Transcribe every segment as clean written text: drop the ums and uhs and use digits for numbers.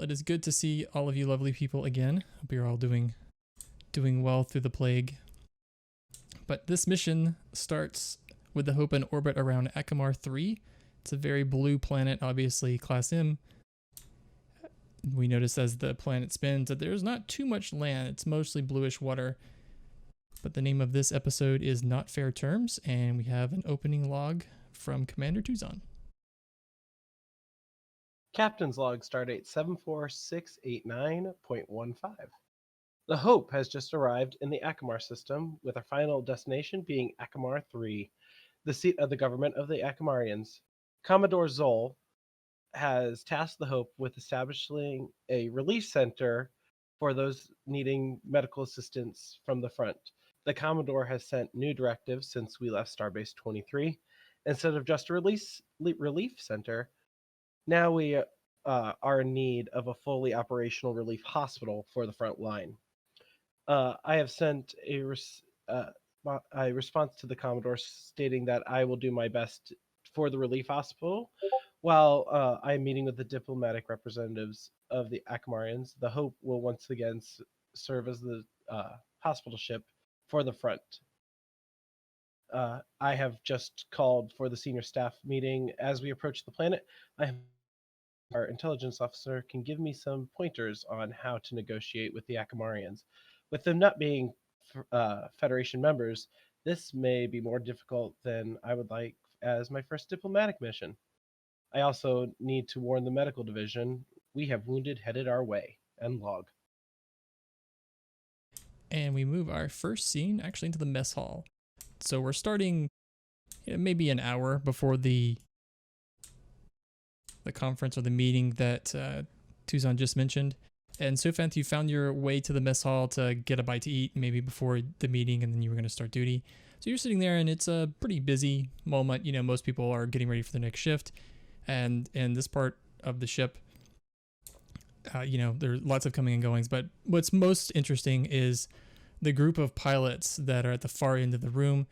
it is good to see all of you lovely people again. Hope you're all doing well through the plague. But this mission starts with the hope in orbit around Acamar III. It's a very blue planet, obviously Class M. We notice as the planet spins that there's not too much land. It's mostly bluish water. But the name of this episode is Not Fair Terms, and we have an opening log from Commander Tuzon. Captain's log stardate 74689.15. The Hope has just arrived in the Acamar system, with our final destination being Acamar III, the seat of the government of the Acamarians. Commodore Zoll has tasked the Hope with establishing a relief center for those needing medical assistance from the front. The Commodore has sent new directives since we left Starbase 23. Instead of just a relief center, now we are in need of a fully operational relief hospital for the front line. I have sent a response to the Commodore stating that I will do my best for the relief hospital. While I'm meeting with the diplomatic representatives of the Acamarians, the Hope will once again serve as the hospital ship for the front. I have just called for the senior staff meeting. As we approach the planet, our intelligence officer can give me some pointers on how to negotiate with the Acamarians. With them not being Federation members, this may be more difficult than I would like as my first diplomatic mission. I also need to warn the medical division we have wounded headed our way. End log. And we move our first scene actually into the mess hall. So we're starting maybe an hour before the conference or the meeting that Tuzon just mentioned. And Sophanth, you found your way to the mess hall to get a bite to eat maybe before the meeting, and then you were going to start duty. So you're sitting there, and it's a pretty busy moment. Most people are getting ready for the next shift. And in this part of the ship, there are lots of coming and goings. But what's most interesting is the group of pilots that are at the far end of the room.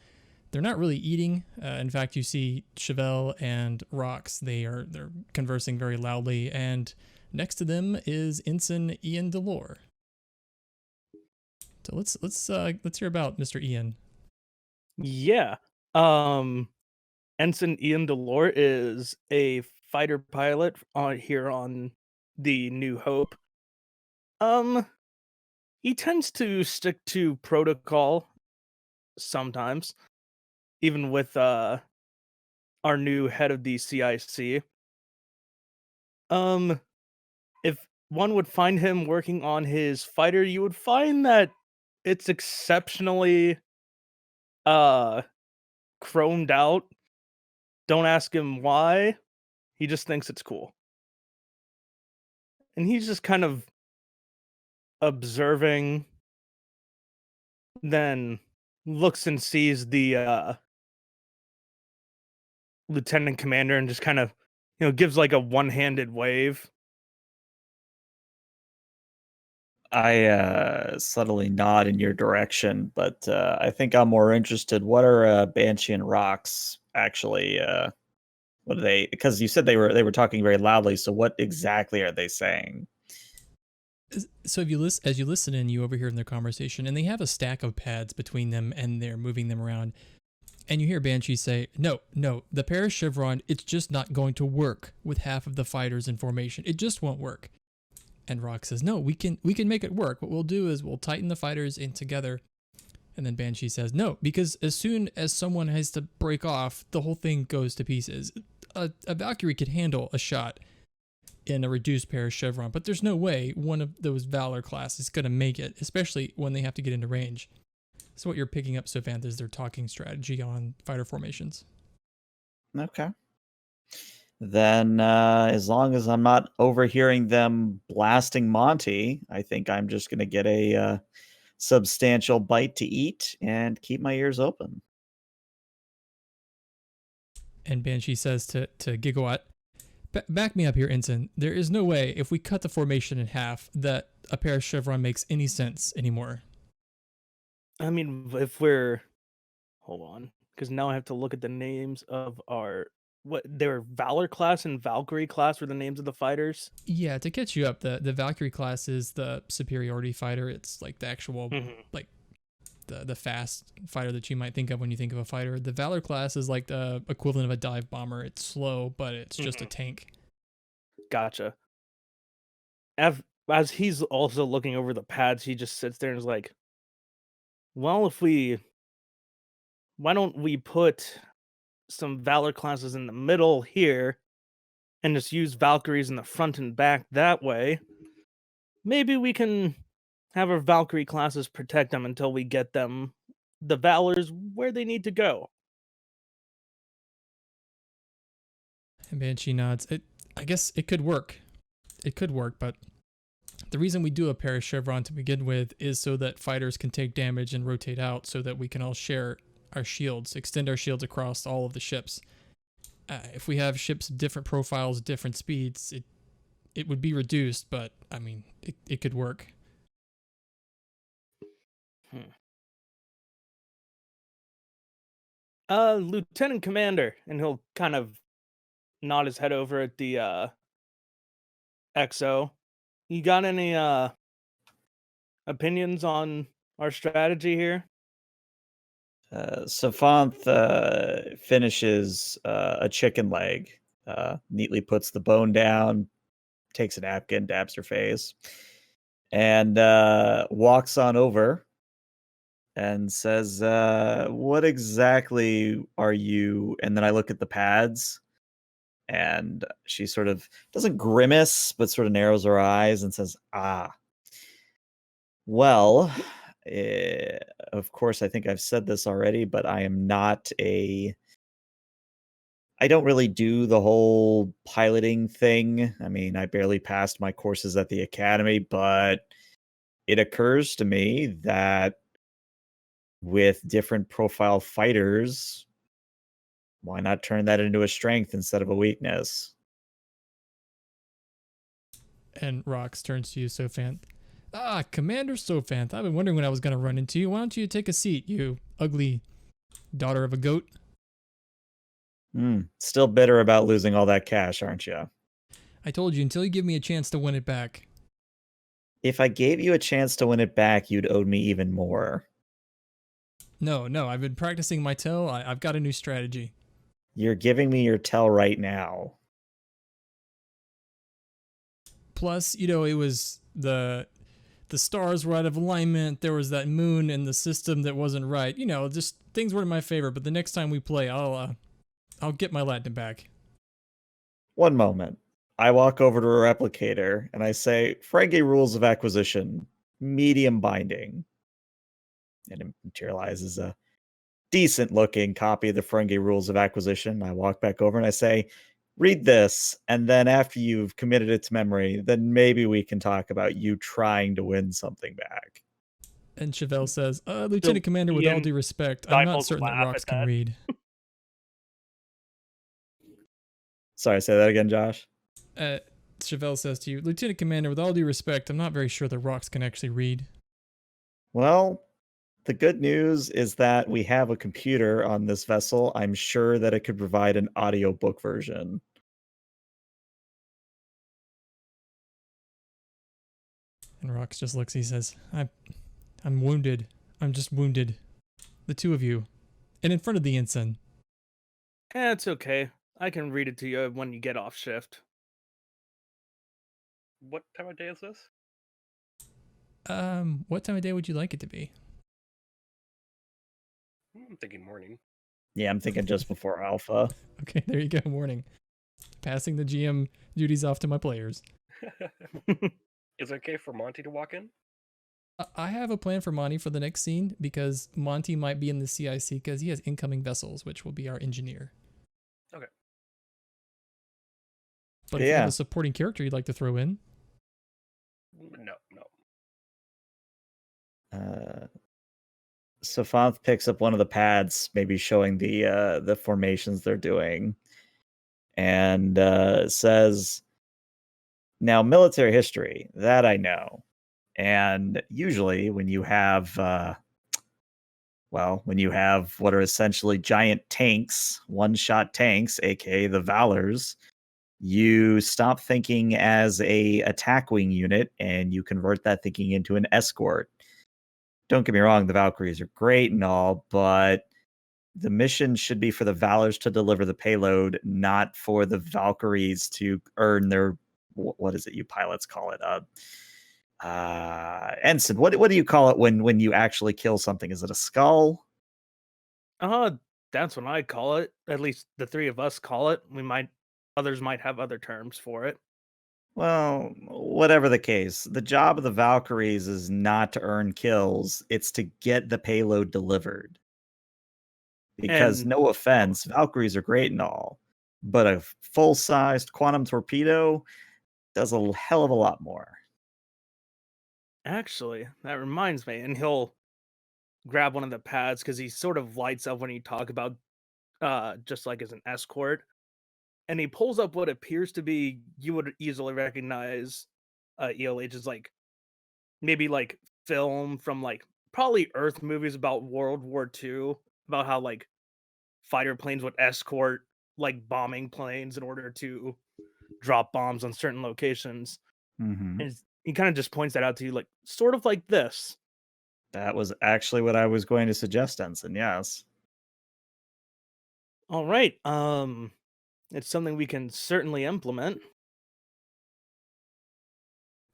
They're not really eating. In fact, you see Chevelle and Rox. They're conversing very loudly, and next to them is Ensign Ian Delore. So let's hear about Mr. Ian. Yeah. Ensign Ian Delore is a fighter pilot here on the New Hope. He tends to stick to protocol sometimes, even with our new head of the CIC. If one would find him working on his fighter, you would find that it's exceptionally chromed out. Don't ask him why. He just thinks it's cool. And he's just kind of observing, then looks and sees the lieutenant commander and just kind of, gives like a one-handed wave. I subtly nod in your direction, but I think I'm more interested. What are Banshee and Rox actually? What are they? Because you said they were talking very loudly. So what exactly are they saying? So as you listen in, you overhear in their conversation, and they have a stack of pads between them, and they're moving them around. And you hear Banshee say, "No, the Paris Chevron, it's just not going to work with half of the fighters in formation. It just won't work." And Rock says, "No, we can make it work. What we'll do is we'll tighten the fighters in together." And then Banshee says, "No, because as soon as someone has to break off, the whole thing goes to pieces. A Valkyrie could handle a shot in a reduced Paris Chevron, but there's no way one of those Valor class is going to make it, especially when they have to get into range." So what you're picking up, Sophanth, is their talking strategy on fighter formations. Okay. Then as long as I'm not overhearing them blasting Monty, I think I'm just going to get a substantial bite to eat and keep my ears open. And Banshee says to Gigawatt, "Back me up here, Ensign. There is no way, if we cut the formation in half, that a Paris Chevron makes any sense anymore." I mean, hold on, because now I have to look at the names of our what their Valor class and Valkyrie class were the names of the fighters. Yeah, to catch you up, the Valkyrie class is the superiority fighter. It's like the actual like the fast fighter that you might think of when you think of a fighter. The Valor class is like the equivalent of a dive bomber. It's slow, but it's just a tank. Gotcha. As he's also looking over the pads, he just sits there and is like, well, why don't we put some Valor classes in the middle here and just use Valkyries in the front and back that way? Maybe we can have our Valkyrie classes protect them until we get them the Valors where they need to go. And Banshee nods. I guess it could work. It could work, but the reason we do a pair of chevron to begin with is so that fighters can take damage and rotate out so that we can all share our shields, extend our shields across all of the ships. If we have ships of different profiles, different speeds, it would be reduced, but I mean, it could work. Lieutenant Commander, and he'll kind of nod his head over at the XO. You got any opinions on our strategy here? Safanth finishes a chicken leg, neatly puts the bone down, takes a napkin, dabs her face, and walks on over and says, what exactly are you? And then I look at the pads, and she sort of doesn't grimace, but sort of narrows her eyes and says, well, of course, I think I've said this already, but I am not I don't really do the whole piloting thing. I mean, I barely passed my courses at the academy, but it occurs to me that with different profile fighters, why not turn that into a strength instead of a weakness? And Rox turns to you, Sophanth. Commander Sophanth, I've been wondering when I was going to run into you. Why don't you take a seat, you ugly daughter of a goat? Still bitter about losing all that cash, aren't you? I told you, until you give me a chance to win it back. If I gave you a chance to win it back, you'd owe me even more. No, I've been practicing my tell. I've got a new strategy. You're giving me your tell right now. Plus, it was the stars were out of alignment. There was that moon in the system that wasn't right. Just things weren't in my favor. But the next time we play, I'll get my Latin back. One moment. I walk over to a replicator and I say, Ferengi rules of acquisition, medium binding. And it materializes a decent looking copy of the Ferengi rules of acquisition. I walk back over and I say, read this. And then after you've committed it to memory, then maybe we can talk about you trying to win something back. And Chevelle says, Lieutenant Commander, with all due respect, I'm not certain that Rox can read. Sorry, say that again, Josh. Chevelle says to you, Lieutenant Commander, with all due respect, I'm not very sure that Rox can actually read. Well, the good news is that we have a computer on this vessel. I'm sure that it could provide an audiobook version. And Rox just looks, he says, I'm wounded. I'm just wounded. The two of you. And in front of the ensign. It's okay. I can read it to you when you get off shift. What time of day is this? What time of day would you like it to be? I'm thinking morning. Yeah, I'm thinking just before Alpha. Okay, there you go, morning. Passing the GM duties off to my players. Is it okay for Monty to walk in? I have a plan for Monty for the next scene because Monty might be in the CIC because he has incoming vessels, which will be our engineer. Okay. But if you have a supporting character you'd like to throw in? No. Safanth picks up one of the pads, maybe showing the formations they're doing, and says, now, military history, that I know. And usually when you have Well, when you have what are essentially giant tanks, one-shot tanks, aka the Valors, you stop thinking as a attack wing unit and you convert that thinking into an escort. Don't get me wrong, the Valkyries are great and all, but the mission should be for the Valors to deliver the payload, not for the Valkyries to earn their what is it you pilots call it? Ensign. What do you call it when you actually kill something? Is it a skull? Uh, that's what I call it. At least the three of us call it. Others might have other terms for it. Well, whatever the case, the job of the Valkyries is not to earn kills, it's to get the payload delivered. Because, And no offense, Valkyries are great and all, but a full-sized quantum torpedo does a hell of a lot more. actually, that reminds me, and he'll grab one of the pads because he sort of lights up when you talk about just like as an escort. And he pulls up what appears to be you would easily recognize ELH as like maybe like film from like probably Earth movies about World War II, about how like fighter planes would escort like bombing planes in order to drop bombs on certain locations. Mhm. And he kind of just points that out to you, like sort of like this. That was actually what I was going to suggest, Ensign, yes. All right, it's something we can certainly implement.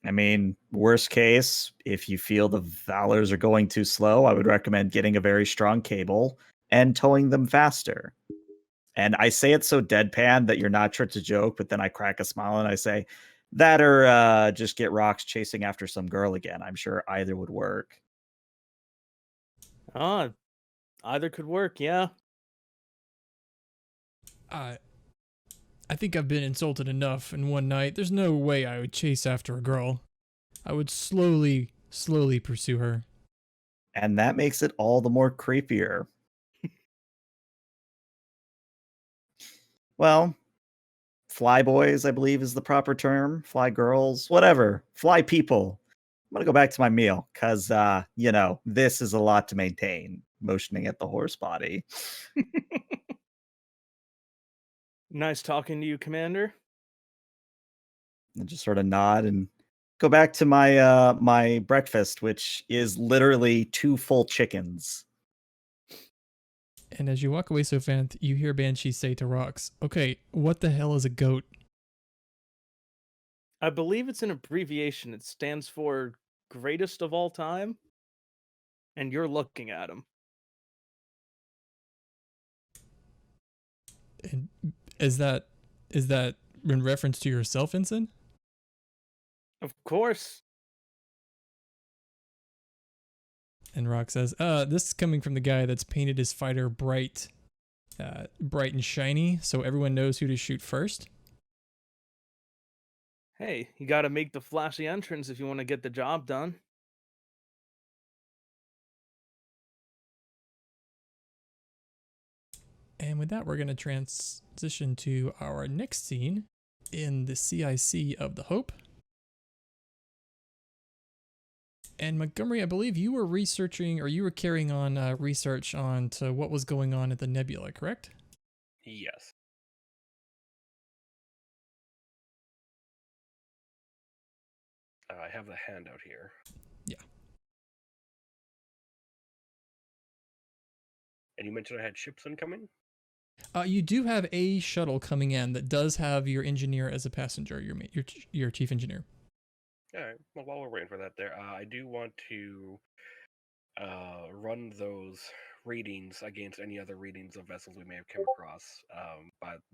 I mean, worst case, if you feel the Valors are going too slow, I would recommend getting a very strong cable and towing them faster. And I say it so deadpan that you're not sure to joke, but then I crack a smile and I say, that or just get rocks chasing after some girl again. I'm sure either would work. Ah, either could work, yeah. I think I've been insulted enough in one night. There's no way I would chase after a girl. I would slowly pursue her. And that makes it all the more creepier. Well, fly boys, I believe is the proper term. Fly girls, whatever. Fly people. I'm going to go back to my meal because, this is a lot to maintain. Motioning at the horse body. Nice talking to you, Commander. And just sort of nod and go back to my my breakfast, which is literally 2 full chickens. And as you walk away, Sophanth, you hear Banshee say to Rox, "Okay, what the hell is a goat?" I believe it's an abbreviation. It stands for greatest of all time. And you're looking at him. And is that in reference to yourself, Ensign? Of course. And Rock says, this is coming from the guy that's painted his fighter bright and shiny, so everyone knows who to shoot first." Hey, you gotta make the flashy entrance if you want to get the job done. And with that, we're going to transition to our next scene in the CIC of the Hope. And Montgomery, I believe you were researching, or you were carrying on research on to what was going on at the nebula, correct? Yes. I have the handout here. Yeah. And you mentioned I had ships incoming? You do have a shuttle coming in that does have your engineer as a passenger, your chief engineer. All right. Well, while we're waiting for that there, I do want to run those readings against any other readings of vessels we may have come across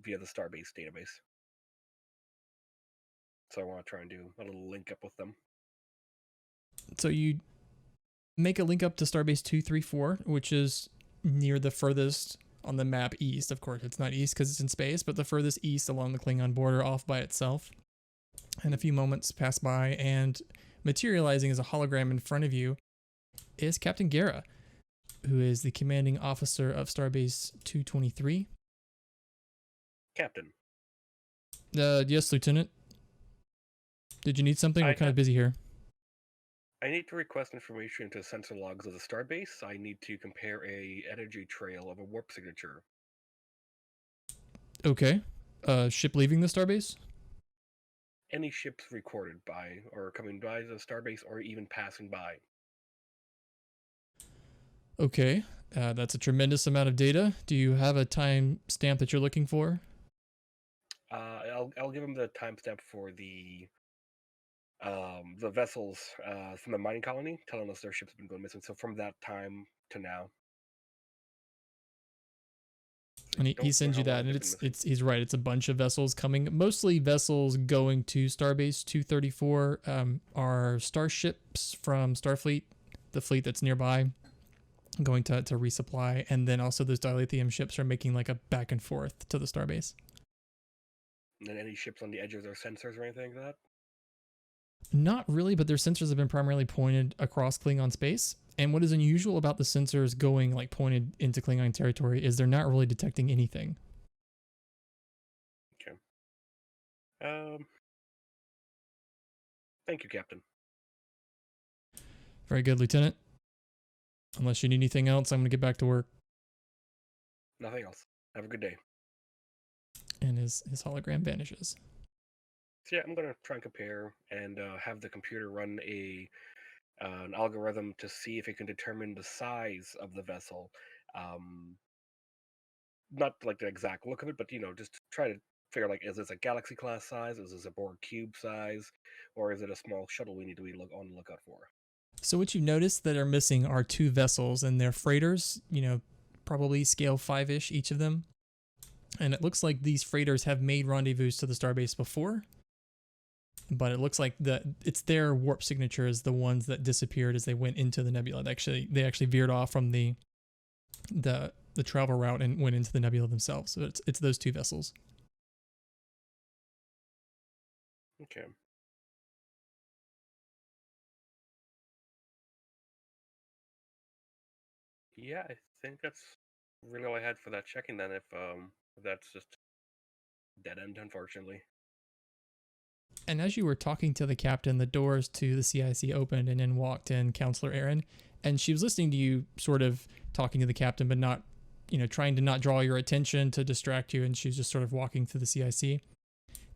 via the Starbase database. So I want to try and do a little link up with them. So you make a link up to Starbase 234, which is near the furthest on the map east. Of course, it's not east because it's in space, but the furthest east along the Klingon border off by itself. And a few moments pass by, and materializing as a hologram in front of you is Captain Guerra, who is the commanding officer of Starbase 223. Captain. Yes, Lieutenant. Did you need something? We're kind of busy here. I need to request information to sensor logs of the starbase. I need to compare a energy trail of a warp signature. Okay. Ship leaving the starbase? Any ships recorded by or coming by the starbase or even passing by. Okay. That's a tremendous amount of data. Do you have a time stamp that you're looking for? I'll give him the timestamp for the vessels from the mining colony, telling us their ships have been going missing. So from that time to now. And he Don't know sends you how long that, and they've been missing. he's right. It's a bunch of vessels coming, mostly vessels going to Starbase 234. Are starships from Starfleet, the fleet that's nearby, going to resupply, and then also those dilithium ships are making like a back and forth to the Starbase. And then any ships on the edge of their sensors or anything like that? Not really, but their sensors have been primarily pointed across Klingon space. And what is unusual about the sensors going like pointed into Klingon territory is they're not really detecting anything. Okay. Thank you, Captain. Very good, Lieutenant. Unless you need anything else, I'm going to get back to work. Nothing else. Have a good day. And his hologram vanishes. So yeah, I'm gonna try and compare and have the computer run an algorithm to see if it can determine the size of the vessel. Not like the exact look of it, but just try to figure like, is this a galaxy class size? Is this a Borg cube size? Or is it a small shuttle we need to be on the lookout for? So what you've noticed that are missing are two vessels, and they're freighters, probably scale 5-ish each of them. And it looks like these freighters have made rendezvous to the starbase before, but it looks like it's their warp signatures, the ones that disappeared as they went into the nebula. They actually veered off from the travel route and went into the nebula themselves. So it's those two vessels. Okay. Yeah, I think that's really all I had for that checking then, if that's just dead end, unfortunately. And as you were talking to the captain, the doors to the CIC opened, and in walked in Counselor Erin. And she was listening to you sort of talking to the captain, but not, trying to not draw your attention to distract you. And she's just sort of walking through the CIC.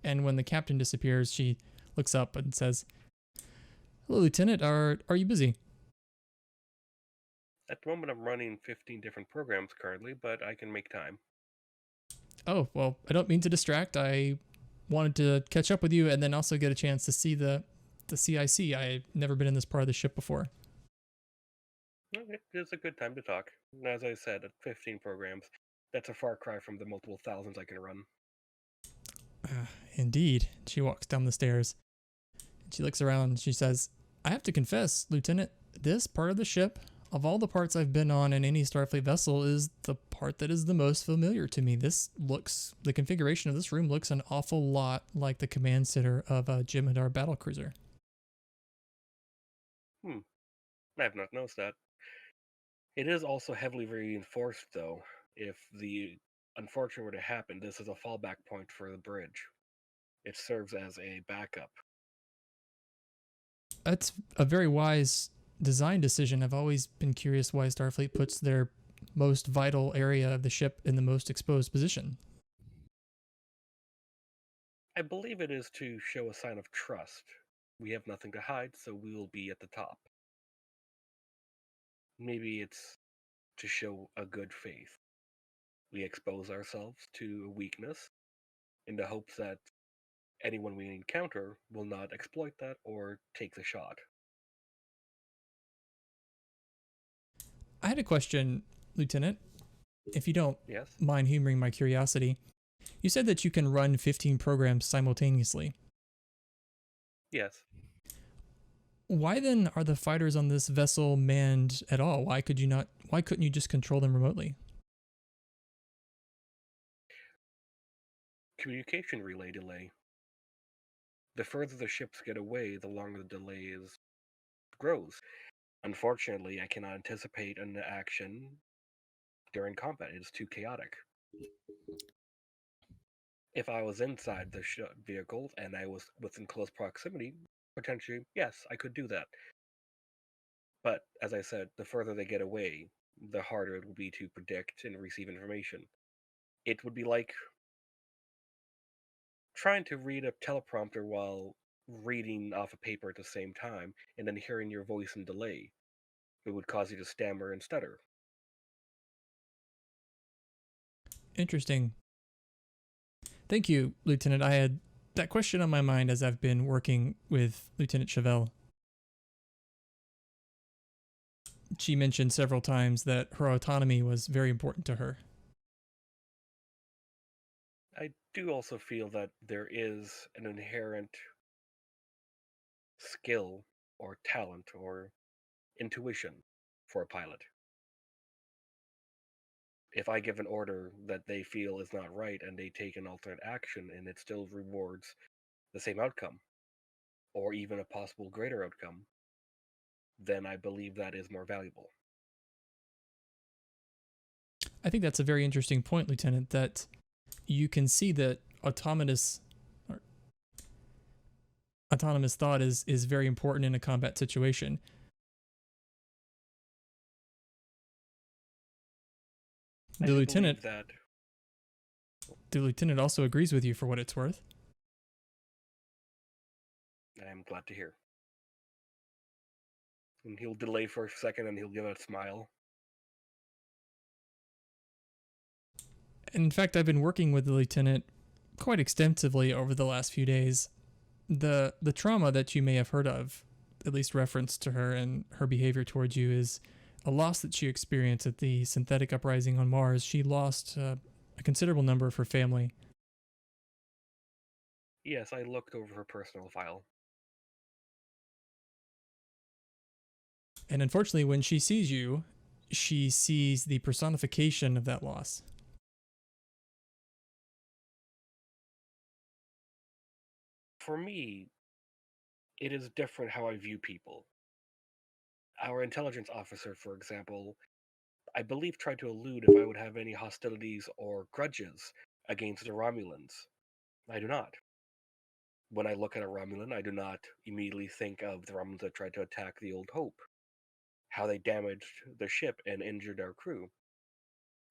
And when the captain disappears, she looks up and says, "Hello, Lieutenant. Are you busy?" At the moment, I'm running 15 different programs currently, but I can make time. Oh, well, I don't mean to distract. I wanted to catch up with you and then also get a chance to see the CIC. I've never been in this part of the ship before. Okay, it's a good time to talk. As I said, at 15 programs, that's a far cry from the multiple thousands I can run. Indeed. She walks down the stairs. She looks around and she says, "I have to confess, Lieutenant, this part of the ship, of all the parts I've been on in any Starfleet vessel, is the part that is the most familiar to me. The configuration of this room looks an awful lot like the command center of a Jem'Hadar battlecruiser." I have not noticed that. It is also heavily reinforced, though. If the unfortunate were to happen, this is a fallback point for the bridge. It serves as a backup. That's a very wise design decision. I've always been curious why Starfleet puts their most vital area of the ship in the most exposed position. I believe it is to show a sign of trust. We have nothing to hide, so we will be at the top. Maybe it's to show a good faith. We expose ourselves to a weakness in the hopes that anyone we encounter will not exploit that or take the shot. I had a question, Lieutenant, if you don't Yes? mind humoring my curiosity. You said that you can run 15 programs simultaneously. Yes. Why then are the fighters on this vessel manned at all? Why couldn't you just control them remotely? Communication relay delay. The further the ships get away, the longer the delay grows. Unfortunately, I cannot anticipate an action during combat. It is too chaotic. If I was inside the vehicle and I was within close proximity, potentially, yes, I could do that. But as I said, the further they get away, the harder it will be to predict and receive information. It would be like trying to read a teleprompter while reading off a paper at the same time and then hearing your voice in delay. It would cause you to stammer and stutter. Interesting. Thank you, Lieutenant. I had that question on my mind as I've been working with Lieutenant Chevelle. She mentioned several times that her autonomy was very important to her. I do also feel that there is an inherent skill or talent or intuition for a pilot. If I give an order that they feel is not right and they take an alternate action and it still rewards the same outcome, or even a possible greater outcome, then I believe that is more valuable. I think that's a very interesting point, Lieutenant, that you can see that autonomous thought is very important in a combat situation. The lieutenant also agrees with you for what it's worth. I'm glad to hear. And he'll delay for a second and he'll give a smile. In fact, I've been working with the lieutenant quite extensively over the last few days. The trauma that you may have heard of, at least reference to her and her behavior towards you, is a loss that she experienced at the synthetic uprising on Mars. She lost a considerable number of her family. Yes, I looked over her personal file. And unfortunately, when she sees you, she sees the personification of that loss. For me, it is different how I view people. Our intelligence officer, for example, I believe tried to allude if I would have any hostilities or grudges against the Romulans. I do not. When I look at a Romulan, I do not immediately think of the Romulans that tried to attack the Old Hope, how they damaged the ship and injured our crew.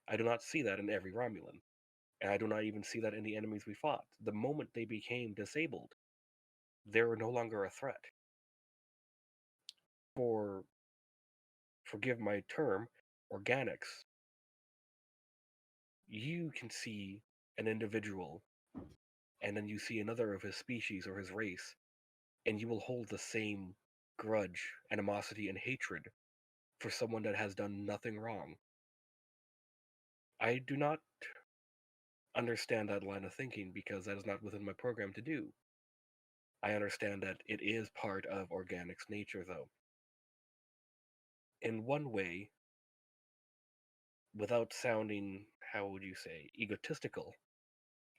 I do not see that in every Romulan, and I do not even see that in the enemies we fought. The moment they became disabled, they were no longer a threat. Forgive my term, organics, you can see an individual and then you see another of his species or his race, and you will hold the same grudge, animosity, and hatred for someone that has done nothing wrong. I do not understand that line of thinking because that is not within my program to do. I understand that it is part of organics' nature, though. In one way, without sounding, how would you say, egotistical,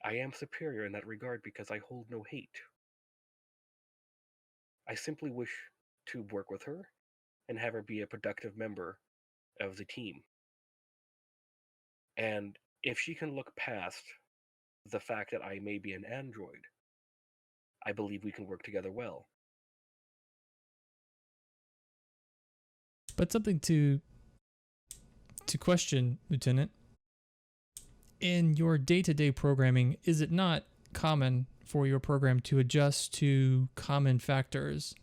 I am superior in that regard because I hold no hate. I simply wish to work with her and have her be a productive member of the team. And if she can look past the fact that I may be an android, I believe we can work together well. But something to question, Lieutenant. In your day-to-day programming, is it not common for your program to adjust to common factors?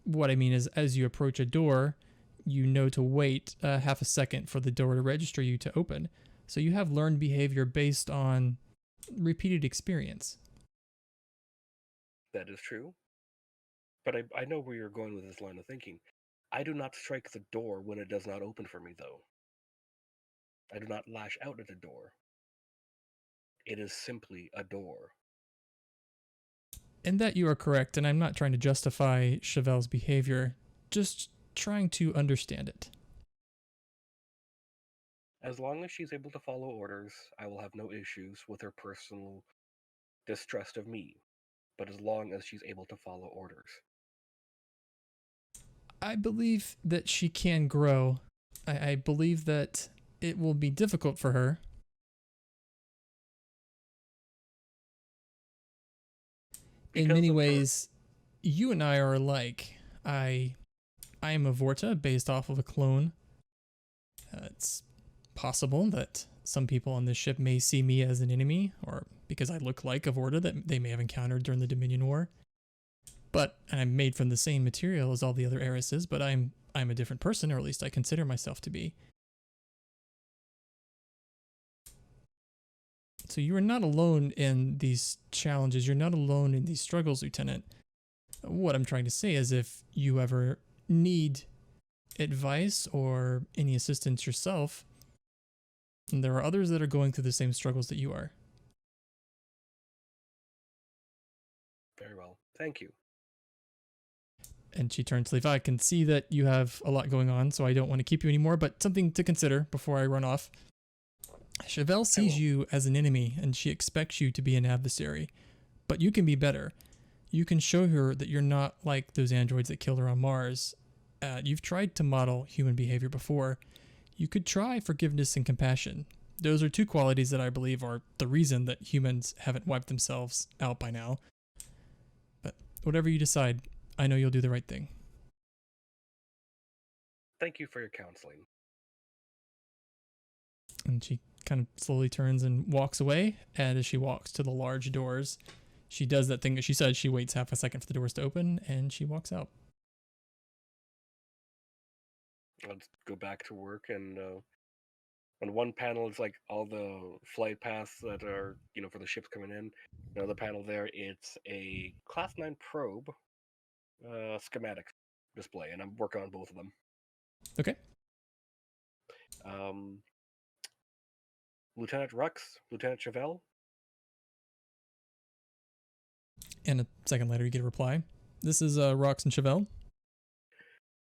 What I mean is, as you approach a door, you know to wait half a second for the door to register you to open. So you have learned behavior based on repeated experience. That is true. But I know where you're going with this line of thinking. I do not strike the door when it does not open for me, though. I do not lash out at the door. It is simply a door. In that you are correct, and I'm not trying to justify Chevelle's behavior, just trying to understand it. As long as she's able to follow orders, I will have no issues with her personal distrust of me, but as long as she's able to follow orders. I believe that she can grow. I believe that it will be difficult for her. In many ways, you and I are alike. I I am a Vorta based off of a clone. It's possible that some people on this ship may see me as an enemy, or because I look like a Vorta that they may have encountered during the Dominion War. But I'm made from the same material as all the other heiresses, but I'm a different person, or at least I consider myself to be. So you are not alone in these challenges. You're not alone in these struggles, Lieutenant. What I'm trying to say is if you ever need advice or any assistance yourself, there are others that are going through the same struggles that you are. Very well. Thank you. And she turns to leave. I can see that you have a lot going on, so I don't want to keep you anymore, but something to consider before I run off. Chevelle sees you as an enemy, and she expects you to be an adversary. But you can be better. You can show her that you're not like those androids that killed her on Mars. You've tried to model human behavior before. You could try forgiveness and compassion. Those are two qualities that I believe are the reason that humans haven't wiped themselves out by now. But whatever you decide, I know you'll do the right thing. Thank you for your counseling. And she kind of slowly turns and walks away. And as she walks to the large doors, she does that thing that she said. She waits half a second for the doors to open, and she walks out. Let's go back to work, and on one panel it's like all the flight paths that are, for the ships coming in. Another panel there, it's a Class 9 probe schematic display, and I'm working on both of them. Okay. Lieutenant Rux, Lieutenant Chevelle. And a second later, you get a reply. This is Rox and Chevelle.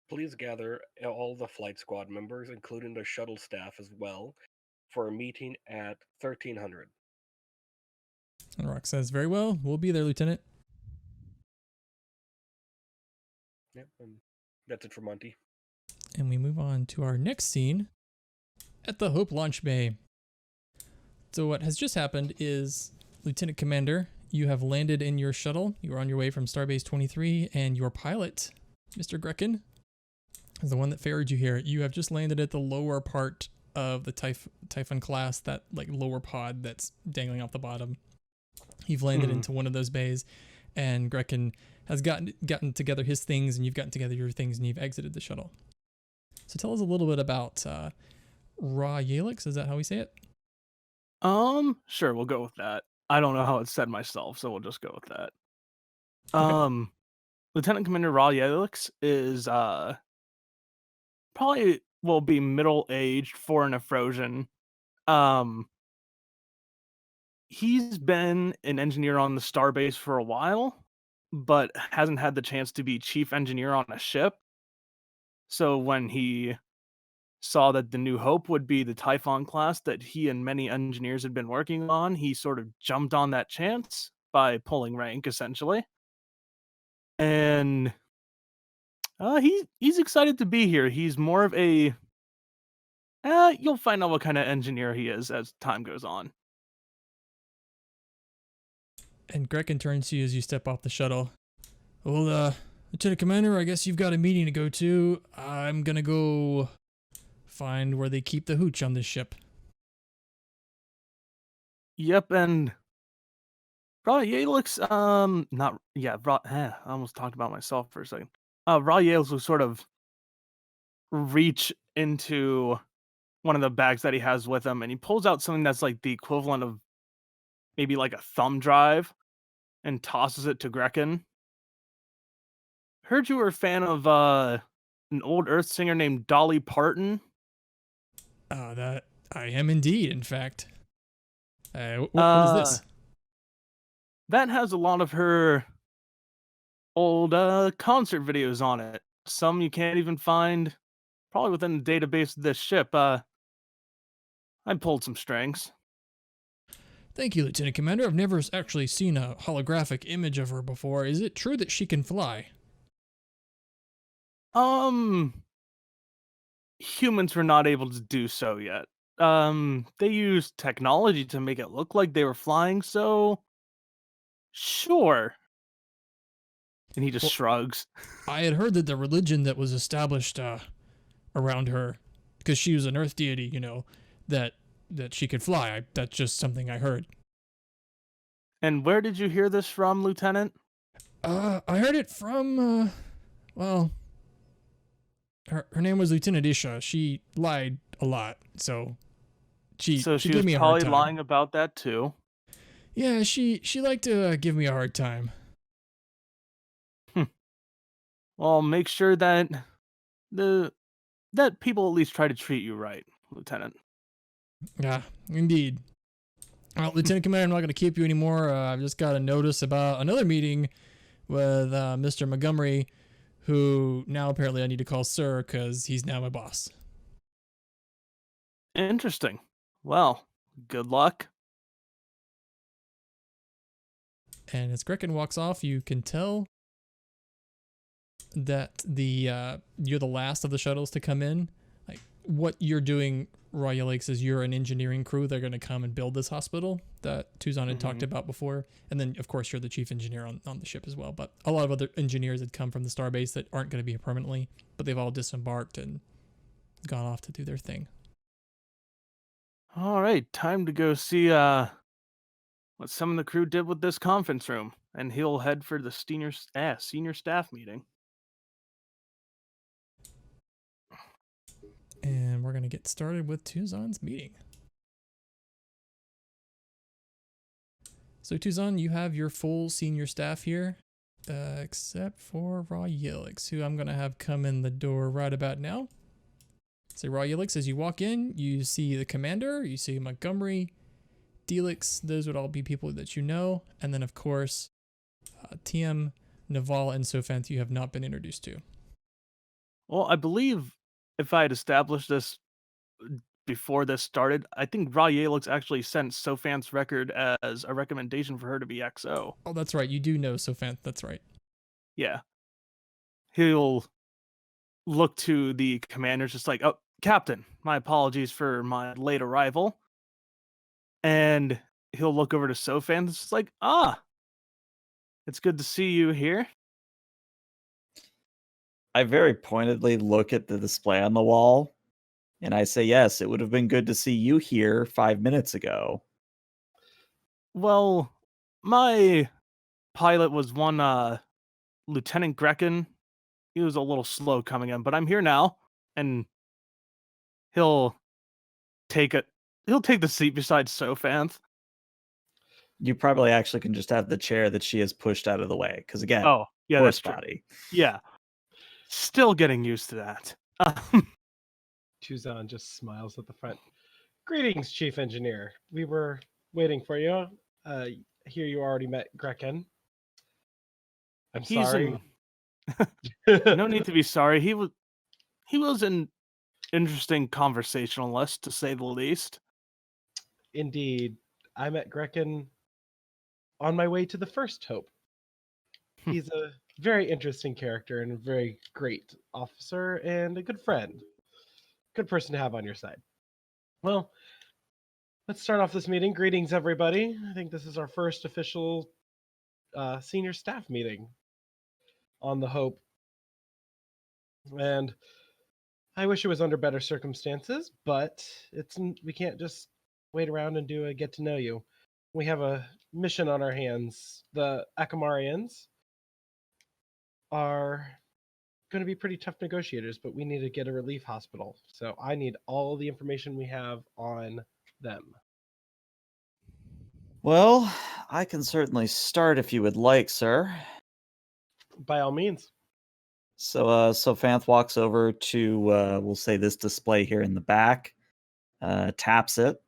Please gather all the flight squad members, including the shuttle staff as well, for a meeting at 1300. And Rox says, very well, we'll be there, Lieutenant. Yep, and that's it for Monty. And we move on to our next scene at the Hope launch bay. So what has just happened is, Lieutenant Commander, you have landed in your shuttle. You are on your way from Starbase 23, and your pilot, Mr. Grecken, is the one that ferried you here. You have just landed at the lower part of the Typhon class, that like lower pod that's dangling off the bottom. You've landed into one of those bays, and Grecken has gotten together his things, and you've gotten together your things, and you've exited the shuttle. So tell us a little bit about Ra Yalix. Is that how we say it? Sure, we'll go with that. I don't know how it's said myself, so we'll just go with that. Okay. Lieutenant Commander Ra Yalix is probably will be middle-aged for an Afrosian. He's been an engineer on the Starbase for a while, but hasn't had the chance to be chief engineer on a ship. So when he saw that the New Hope would be the Typhon class that he and many engineers had been working on, he sort of jumped on that chance by pulling rank, essentially. And he's excited to be here. He's more of a you'll find out what kind of engineer he is as time goes on. And Grecken turns to you as you step off the shuttle. Well, Lieutenant Commander, I guess you've got a meeting to go to. I'm gonna go find where they keep the hooch on this ship. Yep, and Ra Yalix, I almost talked about myself for a second. Ra Yalix will sort of reach into one of the bags that he has with him, and he pulls out something that's like the equivalent of maybe like a thumb drive, and tosses it to Grecken. Heard you were a fan of an old Earth singer named Dolly Parton. That I am indeed, in fact. What is this? That has a lot of her old concert videos on it. Some you can't even find probably within the database of this ship. I pulled some strings. Thank you, Lieutenant Commander. I've never actually seen a holographic image of her before. Is it true that she can fly? Humans were not able to do so yet. They used technology to make it look like they were flying, so sure. And he just Well- shrugs. I had heard that the religion that was established around her, because she was an earth deity, that she could fly. That's just something I heard. And where did you hear this from, Lieutenant? I heard it from, well, her name was Lieutenant Isha. She lied a lot, so she So she gave was me a hard probably time. lying about that too. Yeah, she liked to give me a hard time. Well, make sure that that people at least try to treat you right, Lieutenant. Yeah, indeed. Well, Lieutenant Commander, I'm not going to keep you anymore. I've just got a notice about another meeting with Mr. Montgomery, who now apparently I need to call Sir because he's now my boss. Interesting. Well, good luck. And as Grecken walks off, you can tell that you're the last of the shuttles to come in. Like what you're doing, Royal Lakes, is you're an engineering crew. They're going to come and build this hospital that Tuzan had talked about before. And then, of course, you're the chief engineer on the ship as well. But a lot of other engineers had come from the starbase that aren't going to be here permanently, but they've all disembarked and gone off to do their thing. All right, time to go see what some of the crew did with this conference room, and he'll head for the senior staff meeting. And we're going to get started with Tuzan's meeting. So Tuzan, you have your full senior staff here, except for Raw Yelix, who I'm going to have come in the door right about now. So Raw Yelix, as you walk in, you see the commander, you see Montgomery, Delix, those would all be people that you know. And then, of course, TM, Naval, and Sofanth you have not been introduced to. Well, I believe if I had established this before this started, I think Raw Yalix actually sent Sofanth's record as a recommendation for her to be XO. Oh, that's right. You do know Sofanth. That's right. Yeah. He'll look to the commanders just like, oh, Captain, my apologies for my late arrival. And he'll look over to Sofanth. It's just like, it's good to see you here. I very pointedly look at the display on the wall, and I say, yes, it would have been good to see you here 5 minutes ago. Well, my pilot was one Lieutenant Grecken. He was a little slow coming in, but I'm here now, and he'll take the seat beside Sofanth. You probably actually can just have the chair that she has pushed out of the way, because again, Oh, yeah, horse that's true. body. Yeah. Still getting used to that. Tuzan just smiles at the front. Greetings, Chief Engineer. We were waiting for you. Here you already met Grecken. I'm sorry. No need to be sorry. He was an interesting conversationalist, to say the least. Indeed. I met Grecken on my way to the First Hope. He's a very interesting character and a very great officer and a good friend. Good person to have on your side. Well, let's start off this meeting. Greetings, everybody. I think this is our first official senior staff meeting on the Hope. And I wish it was under better circumstances, but we can't just wait around and do a get to know you. We have a mission on our hands. The Acamarians are going to be pretty tough negotiators, but we need to get a relief hospital. So I need all the information we have on them. Well, I can certainly start if you would like, sir. By all means. So Fanth walks over to, we'll say, this display here in the back, taps it,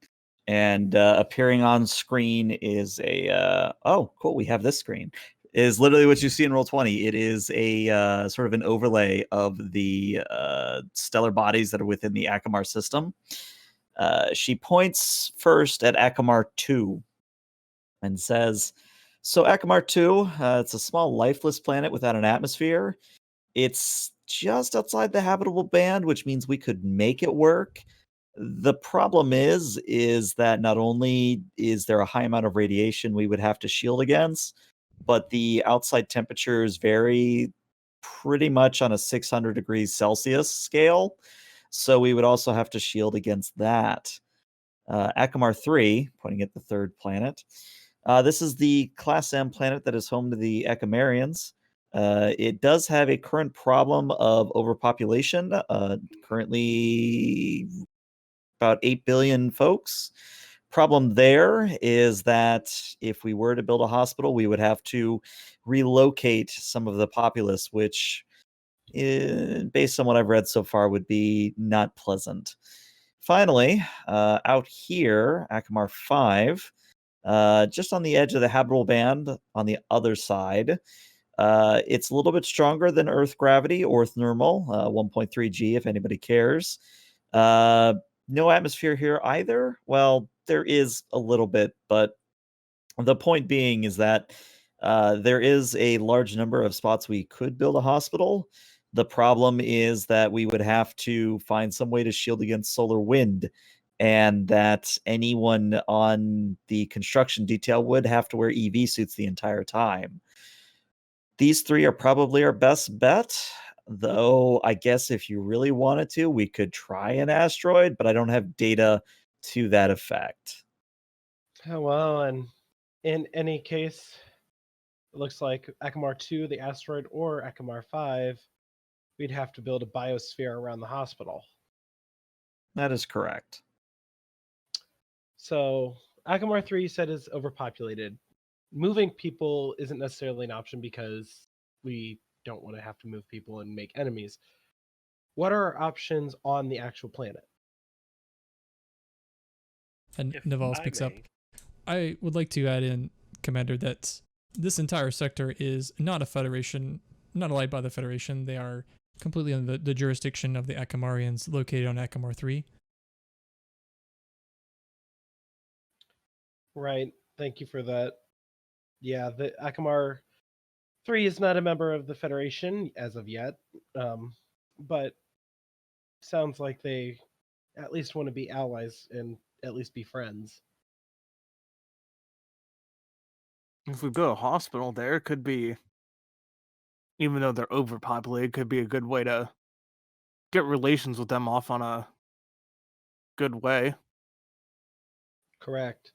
and appearing on screen is oh, cool, we have this screen. Is literally what you see in Roll20. It is a sort of an overlay of the stellar bodies that are within the Acamar system. She points first at Acamar II and says, so Acamar II, it's a small lifeless planet without an atmosphere. It's just outside the habitable band, which means we could make it work. The problem is that not only is there a high amount of radiation we would have to shield against, but the outside temperatures vary pretty much on a 600 degrees Celsius scale. So we would also have to shield against that. Acamar III, pointing at the third planet. This is the Class M planet that is home to the Acamarians. It does have a current problem of overpopulation. Currently, about 8 billion folks. Problem there is that if we were to build a hospital, we would have to relocate some of the populace, which, based on what I've read so far, would be not pleasant. Finally, out here, Acamar 5, just on the edge of the habitable band on the other side. It's a little bit stronger than Earth gravity or thermal, 1.3 G if anybody cares. No atmosphere here either. Well, there is a little bit, but the point being is that there is a large number of spots we could build a hospital. The problem is that we would have to find some way to shield against solar wind, and that anyone on the construction detail would have to wear EV suits the entire time. These three are probably our best bet, though I guess if you really wanted to, we could try an asteroid, but I don't have data to that effect. Oh, well, and in any case, it looks like Acamar II, the asteroid, or Acamar 5, we'd have to build a biosphere around the hospital. That is correct. So Acamar 3 you said is overpopulated. Moving people isn't necessarily an option because we don't want to have to move people and make enemies. What are our options on the actual planet? And If Naval I speaks up. may, I would like to add in, Commander, that this entire sector is not a Federation, not allied by the Federation. They are completely under the jurisdiction of the Acamarians located on Acamar III. Right. Thank you for that. Yeah, the Acamar 3 is not a member of the Federation as of yet, but sounds like they at least want to be allies and at least be friends. If we build a hospital there, it could be, even though they're overpopulated, could be a good way to get relations with them off on a good way. Correct.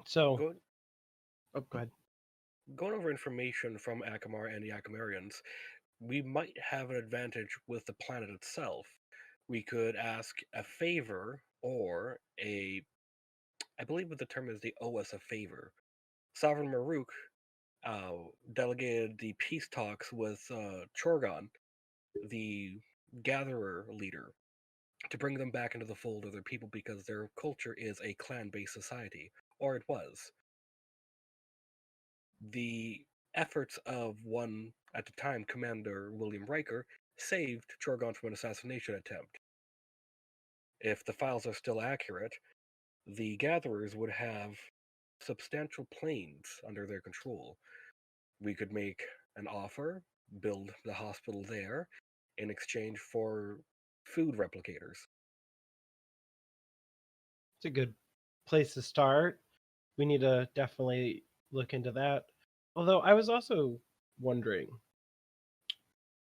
So, go, oh, go ahead. going over information from Acamar and the Acamarians, we might have an advantage with the planet itself. We could ask a favor or I believe what the term is, they owe us a favor. Sovereign Maruk delegated the peace talks with Chorgon, the gatherer leader, to bring them back into the fold of their people because their culture is a clan-based society, or it was. The efforts of one, at the time, Commander William Riker, saved Chorgon from an assassination attempt. If the files are still accurate, the gatherers would have substantial planes under their control. We could make an offer, build the hospital there, in exchange for food replicators. It's a good place to start. We need to definitely look into that. Although I was also wondering,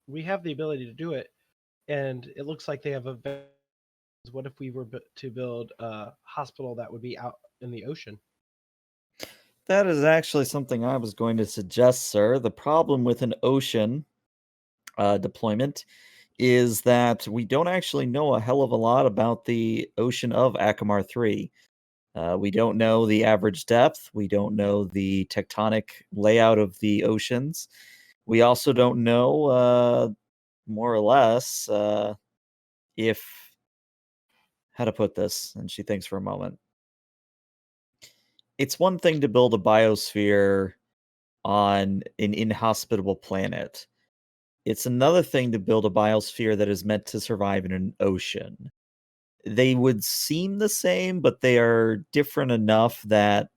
we have the ability to do it, and it looks like they have a. What if we were to build a hospital that would be out in the ocean? That is actually something I was going to suggest, sir. The problem with an ocean deployment is that we don't actually know a hell of a lot about the ocean of Acamar 3. We don't know the average depth. We don't know the tectonic layout of the oceans. We also don't know, more or less, if how to put this. And she thinks for a moment. It's one thing to build a biosphere on an inhospitable planet. It's another thing to build a biosphere that is meant to survive in an ocean. They would seem the same, but they are different enough that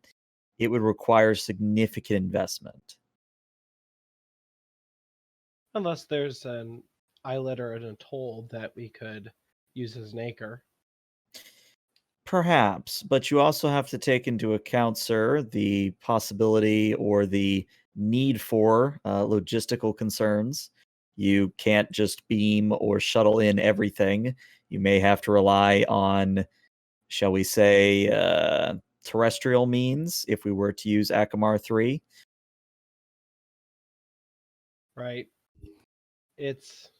it would require significant investment. Unless there's an islet or an atoll that we could use as an anchor. Perhaps, but you also have to take into account, sir, the possibility or the need for logistical concerns. You can't just beam or shuttle in everything. You may have to rely on, shall we say, terrestrial means if we were to use Acamar III. Right. It's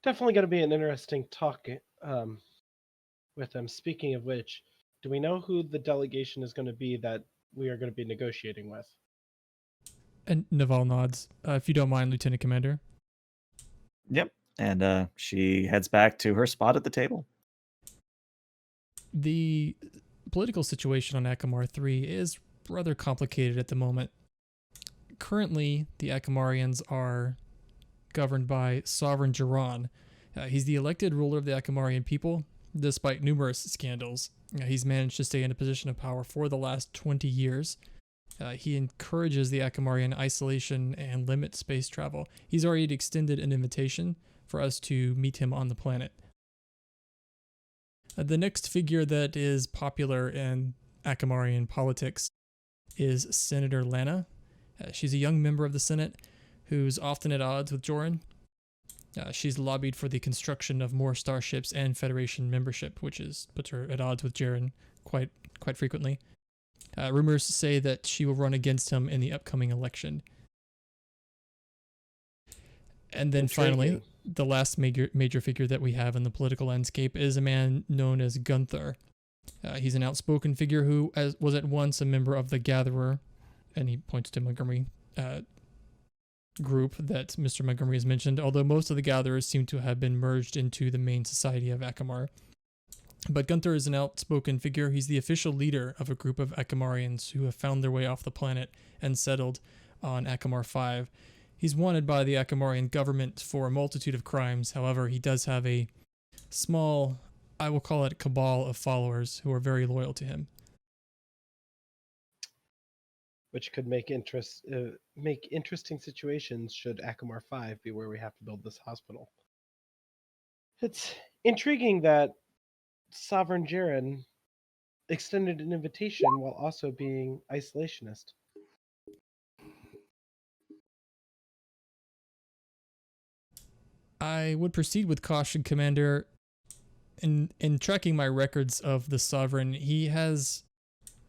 definitely going to be an interesting talk with them. Speaking of which, do we know who the delegation is going to be that we are going to be negotiating with? And Naval nods. If you don't mind, Lieutenant Commander. Yep. And she heads back to her spot at the table. The political situation on Acamar III is rather complicated at the moment. Currently, the Acamarians are governed by Sovereign Jiran. He's the elected ruler of the Acamarian people, despite numerous scandals. He's managed to stay in a position of power for the last 20 years. He encourages the Acamarian isolation and limits space travel. He's already extended an invitation for us to meet him on the planet. The next figure that is popular in Acamarian politics is Senator Lana. She's a young member of the Senate who's often at odds with Joran. She's lobbied for the construction of more starships and Federation membership, which puts her at odds with Joran quite frequently. Rumors say that she will run against him in the upcoming election. And then finally, the last major figure that we have in the political landscape is a man known as Gunther. He's an outspoken figure who was at once a member of the Gatherer, and he points to Montgomery group that Mr. Montgomery has mentioned, although most of the Gatherers seem to have been merged into the main society of Acamar. But Gunther is an outspoken figure. He's the official leader of a group of Acamarians who have found their way off the planet and settled on Acamar V. He's wanted by the Acamarian government for a multitude of crimes. However, he does have a small, I will call it a cabal of followers who are very loyal to him. Which could make interesting situations should Acamar V be where we have to build this hospital. It's intriguing that Sovereign Jiran extended an invitation while also being isolationist. I would proceed with caution, Commander. In tracking my records of the Sovereign,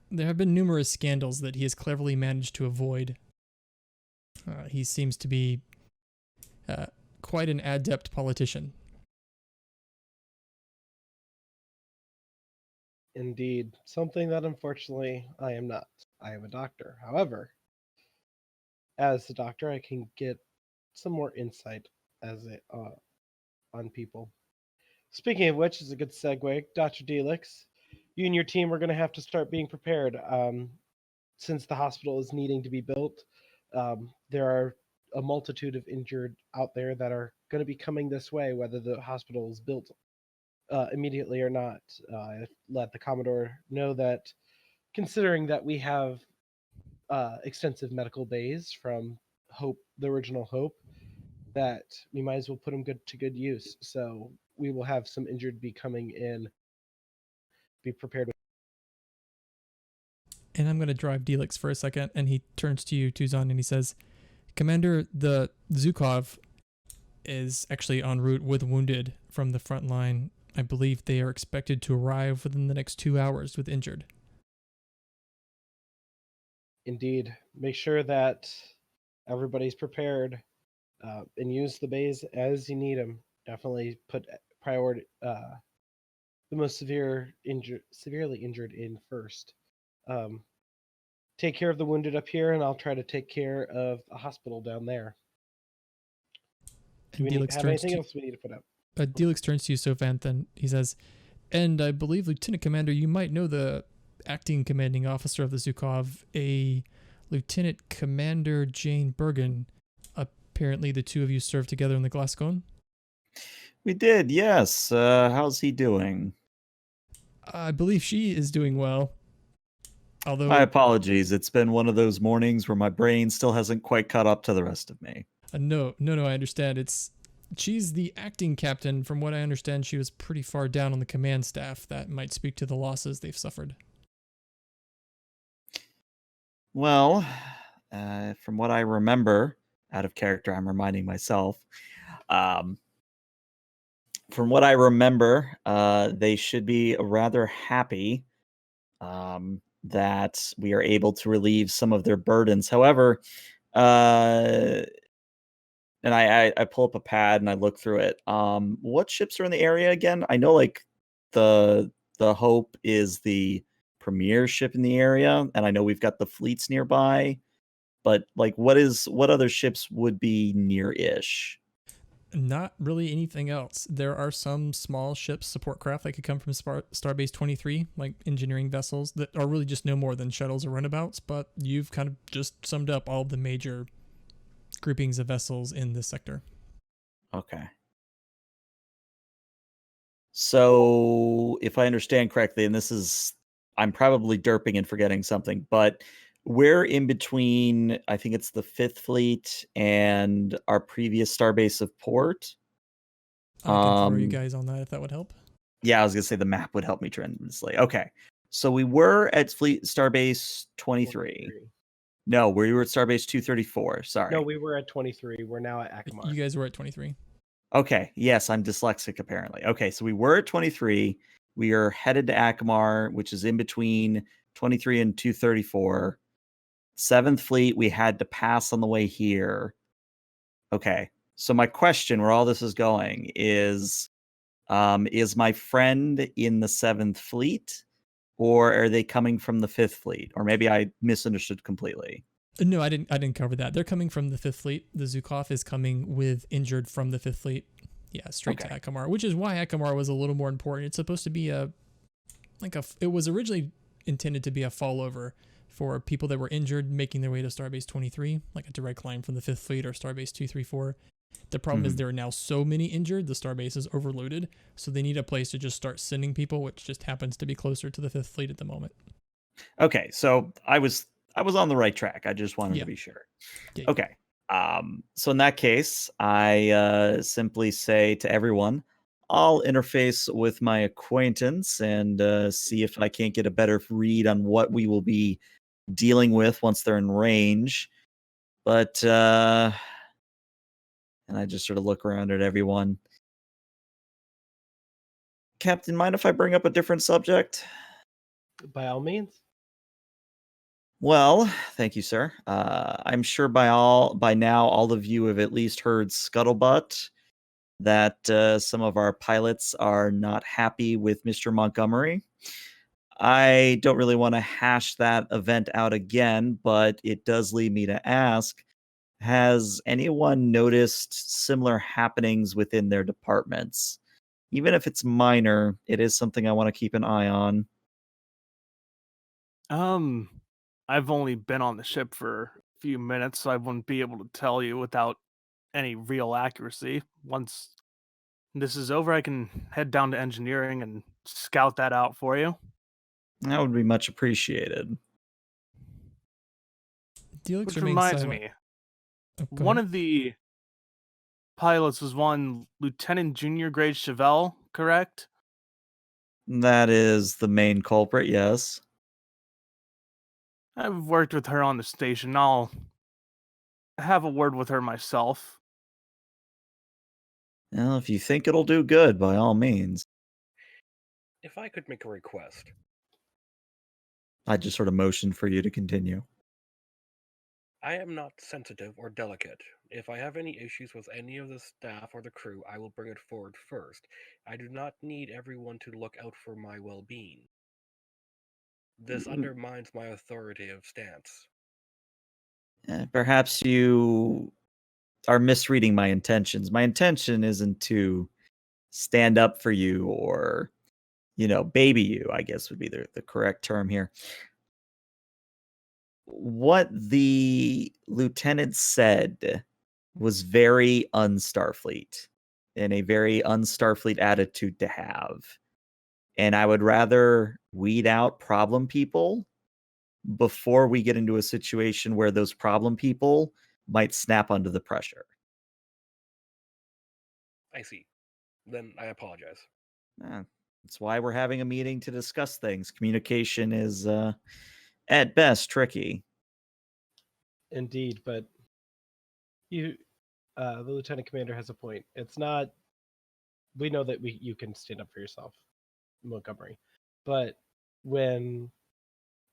there have been numerous scandals that he has cleverly managed to avoid. He seems to be quite an adept politician. Indeed, something that unfortunately I am not. I am a doctor. However, as a doctor, I can get some more insight on people. Speaking of which, is a good segue. Dr. Delix, you and your team are going to have to start being prepared. Since the hospital is needing to be built, there are a multitude of injured out there that are going to be coming this way, whether the hospital is built immediately or not. I let the Commodore know that, considering that we have extensive medical bays from Hope, the original Hope, that we might as well put them to good use. So we will have some injured be coming in. Be prepared. And I'm going to drive Delix for a second, and he turns to you, Tuzan, and he says, Commander, the Zukov is actually en route with wounded from the front line. I believe they are expected to arrive within the next 2 hours with injured. Indeed. Make sure that everybody's prepared and use the bays as you need them. Definitely put priority the most severely injured in first. Take care of the wounded up here, and I'll try to take care of the hospital down there. Do we have anything else we need to put up? Delix turns to you, Sofant, and he says, and I believe, Lieutenant Commander, you might know the acting commanding officer of the Zukov, a Lieutenant Commander Jane Bergen. Apparently the two of you served together in the Glasgow. We did, yes. How's he doing? I believe she is doing well. Although, my apologies. It's been one of those mornings where my brain still hasn't quite caught up to the rest of me. No, I understand. She's the acting captain. From what I understand, she was pretty far down on the command staff. That might speak to the losses they've suffered. Well, from what I remember, out of character, I'm reminding myself. Um, from what I remember, they should be rather happy that we are able to relieve some of their burdens. However, and I pull up a pad and I look through it. What ships are in the area again? I know like the Hope is the premier ship in the area, and I know we've got the fleets nearby. But like, what other ships would be near-ish? Not really anything else. There are some small ships, support craft that could come from Starbase 23, like engineering vessels that are really just no more than shuttles or runabouts, but you've kind of just summed up all of the major groupings of vessels in this sector. Okay. So, if I understand correctly, and this is, I'm probably derping and forgetting something, but we're in between, I think it's the Fifth Fleet and our previous starbase of port. I can throw you guys on that if that would help. Yeah, I was gonna say the map would help me tremendously. Okay, so we were at Fleet Starbase 23. No, we were at Starbase 234. Sorry. No, we were at 23. We're now at Acamar. You guys were at 23. Okay, yes, I'm dyslexic apparently. Okay, so we were at 23. We are headed to Acamar, which is in between 23 and 234. Seventh Fleet, we had to pass on the way here. Okay, so my question, where all this is going, is my friend in the Seventh Fleet, or are they coming from the Fifth Fleet? Or maybe I misunderstood completely. No, I didn't cover that. They're coming from the Fifth Fleet. The Zukov is coming with injured from the Fifth Fleet. Yeah, straight to Acamar, which is why Acamar was a little more important. It's supposed to be it was originally intended to be a fallover for people that were injured making their way to Starbase 23, like a direct line from the Fifth Fleet or Starbase 234. The problem is there are now so many injured, the starbase is overloaded, so they need a place to just start sending people, which just happens to be closer to the Fifth Fleet at the moment. Okay, so I was on the right track. I just wanted to be sure. Yeah. Okay. So in that case, I simply say to everyone, I'll interface with my acquaintance and see if I can't get a better read on what we will be dealing with once they're in range. But and I just sort of look around at everyone. Captain, mind if I bring up a different subject? By all means. Well, thank you, sir. I'm sure by now all of you have at least heard scuttlebutt that some of our pilots are not happy with Mr. Montgomery. I don't really want to hash that event out again, but it does lead me to ask, has anyone noticed similar happenings within their departments? Even if it's minor, it is something I want to keep an eye on. I've only been on the ship for a few minutes, so I wouldn't be able to tell you without any real accuracy. Once this is over, I can head down to engineering and scout that out for you. That would be much appreciated. Delix Which remains reminds silent. me, Go one ahead. of the pilots was one Lieutenant Junior Grade Chevelle, correct? That is the main culprit, yes. I've worked with her on the station. I'll have a word with her myself. Well, if you think it'll do good, by all means. If I could make a request, I just sort of motioned for you to continue. I am not sensitive or delicate. If I have any issues with any of the staff or the crew, I will bring it forward first. I do not need everyone to look out for my well-being. This undermines my authoritative stance. Perhaps you are misreading my intentions. My intention isn't to stand up for you or, baby you, I guess would be the correct term here. What the lieutenant said was very un-Starfleet and a very un-Starfleet attitude to have. And I would rather weed out problem people before we get into a situation where those problem people might snap under the pressure. I see. Then I apologize. Eh, that's why we're having a meeting to discuss things. Communication is, at best, tricky. Indeed, but you, the lieutenant commander has a point. It's not. We know that you can stand up for yourself, Montgomery, but when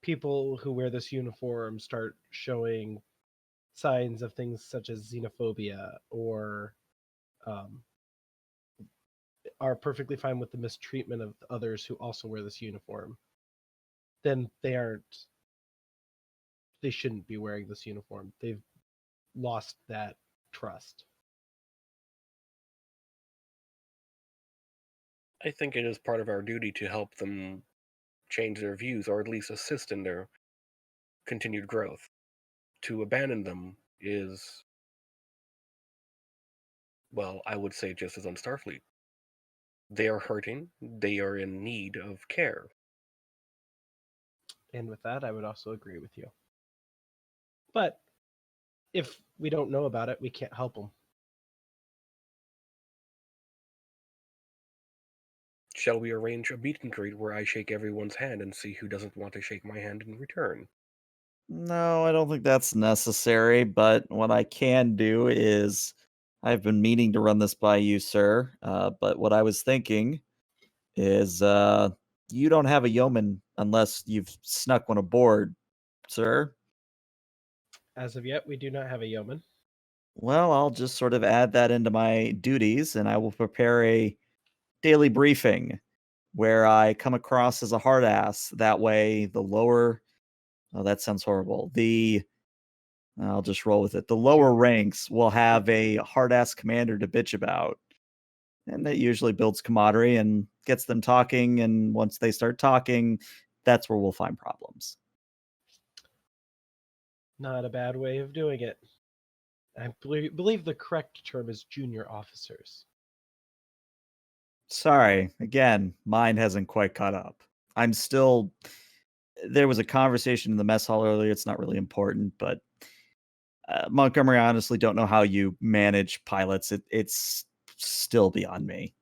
people who wear this uniform start showing signs of things such as xenophobia or um, are perfectly fine with the mistreatment of others who also wear this uniform, then they shouldn't be wearing this uniform. They've lost that trust. I think it is part of our duty to help them change their views, or at least assist in their continued growth. To abandon them is, well, I would say just as on Starfleet. They are hurting, they are in need of care. And with that, I would also agree with you. But if we don't know about it, we can't help them. Shall we arrange a meet and greet where I shake everyone's hand and see who doesn't want to shake my hand in return? No, I don't think that's necessary, but what I can do is I've been meaning to run this by you, sir. But what I was thinking is you don't have a yeoman unless you've snuck one aboard, sir. As of yet, we do not have a yeoman. Well, I'll just sort of add that into my duties and I will prepare a daily briefing where I come across as a hard ass. That way, the lower, oh, that sounds horrible. I'll just roll with it. The lower ranks will have a hard ass commander to bitch about. And that usually builds camaraderie and gets them talking. And once they start talking, that's where we'll find problems. Not a bad way of doing it. I believe the correct term is junior officers. Sorry, again, mine hasn't quite caught up. I'm still. There was a conversation in the mess hall earlier. It's not really important, but Montgomery, I honestly don't know how you manage pilots. It's still beyond me.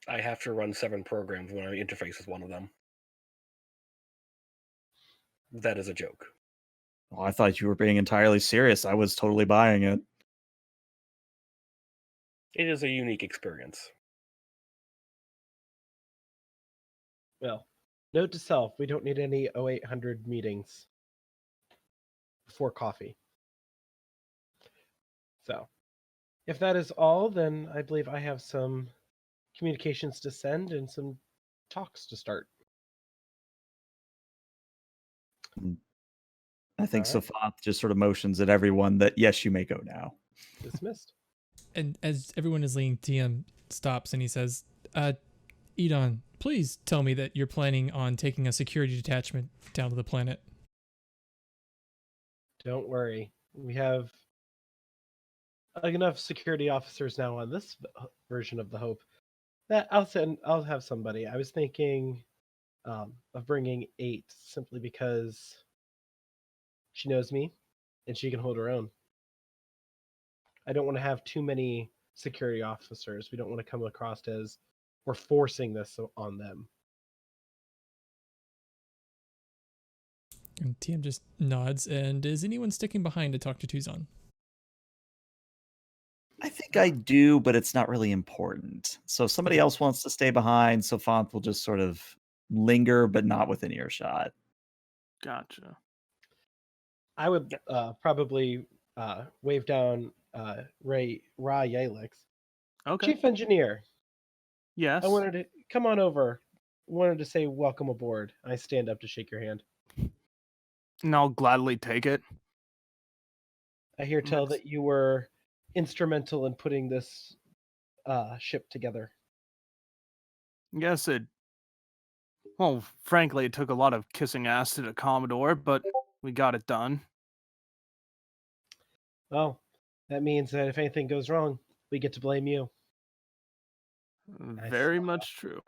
I have to run 7 programs when I interface with one of them. That is a joke. Oh, I thought you were being entirely serious. I was totally buying it. It is a unique experience. Well, note to self, we don't need any 0800 meetings before coffee. So, if that is all, then I believe I have some communications to send and some talks to start. I think All right. Safath just sort of motions at everyone that, yes, you may go now. Dismissed. And as everyone is leaving, TM stops and he says, Edon, please tell me that you're planning on taking a security detachment down to the planet. Don't worry. We have enough security officers now on this version of the Hope that I'll have somebody. I was thinking of bringing 8 simply because she knows me and she can hold her own. I don't want to have too many security officers. We don't want to come across as we're forcing this on them. And TM just nods. And is anyone sticking behind to talk to Tuzon? I think I do, but it's not really important. So if somebody else wants to stay behind, Safath will just sort of linger, but not within earshot. Gotcha. I would probably wave down Ra Yalix, Okay. Chief Engineer. Yes. I wanted to come on over. Wanted to say welcome aboard. I stand up to shake your hand. And I'll gladly take it. I hear tell That's- that you were instrumental in putting this ship together. Yes, well, frankly, it took a lot of kissing ass to the Commodore, but we got it done. Well, that means that if anything goes wrong, we get to blame you. Very much true.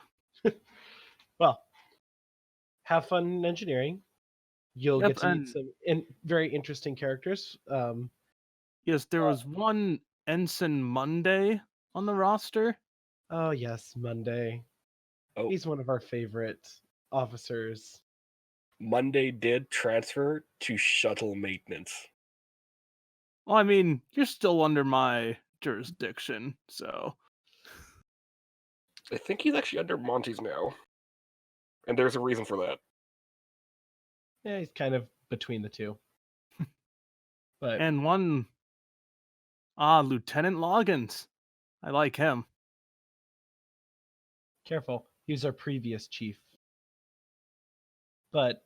Well, have fun in engineering. You'll Yep, get to meet and some very interesting characters. yes, there was one Ensign Monday on the roster? Oh yes, Monday. Oh, He's one of our favorite officers. Monday did transfer to shuttle maintenance. Well, I mean, you're still under my jurisdiction, so I think he's actually under Monty's now. And there's a reason for that. Yeah, he's kind of between the two. But and one Lieutenant Loggins. I like him. careful, he was our previous chief. But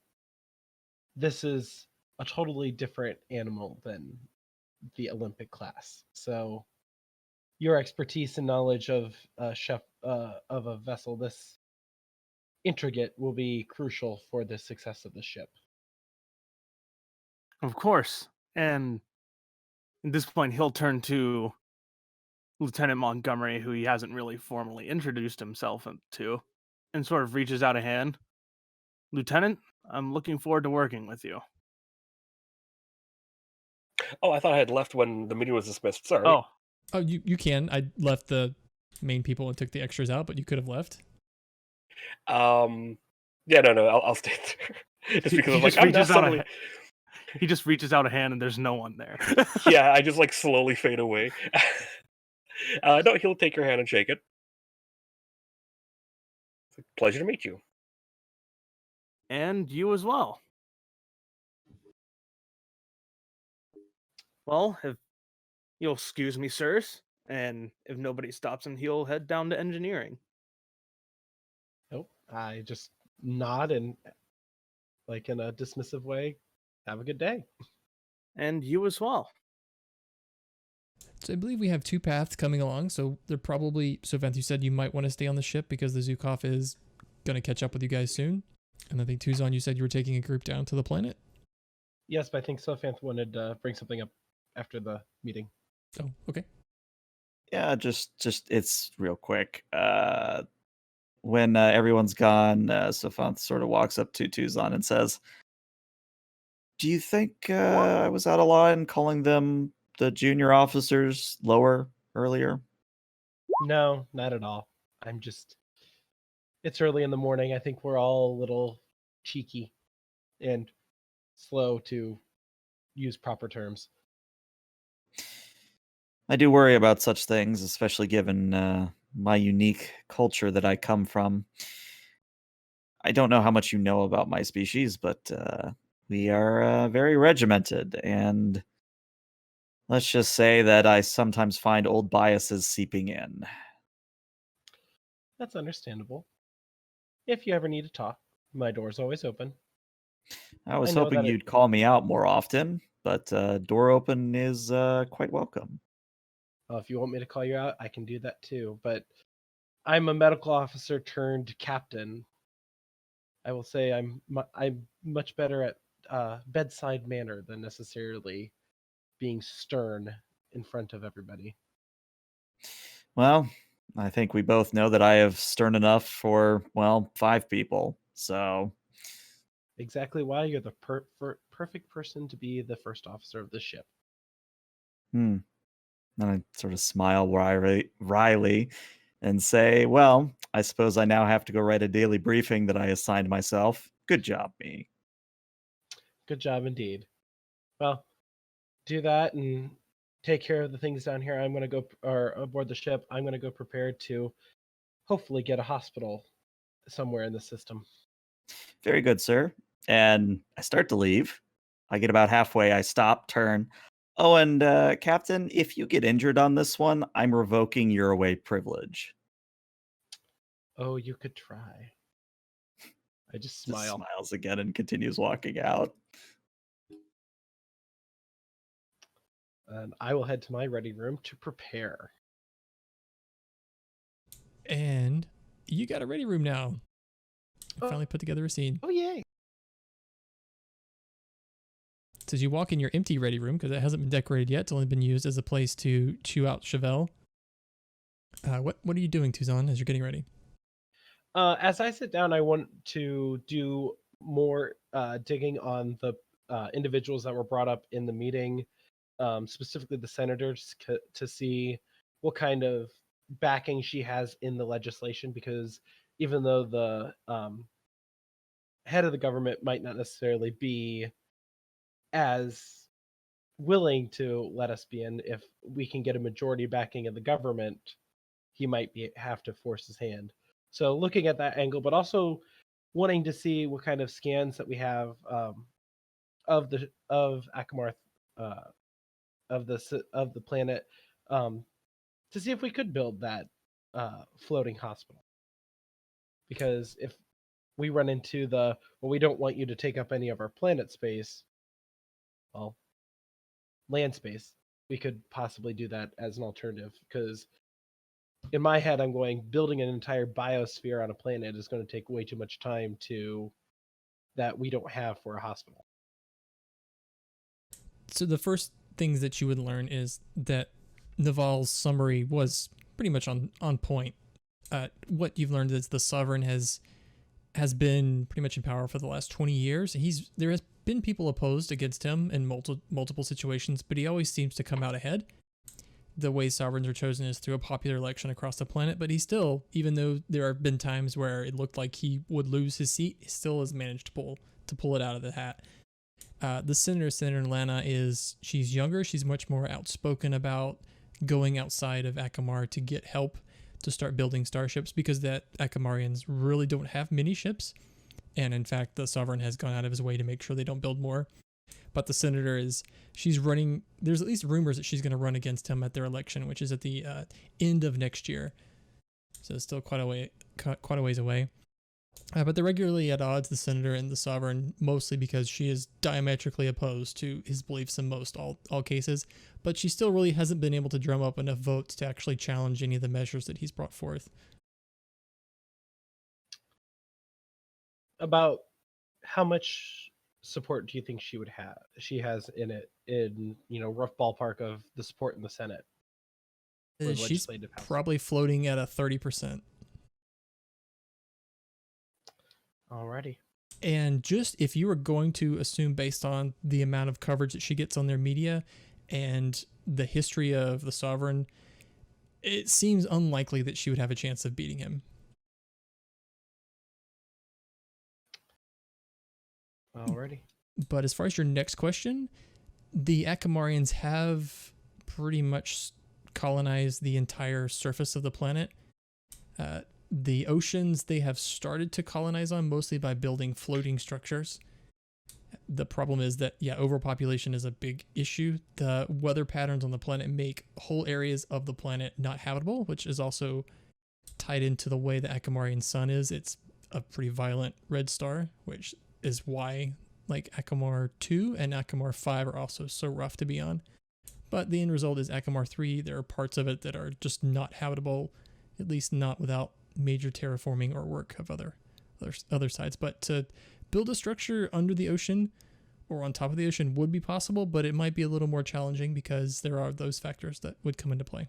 this is a totally different animal than the Olympic class. So your expertise and knowledge of of a vessel this intricate will be crucial for the success of the ship. Of course. And at this point he'll turn to Lieutenant Montgomery, who he hasn't really formally introduced himself to, and sort of reaches out a hand. Lieutenant, I'm looking forward to working with you. Oh, I thought I had left when the meeting was dismissed. Sorry. Oh, Oh, you can. I left the main people and took the extras out, but you could have left. Yeah, no, I'll stay there. Just because he I'm like, just I'm now reaches out suddenly. he just reaches out a hand and there's no one there. Yeah, I just like slowly fade away. No, he'll take your hand and shake it. It's a pleasure to meet you. And you as well. Well, if you'll excuse me, sirs, and if nobody stops him, he'll head down to engineering. Nope. I just nod and, like in a dismissive way, have a good day. And you as well. So I believe we have two paths coming along. So they're probably, so Vent, you said you might want to stay on the ship because the Zukov is going to catch up with you guys soon. And I think Tuzon, you said you were taking a group down to the planet. Yes, but I think Sophanth wanted to bring something up after the meeting. Oh, okay. Yeah, just it's real quick. When everyone's gone, Sophanth sort of walks up to Tuzon and says, "Do you think I was out of line calling them the junior officers lower earlier?" No, not at all. I'm just. It's early in the morning. I think we're all a little cheeky and slow to use proper terms. I do worry about such things, especially given my unique culture that I come from. I don't know how much you know about my species, but we are very regimented, and let's just say that I sometimes find old biases seeping in. That's understandable. If you ever need to talk, my door's always open. I was know hoping that it- you'd call me out more often, but door open is quite welcome. If you want me to call you out, I can do that too. But I'm a medical officer turned captain. I will say I'm much better at bedside manner than necessarily being stern in front of everybody. Well, I think we both know that I have stern enough for, well, 5 people, so Exactly why you're the perfect person to be the first officer of the ship. And I sort of smile wryly and say, well, I suppose I now have to go write a daily briefing that I assigned myself. Good job, me. Good job indeed. Well, do that and take care of the things down here. I'm going to go, or aboard the ship, I'm going to go prepared to hopefully get a hospital somewhere in the system. Very good, sir. And I start to leave. I get about halfway. I stop, turn. Oh, and Captain, if you get injured on this one, I'm revoking your away privilege. Oh, you could try. I just smile. Just smiles again and continues walking out. And I will head to my ready room to prepare. And you got a ready room now. I finally put together a scene. Oh, yay. So as you walk in your empty ready room, because it hasn't been decorated yet, it's only been used as a place to chew out Chevelle. What are you doing, Tuzon, as you're getting ready? As I sit down, I want to do more digging on the individuals that were brought up in the meeting, specifically the senators, to see what kind of backing she has in the legislation, because even though the head of the government might not necessarily be as willing to let us be in, if we can get a majority backing of the government, he might have to force his hand. So looking at that angle, but also wanting to see what kind of scans that we have of Acamar, of the planet, to see if we could build that floating hospital. Because if we run into well, we don't want you to take up any of our planet space, well, land space, we could possibly do that as an alternative. Because in my head, I'm going, building an entire biosphere on a planet is going to take way too much time that we don't have for a hospital. So the first things that you would learn is that Naval's summary was pretty much on point. What you've learned is the Sovereign has been pretty much in power for the last 20 years. There has been people opposed against him in multiple situations, but he always seems to come out ahead. The way sovereigns are chosen is through a popular election across the planet, but he still, even though there have been times where it looked like he would lose his seat, he still has managed to pull it out of the hat. The Senator Lana, she's younger. She's much more outspoken about going outside of Acamar to get help to start building starships, because that Acamarians really don't have many ships. And in fact, the Sovereign has gone out of his way to make sure they don't build more. But the Senator she's running, there's at least rumors that she's going to run against him at their election, which is at the end of next year. So it's still quite a ways away. But they're regularly at odds, the Senator and the Sovereign, mostly because she is diametrically opposed to his beliefs in most all cases. But she still really hasn't been able to drum up enough votes to actually challenge any of the measures that he's brought forth. About how much support do you think she has in rough ballpark of the support in the Senate? She's probably floating at a 30%. Alrighty. And just if you were going to assume, based on the amount of coverage that she gets on their media and the history of the Sovereign, it seems unlikely that she would have a chance of beating him. Alrighty. But as far as your next question, the Acamarians have pretty much colonized the entire surface of the planet. The oceans they have started to colonize on, mostly by building floating structures. The problem is that, overpopulation is a big issue. The weather patterns on the planet make whole areas of the planet not habitable, which is also tied into the way the Acamarian sun is. It's a pretty violent red star, which is why like Acamar II and Acamar V are also so rough to be on. But the end result is Acamar III, there are parts of it that are just not habitable, at least not without major terraforming or work of other sides. But to build a structure under the ocean or on top of the ocean would be possible, but it might be a little more challenging because there are those factors that would come into play.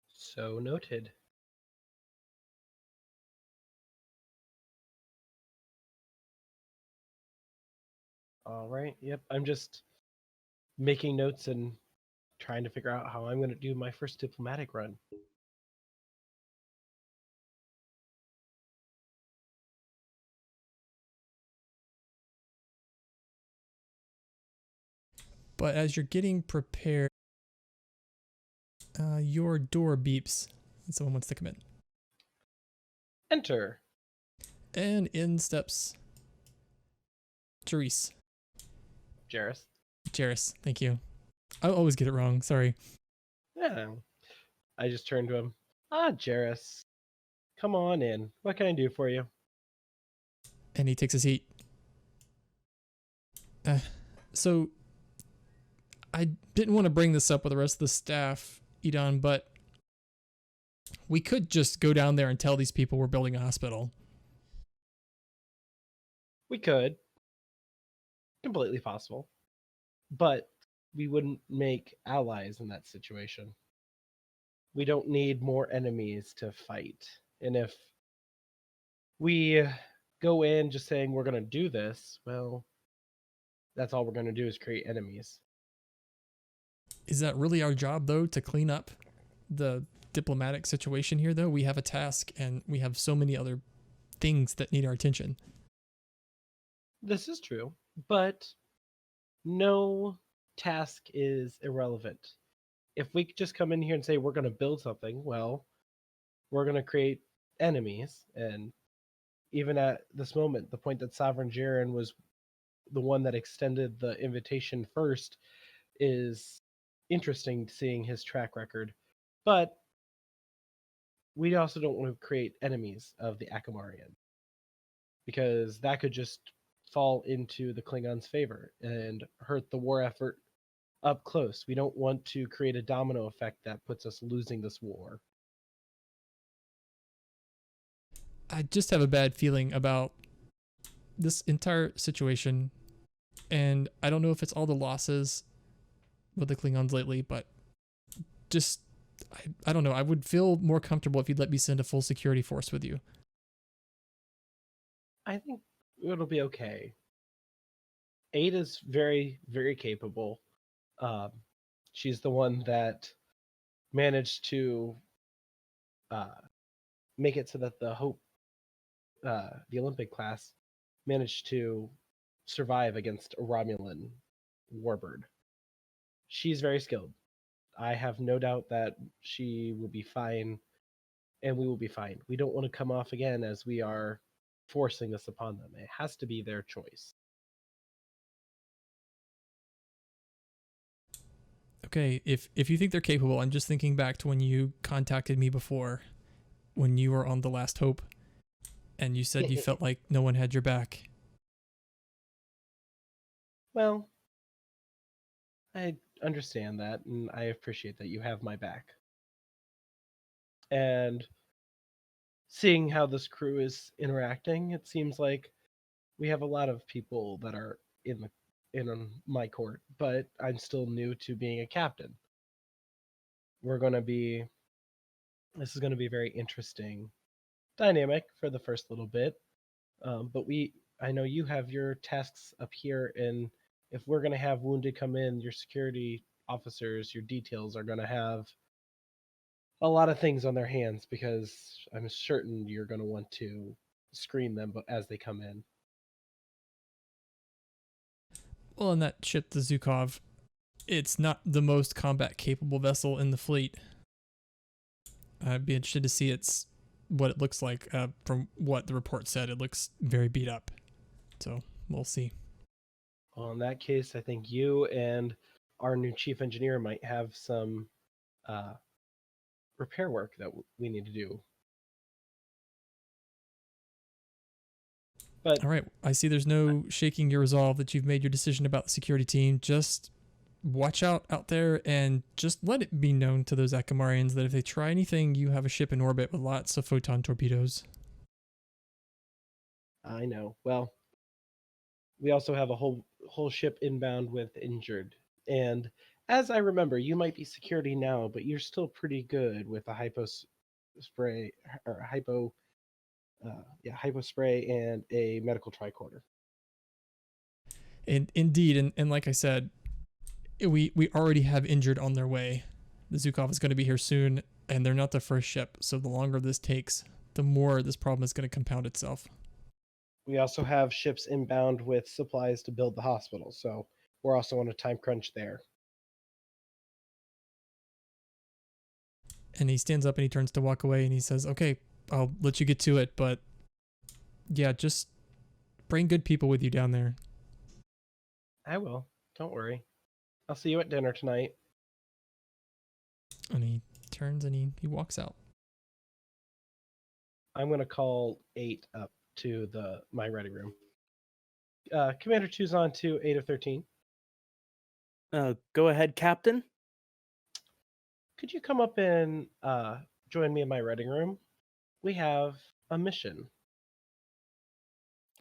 So noted. All right. Yep. I'm just making notes and trying to figure out how I'm going to do my first diplomatic run. But as you're getting prepared, your door beeps and someone wants to come in. Enter. And in steps Therese. Jairus, thank you. I always get it wrong, sorry. Yeah. I just turned to him. Jairus. Come on in. What can I do for you? And he takes a seat. So I didn't want to bring this up with the rest of the staff, Edon, but we could just go down there and tell these people we're building a hospital. We could. Completely possible. But we wouldn't make allies in that situation. We don't need more enemies to fight. And if we go in just saying we're going to do this, well, that's all we're going to do is create enemies. Is that really our job, though, to clean up the diplomatic situation here, though. We have a task, and we have so many other things that need our attention. This is true, but no task is irrelevant. If we just come in here and say we're going to build something, well, we're going to create enemies. And even at this moment, the point that Sovereign Jiren was the one that extended the invitation first is interesting, seeing his track record. But we also don't want to create enemies of the Akamarian, because that could just fall into the Klingons' favor and hurt the war effort up close. We don't want to create a domino effect that puts us losing this war. I just have a bad feeling about this entire situation, and I don't know if it's all the losses with the Klingons lately, but just I don't know. I would feel more comfortable if you'd let me send a full security force with you. I think it'll be okay. Ada's very, very capable. She's the one that managed to make it so that the Hope, the Olympic class, managed to survive against a Romulan warbird. She's very skilled. I have no doubt that she will be fine, and we will be fine. We don't want to come off again as we are forcing this upon them. It has to be their choice. Okay, if you think they're capable, I'm just thinking back to when you contacted me before, when you were on the Last Hope, and you said you felt like no one had your back. Well, I understand that, and I appreciate that you have my back. And seeing how this crew is interacting, it seems like we have a lot of people that are in my court, but I'm still new to being a captain. This is going to be a very interesting dynamic for the first little bit. But I know you have your tasks up here, and if we're going to have wounded come in, your security officers, your details are going to have a lot of things on their hands, because I'm certain you're going to want to screen them as they come in. Well, in that ship, the Zukov, it's not the most combat capable vessel in the fleet. I'd be interested to see what it looks like. From what the report said, it looks very beat up. So we'll see. Well, in that case, I think you and our new chief engineer might have some repair work that we need to do. But all right, I see there's no shaking your resolve that you've made your decision about the security team. Just watch out there, and just let it be known to those Akamarians that if they try anything, you have a ship in orbit with lots of photon torpedoes. I know. Well, we also have a whole ship inbound with injured. And as I remember, you might be security now, but you're still pretty good with a hypo spray and a medical tricorder. And indeed, and like I said, we already have injured on their way. The Zukov is going to be here soon, and they're not the first ship. So the longer this takes, the more this problem is going to compound itself. We also have ships inbound with supplies to build the hospital, so we're also on a time crunch there. And he stands up and he turns to walk away, and he says, okay, I'll let you get to it, but yeah, just bring good people with you down there. I will. Don't worry. I'll see you at dinner tonight. And he turns and he walks out. I'm going to call 8 up to my ready room. Commander Tuzon to 8 of 13. Go ahead, Captain. Could you come up and join me in my reading room? We have a mission.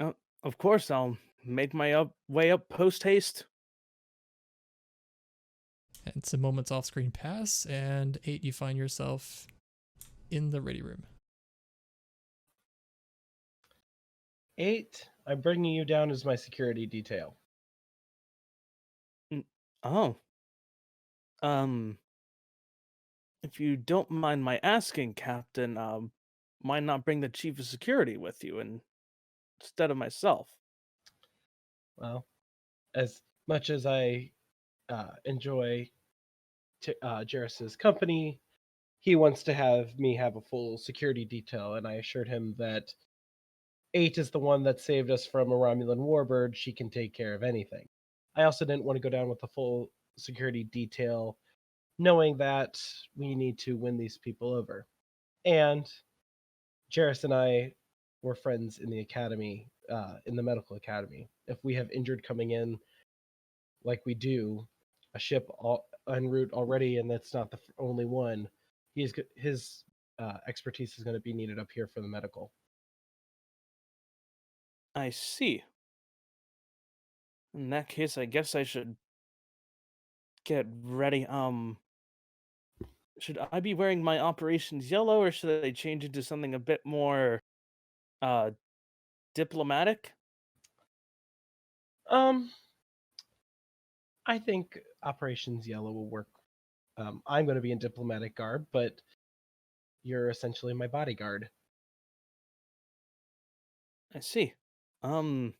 Of course, I'll make my way up post haste. And some moments off screen pass, and 8, you find yourself in the ready room. 8, I'm bringing you down as my security detail. Oh. If you don't mind my asking, Captain, why not bring the chief of security with you instead of myself? Well, as much as I enjoy Jarrus's company, he wants to have me have a full security detail, and I assured him that 8 is the one that saved us from a Romulan warbird. She can take care of anything. I also didn't want to go down with the full security detail, knowing that we need to win these people over. And Jarrus and I were friends in the academy, in the medical academy. If we have injured coming in, like we do, a ship en route already, and that's not the only one, his expertise is going to be needed up here for the medical. I see. In that case, I guess I should get ready. Should I be wearing my operations yellow, or should I change it to something a bit more uh diplomatic? Um, I think Operations Yellow will work. I'm going to be in diplomatic garb, but you're essentially my bodyguard. I see. Um,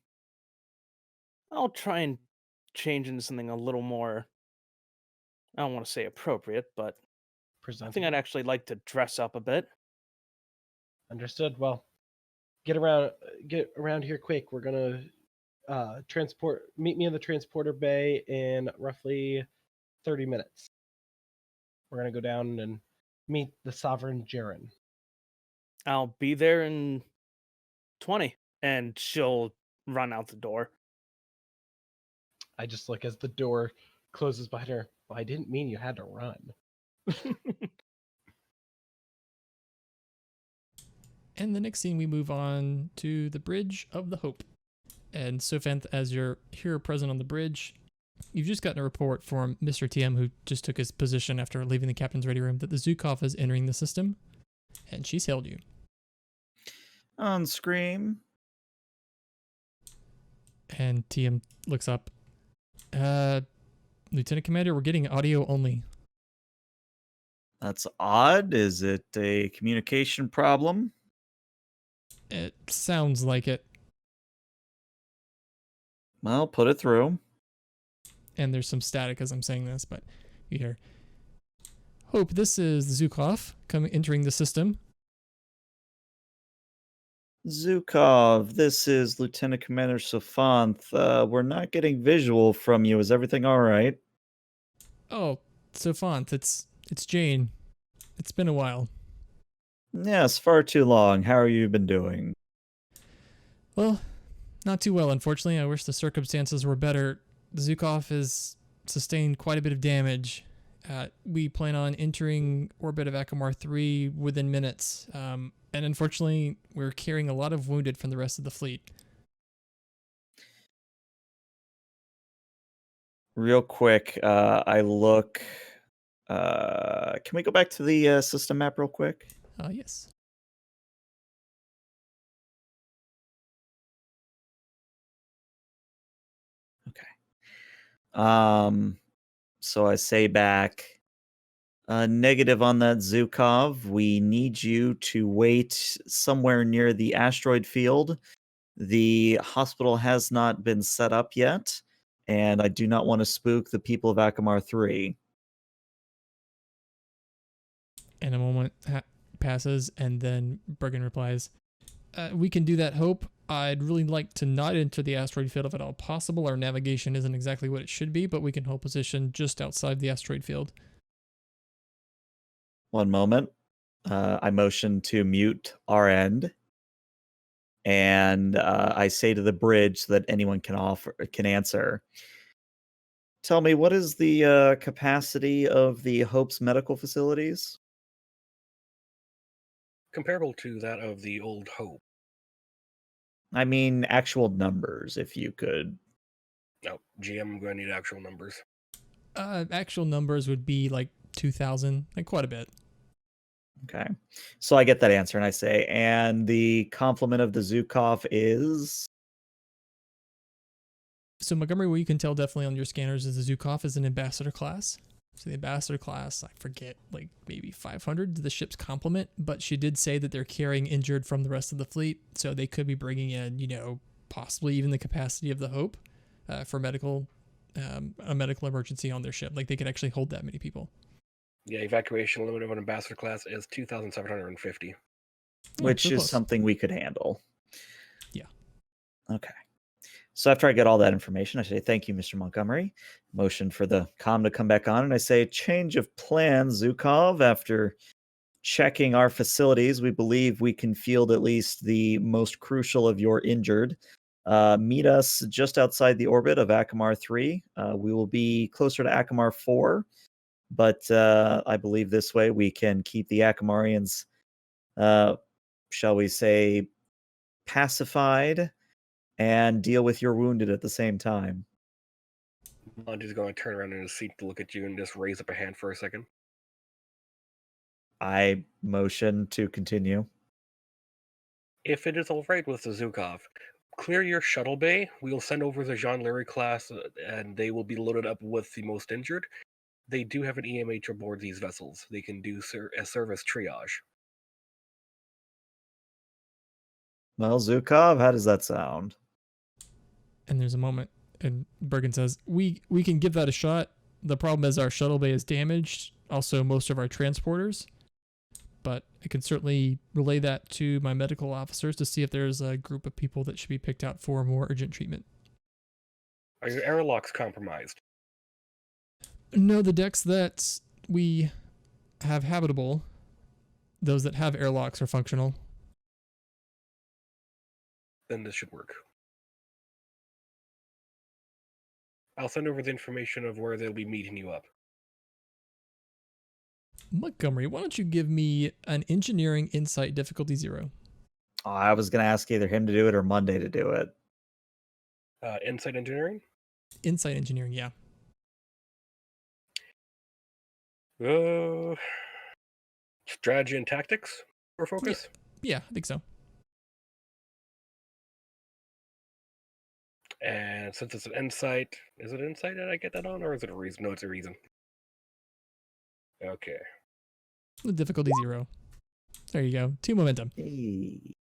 I'll try and change into something a little more, I don't want to say appropriate, but I think I'd Presentable. actually like to dress up a bit. Understood. Well, get around here quick. We're gonna meet me in the transporter bay in roughly 30 minutes. We're gonna go down and meet the sovereign Jaren. I'll be there in 20, and she'll run out the door. I just look as the door closes behind her. Well, I didn't mean you had to run. And the next scene, we move on to the Bridge of the Hope. And Sophanth, as you're here present on the bridge, you've just gotten a report from Mr. TM, who just took his position after leaving the captain's ready room, that the Zukov is entering the system, and she's hailed you. On screen. And TM looks up. Lieutenant Commander, we're getting audio only. That's odd. Is it a communication problem? It sounds like it. Well, put it through. And there's some static as I'm saying this, but you hear, Hope, this is Zukov entering the system. Zukov, this is Lieutenant Commander Sophanth. We're not getting visual from you. Is everything all right? Oh, Sophanth, it's Jane. It's been a while. Yes, far too long. How have you been doing? Well, not too well, unfortunately. I wish the circumstances were better. Zukov has sustained quite a bit of damage. We plan on entering orbit of Acamar III within minutes. And unfortunately, we're carrying a lot of wounded from the rest of the fleet. Real quick, I look. Can we go back to the system map real quick? Yes. Okay. So I say back, negative on that Zukov. We need you to wait somewhere near the asteroid field. The hospital has not been set up yet, and I do not want to spook the people of Acamar III. And a moment passes, and then Bergen replies, we can do that, Hope. I'd really like to not enter the asteroid field if at all possible. Our navigation isn't exactly what it should be, but we can hold position just outside the asteroid field. One moment. I motion to mute our end, and I say to the bridge so that anyone can answer. Tell me, what is the capacity of the Hope's medical facilities? Comparable to that of the old Hope. I mean, actual numbers, if you could. No, GM, I'm going to need actual numbers. Actual numbers would be like 2,000, like quite a bit. Okay. So I get that answer, and I say, and the complement of the Zukov is? So Montgomery, what you can tell definitely on your scanners is the Zukov is an ambassador class. So the ambassador class, I forget, like maybe 500 to the ship's complement, but she did say that they're carrying injured from the rest of the fleet, so they could be bringing in, possibly even the capacity of the Hope for a medical emergency on their ship. Like they could actually hold that many people. Yeah, evacuation limit of an ambassador class is 2,750. which so is close. something we could handle. Yeah. Okay. So after I get all that information, I say, thank you, Mr. Montgomery. Motion for the comm to come back on. And I say, change of plans, Zukov. After checking our facilities, we believe we can field at least the most crucial of your injured. Meet us just outside the orbit of Acamar III. We will be closer to Acamar IV, but I believe this way we can keep the Acamarians, shall we say, pacified and deal with your wounded at the same time. Monty's going to turn around in his seat to look at you and just raise up a hand for a second. I motion to continue. If it is all right with the Zukov, clear your shuttle bay. We will send over the Jean Larry class, and they will be loaded up with the most injured. They do have an EMH aboard these vessels. They can do a service triage. Well, Zukov, how does that sound? And there's a moment, and Bergen says, we can give that a shot. The problem is our shuttle bay is damaged, also most of our transporters. But I can certainly relay that to my medical officers to see if there's a group of people that should be picked out for more urgent treatment. Are your airlocks compromised? No, the decks that we have habitable, those that have airlocks are functional. Then this should work. I'll send over the information of where they'll be meeting you up. Montgomery, why don't you give me an engineering insight difficulty 0? Oh, I was going to ask either him to do it or Monday to do it. Insight engineering? Insight engineering, yeah. Strategy and tactics for focus? Yeah, I think so. And since it's an insight, is it insight that I get that on, or is it a reason? No, it's a reason. Okay. The difficulty 0. There you go. 2 momentum. Hey.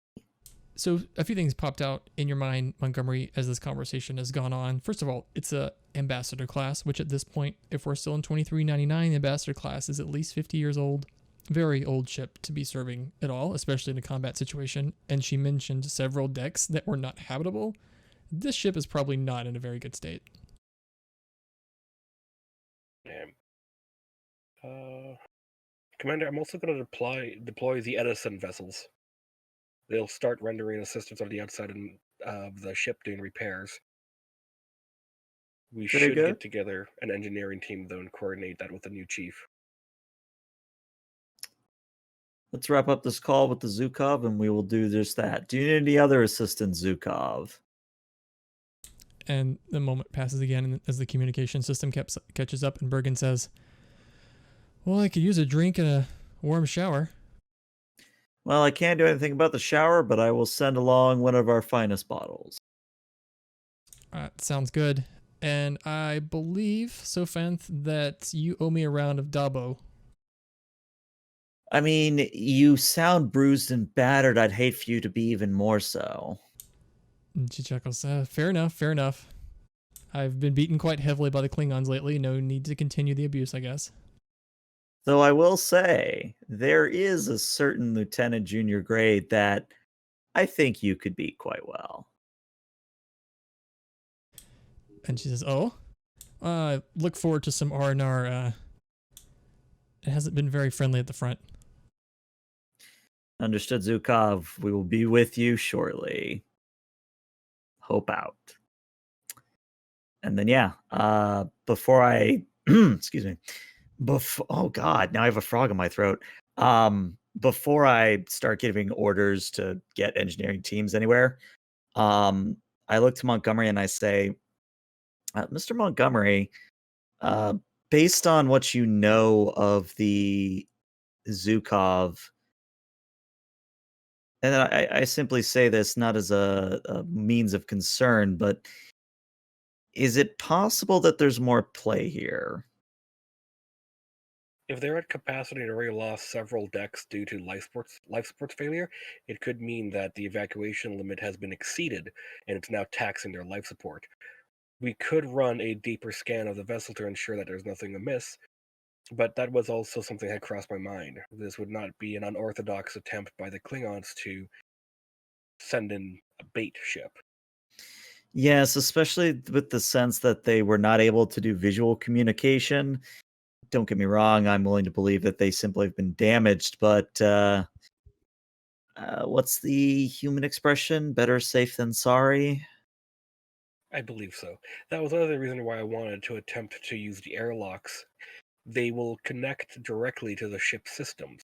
So a few things popped out in your mind, Montgomery, as this conversation has gone on. First of all, it's a ambassador class, which at this point, if we're still in 2399, the ambassador class is at least 50 years old. Very old ship to be serving at all, especially in a combat situation. And she mentioned several decks that were not habitable. This ship is probably not in a very good state. Damn. Commander, I'm also going to deploy the Edison vessels. They'll start rendering assistance on the outside of the ship doing repairs. We Very should good. get together an engineering team, though, and coordinate that with the new chief. Let's wrap up this call with the Zukov, and we will do just that. Do you need any other assistance, Zukov? And the moment passes again as the communication system catches up, and Bergen says, well, I could use a drink and a warm shower. Well, I can't do anything about the shower, but I will send along one of our finest bottles. Sounds good. And I believe, Sophanth, that you owe me a round of Dabo. I mean, you sound bruised and battered. I'd hate for you to be even more so. And she chuckles. Fair enough, fair enough. I've been beaten quite heavily by the Klingons lately. No need to continue the abuse, I guess. Though I will say, there is a certain lieutenant junior grade that I think you could beat quite well. And she says, oh, look forward to some R&R. It hasn't been very friendly at the front. Understood, Zukov. We will be with you shortly. Hope out. And then, before I, excuse me, oh God, now I have a frog in my throat. Before I start giving orders to get engineering teams anywhere, I look to Montgomery and I say, Mr. Montgomery, based on what you know of the Zukov, and then I simply say this not as a means of concern, but is it possible that there's more play here? If they're at capacity and already lost several decks due to life support failure, it could mean that the evacuation limit has been exceeded and it's now taxing their life support. We could run a deeper scan of the vessel to ensure that there's nothing amiss, but that was also something that crossed my mind. This would not be an unorthodox attempt by the Klingons to send in a bait ship. Yes, especially with the sense that they were not able to do visual communication. Don't get me wrong, I'm willing to believe that they simply have been damaged, but what's the human expression? Better safe than sorry? I believe so. That was another reason why I wanted to attempt to use the airlocks. They will connect directly to the ship's systems,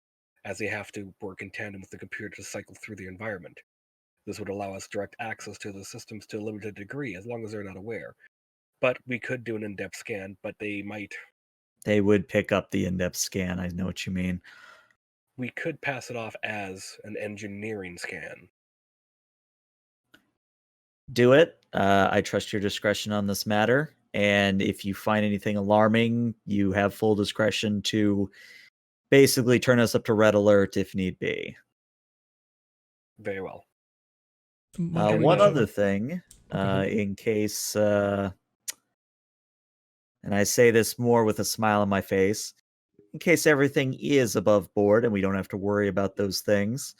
as they have to work in tandem with the computer to cycle through the environment. This would allow us direct access to the systems to a limited degree, as long as they're not aware. But we could do an in-depth scan, but they might. They would pick up the in-depth scan, I know what you mean. We could pass it off as an engineering scan. Do it. I trust your discretion on this matter. And if you find anything alarming, you have full discretion to basically turn us up to red alert if need be. Very well. Montgomery, One did you- other thing, Go ahead. in case, and I say this more with a smile on my face, in case everything is above board and we don't have to worry about those things.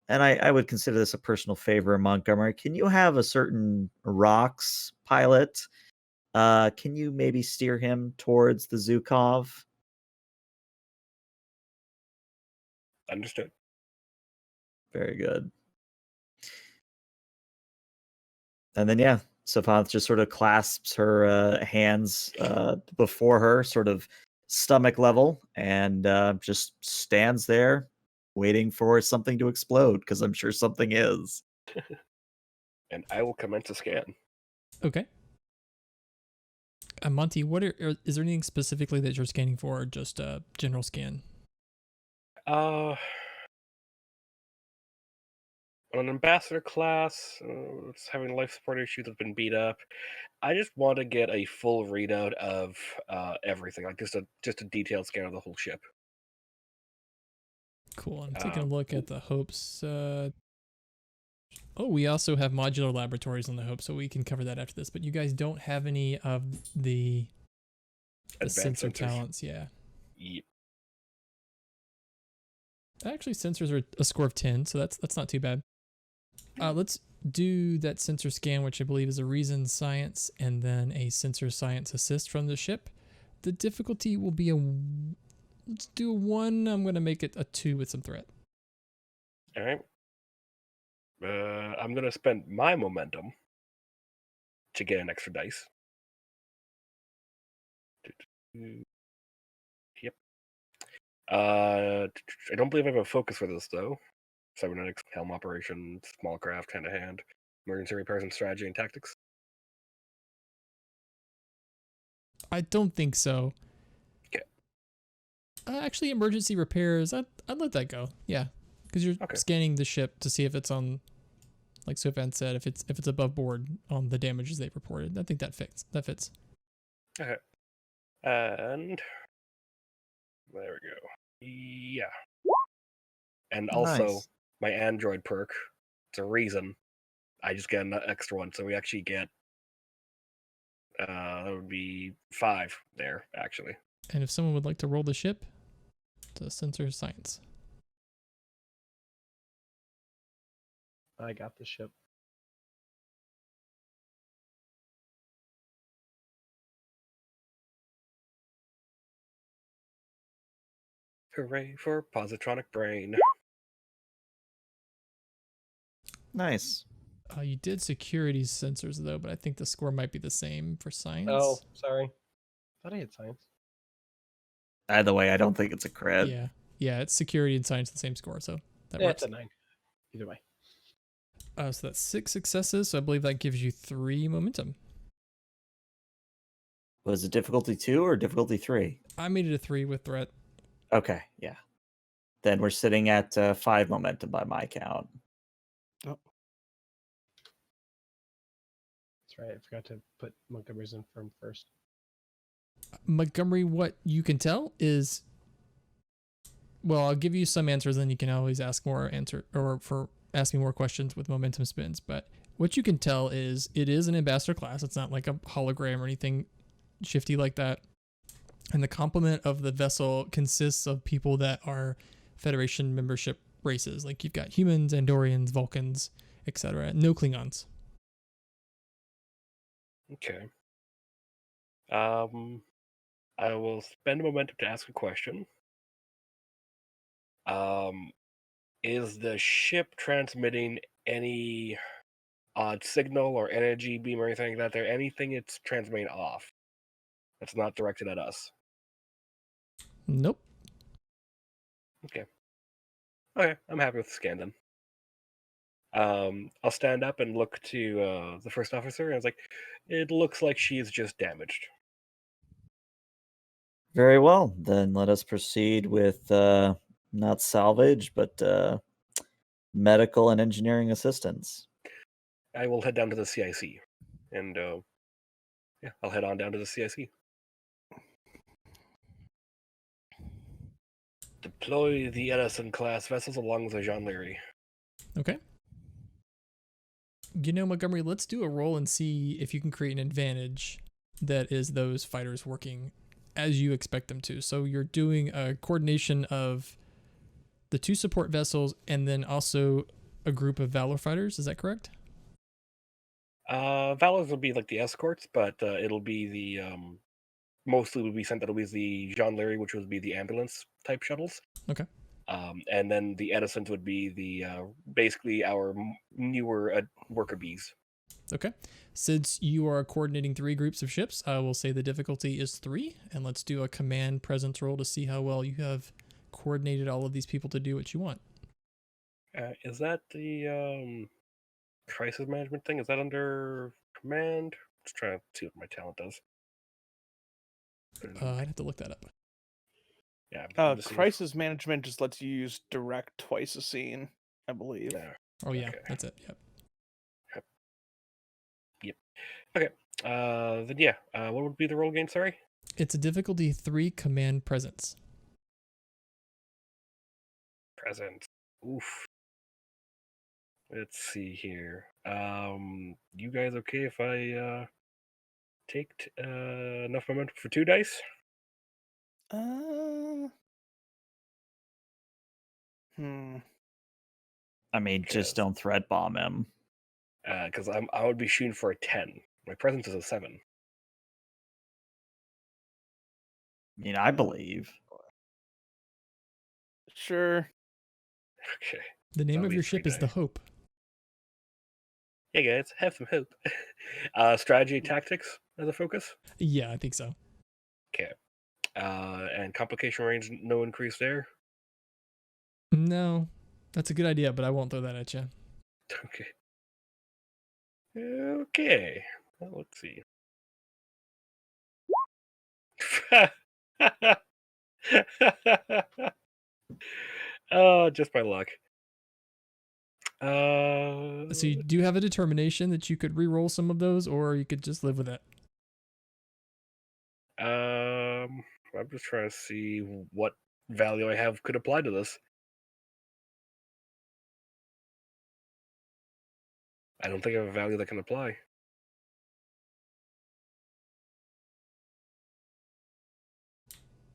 And I would consider this a personal favor, Montgomery. Can you have a certain Rox pilot? Can you maybe steer him towards the Zukov? Understood. Very good. And then, yeah, Savanth just sort of clasps her hands before her, sort of stomach level, and just stands there waiting for something to explode, because I'm sure something is. And I will commence a scan. Okay. Monty, is there anything specifically that you're scanning for, or just a general scan? On an ambassador class, it's having a life support issue that's been beat up. I just want to get a full readout of everything, like just a detailed scan of the whole ship. Cool. I'm taking a look at the Hope's. We also have modular laboratories on the Hope, so we can cover that after this. But you guys don't have any of the Advanced sensor sensors. talents, yeah. Yep. Actually, sensors are a score of 10, so that's not too bad. Let's do that sensor scan, which I believe is a reason science, and then a sensor science assist from the ship. The difficulty will be let's do a 1. I'm going to make it a 2 with some threat. All right. I'm going to spend my momentum to get an extra dice. Yep. I don't believe I have a focus for this, though. Cybernetics, helm operations, small craft, hand-to-hand, emergency repairs and strategy and tactics. I don't think so. Okay. Actually, emergency repairs, I'd let that go. Yeah, because you're Okay. scanning the ship to see if it's on, like Sofan said, if it's above board on the damages they've reported. I think that fits. Okay. And there we go. Yeah. And also, Nice. my android perk, it's a reason. I just get an extra one, so we actually get that would be 5 there, actually. And if someone would like to roll the ship, it's a sensor science. I got the ship. Hooray for positronic brain. Nice. You did security sensors though, but I think the score might be the same for science. Oh, sorry. Thought I had science. Either way, I don't think it's a crit. Yeah, it's security and science the same score, so that Yeah, works. it's a 9. Either way. So that's 6 successes, so I believe that gives you 3 momentum. Was it difficulty 2 or difficulty 3? I made it a 3 with threat. Okay, yeah. Then we're sitting at 5 momentum by my count. Oh. That's right. I forgot to put Montgomery's in from first. Montgomery, what you can tell is Well, I'll give you some answers, then you can always ask me more questions with momentum spins. But what you can tell is it is an ambassador class. It's not like a hologram or anything shifty like that. And the complement of the vessel consists of people that are Federation membership races. Like you've got humans, Andorians, Vulcans, etc. No Klingons. Okay. I will spend a momentum to ask a question. Is the ship transmitting any odd signal or energy beam or anything like that? There anything it's transmitting off that's not directed at us? Nope. Okay, I'm happy with the scan then. I'll stand up and look to the first officer, and it's like, it looks like she is just damaged. Very well. Then let us proceed with not salvage, but medical and engineering assistance. I will head down to the CIC, and yeah, I'll head on down to the CIC. Deploy the Edison class vessels along with the Jean Larry. Okay. Montgomery, let's do a roll and see if you can create an advantage that is those fighters working as you expect them to. So you're doing a coordination of the 2 support vessels and then also a group of Valor fighters. Is that correct? Valors will be like the escorts, but it'll be the mostly will be sent. That'll be the Jean Larry, which would be the ambulance type shuttles. Okay. And then the Edisons would be the basically our newer worker bees. Okay. Since you are coordinating 3 groups of ships, I will say the difficulty is 3, and let's do a command presence roll to see how well you have coordinated all of these people to do what you want. Is that the crisis management thing? Is that under command? Just trying to see what my talent does. I'd have to look that up. Yeah. Crisis management just lets you use direct twice a scene, I believe. Yeah. Oh yeah, Okay. that's it. Yep. Okay. Then yeah. What would be the roll again? Sorry. It's a difficulty 3 command presence. Present. Oof. Let's see here. You guys okay if I take enough momentum for 2 dice? I mean, just don't threat bomb him. Because I would be shooting for a 10. My presence is a 7. I mean, I believe. Sure. Okay. The name That'll of be your 3 ship is the dice. Hope. Hey guys, have some hope. Strategy tactics as a focus. Yeah, I think so. Okay. And complication range, no increase there. No, that's a good idea, but I won't throw that at you. Okay. Okay. Well, let's see. Oh, just by luck. So you do have a determination that you could re-roll some of those, or you could just live with it. I'm just trying to see what value I have could apply to this. I don't think I have a value that can apply.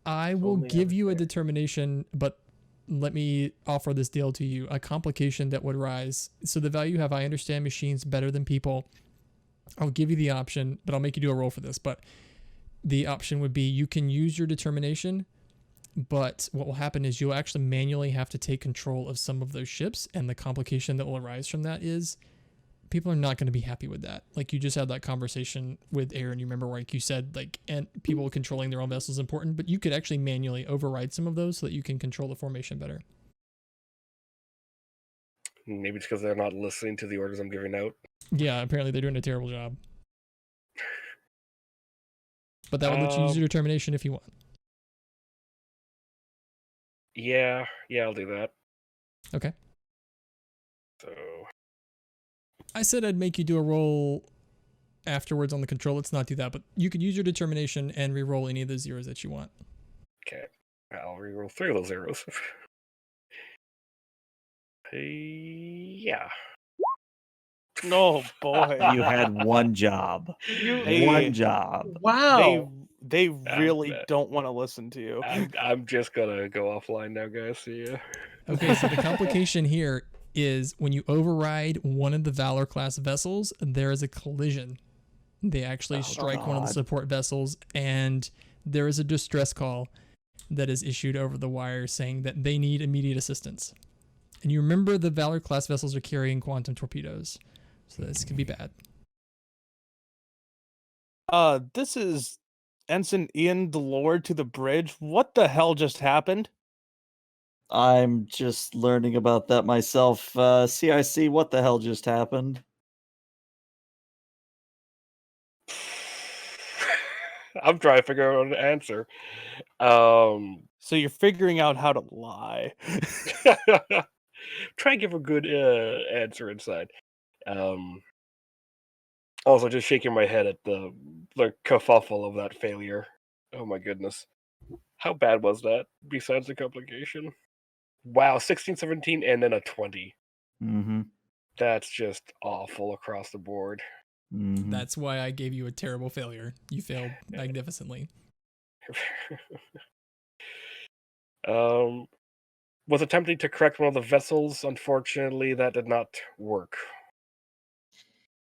I will Only give you a other there. determination, but let me offer this deal to you, a complication that would rise. So the value you have, I understand machines better than people. I'll give you the option, but I'll make you do a roll for this. But the option would be you can use your determination, but what will happen is you'll actually manually have to take control of some of those ships, and the complication that will arise from that is people are not going to be happy with that. Like you just had that conversation with Aaron. You remember, like you said, like, and people controlling their own vessels is important, but you could actually manually override some of those so that you can control the formation better. Maybe it's because they're not listening to the orders I'm giving out. Yeah, apparently they're doing a terrible job. But that would let you use your determination if you want. Yeah, I'll do that. Okay. So I said I'd make you do a roll afterwards on the control. Let's not do that, but you could use your determination and re-roll any of the zeros that you want. okay. I'll reroll 3 of those arrows. Yeah. Oh boy. You had one job. One job. Wow. They really bet. don't want to listen to you. I'm just gonna go offline now, guys. See ya. Okay, so the complication here is when you override one of the Valor class vessels, there is a collision. They actually strike one of the God. support vessels, and there is a distress call that is issued over the wire saying that they need immediate assistance. And you remember the Valor class vessels are carrying quantum torpedoes, so this could be bad. This is Ensign Ian Delord to the bridge. What the hell just happened? I'm just learning about that myself. CIC, what the hell just happened? I'm trying to figure out an answer. So you're figuring out how to lie. Try and give a good answer inside. Also, just shaking my head at the kerfuffle of that failure. Oh my goodness. How bad was that, besides the complication? Wow, 16, 17, and then a 20. Mm-hmm. That's just awful across the board. Mm-hmm. That's why I gave you a terrible failure. You failed magnificently. Was attempting to correct one of the vessels. Unfortunately, that did not work.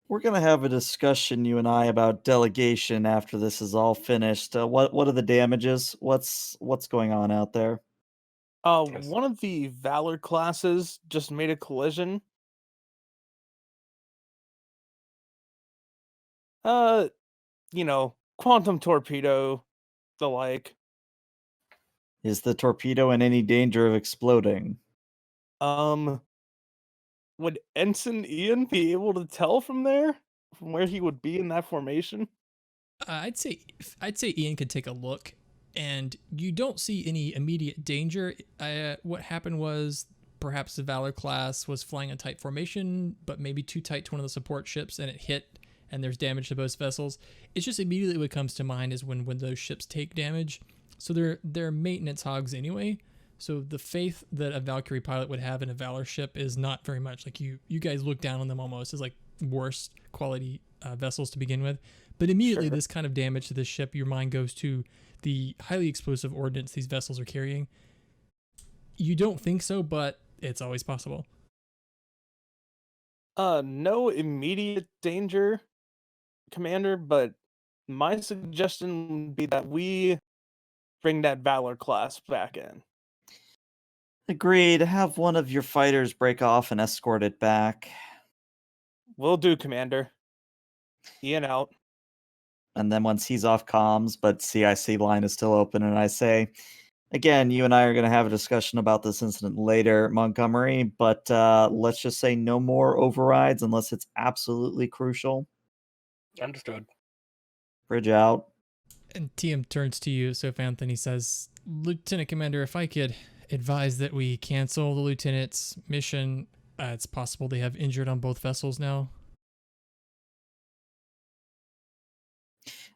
We're gonna have a discussion, you and I, about delegation after this is all finished. What are the damages? What's going on out there? One of the Valor classes just made a collision. Quantum torpedo, the like. Is the torpedo in any danger of exploding? Would Ensign Ian be able to tell from there? From where he would be in that formation? I'd say Ian could take a look, and you don't see any immediate danger. What happened was perhaps the Valor class was flying a tight formation, but maybe too tight to one of the support ships, and it hit, and there's damage to both vessels. It's just immediately what comes to mind is when those ships take damage. So they're maintenance hogs anyway. So the faith that a Valkyrie pilot would have in a Valor ship is not very much. Like you guys look down on them almost as like worst quality vessels to begin with. But immediately, Sure. this kind of damage to this ship, your mind goes to the highly explosive ordnance these vessels are carrying. You don't think so, but it's always possible. No immediate danger, Commander, but my suggestion would be that we bring that Valor class back in. Agreed. Have one of your fighters break off and escort it back. Will do, Commander. Ian out. And then once he's off comms, but CIC line is still open, and I say, again, you and I are going to have a discussion about this incident later, Montgomery, but let's just say no more overrides unless it's absolutely crucial. Understood. Bridge out. And TM turns to you, Soph Anthony says, Lieutenant Commander, if I could advise that we cancel the lieutenant's mission. It's possible they have injured on both vessels now.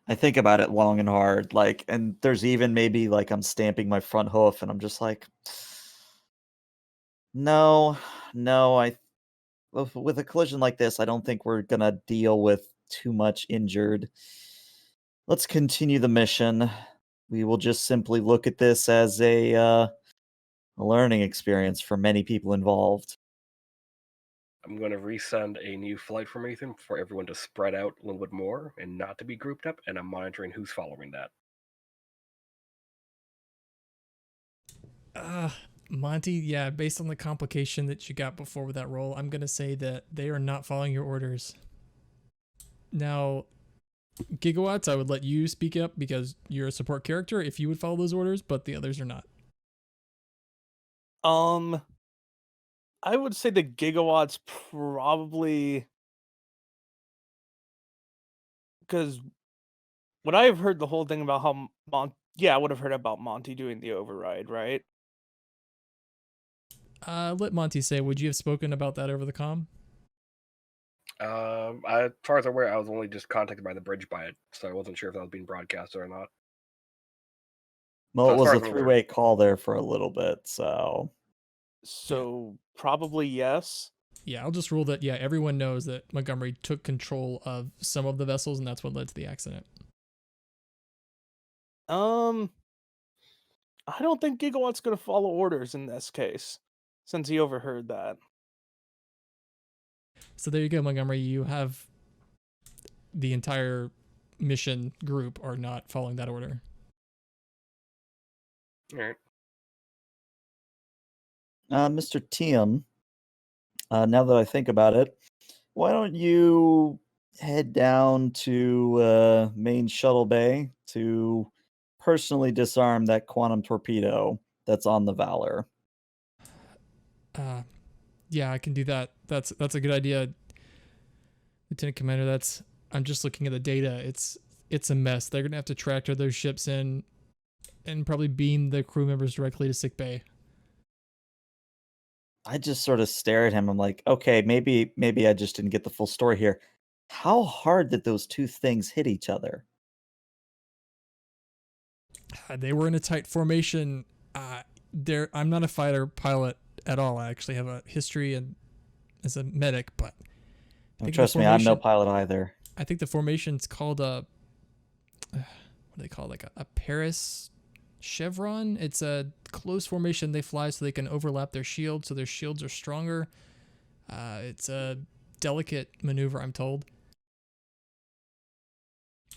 I think about it long and hard, and there's even maybe I'm stamping my front hoof, and I'm just like, no, with a collision like this, I don't think we're gonna deal with too much injured. Let's continue the mission. We will just simply look at this as a learning experience for many people involved. I'm going to resend a new flight formation for everyone to spread out a little bit more and not to be grouped up, and I'm monitoring who's following that. Monty, yeah, based on the complication that you got before with that roll, I'm going to say that they are not following your orders. Now, Gigawatts, I would let you speak up because you're a support character if you would follow those orders, but the others are not. I would say the Gigawatts probably, because would I have heard the whole thing about how I would have heard about Monty doing the override, right? Let Monty say, would you have spoken about that over the comm? As far as I'm aware, I was only just contacted by the bridge by it, so I wasn't sure if that was being broadcast or not. Well, So it as was far a as I'm aware, three-way call there for a little bit, so So probably yes. Yeah, I'll just rule that, yeah, everyone knows that Montgomery took control of some of the vessels, and that's what led to the accident. I don't think Gigawatt's gonna follow orders in this case, since he overheard that. So there you go, Montgomery. You have the entire mission group are not following that order. all right. Mr. Tiem, now that I think about it, why don't you head down to main shuttle bay to personally disarm that quantum torpedo that's on the Valor? Yeah, I can do that. That's a good idea, Lieutenant Commander. I'm just looking at the data. It's a mess. They're gonna have to tractor those ships in and probably beam the crew members directly to sick bay. I just sort of stare at him. I'm like, okay, maybe I just didn't get the full story here. How hard did those two things hit each other? They were in a tight formation. I'm not a fighter pilot at all. I actually have a history and as a medic, but I think Trust me, I'm no pilot either. I think the formation's called a what do they call it? Like a Paris chevron. It's a close formation they fly so they can overlap their shields, so their shields are stronger. It's a delicate maneuver, I'm told.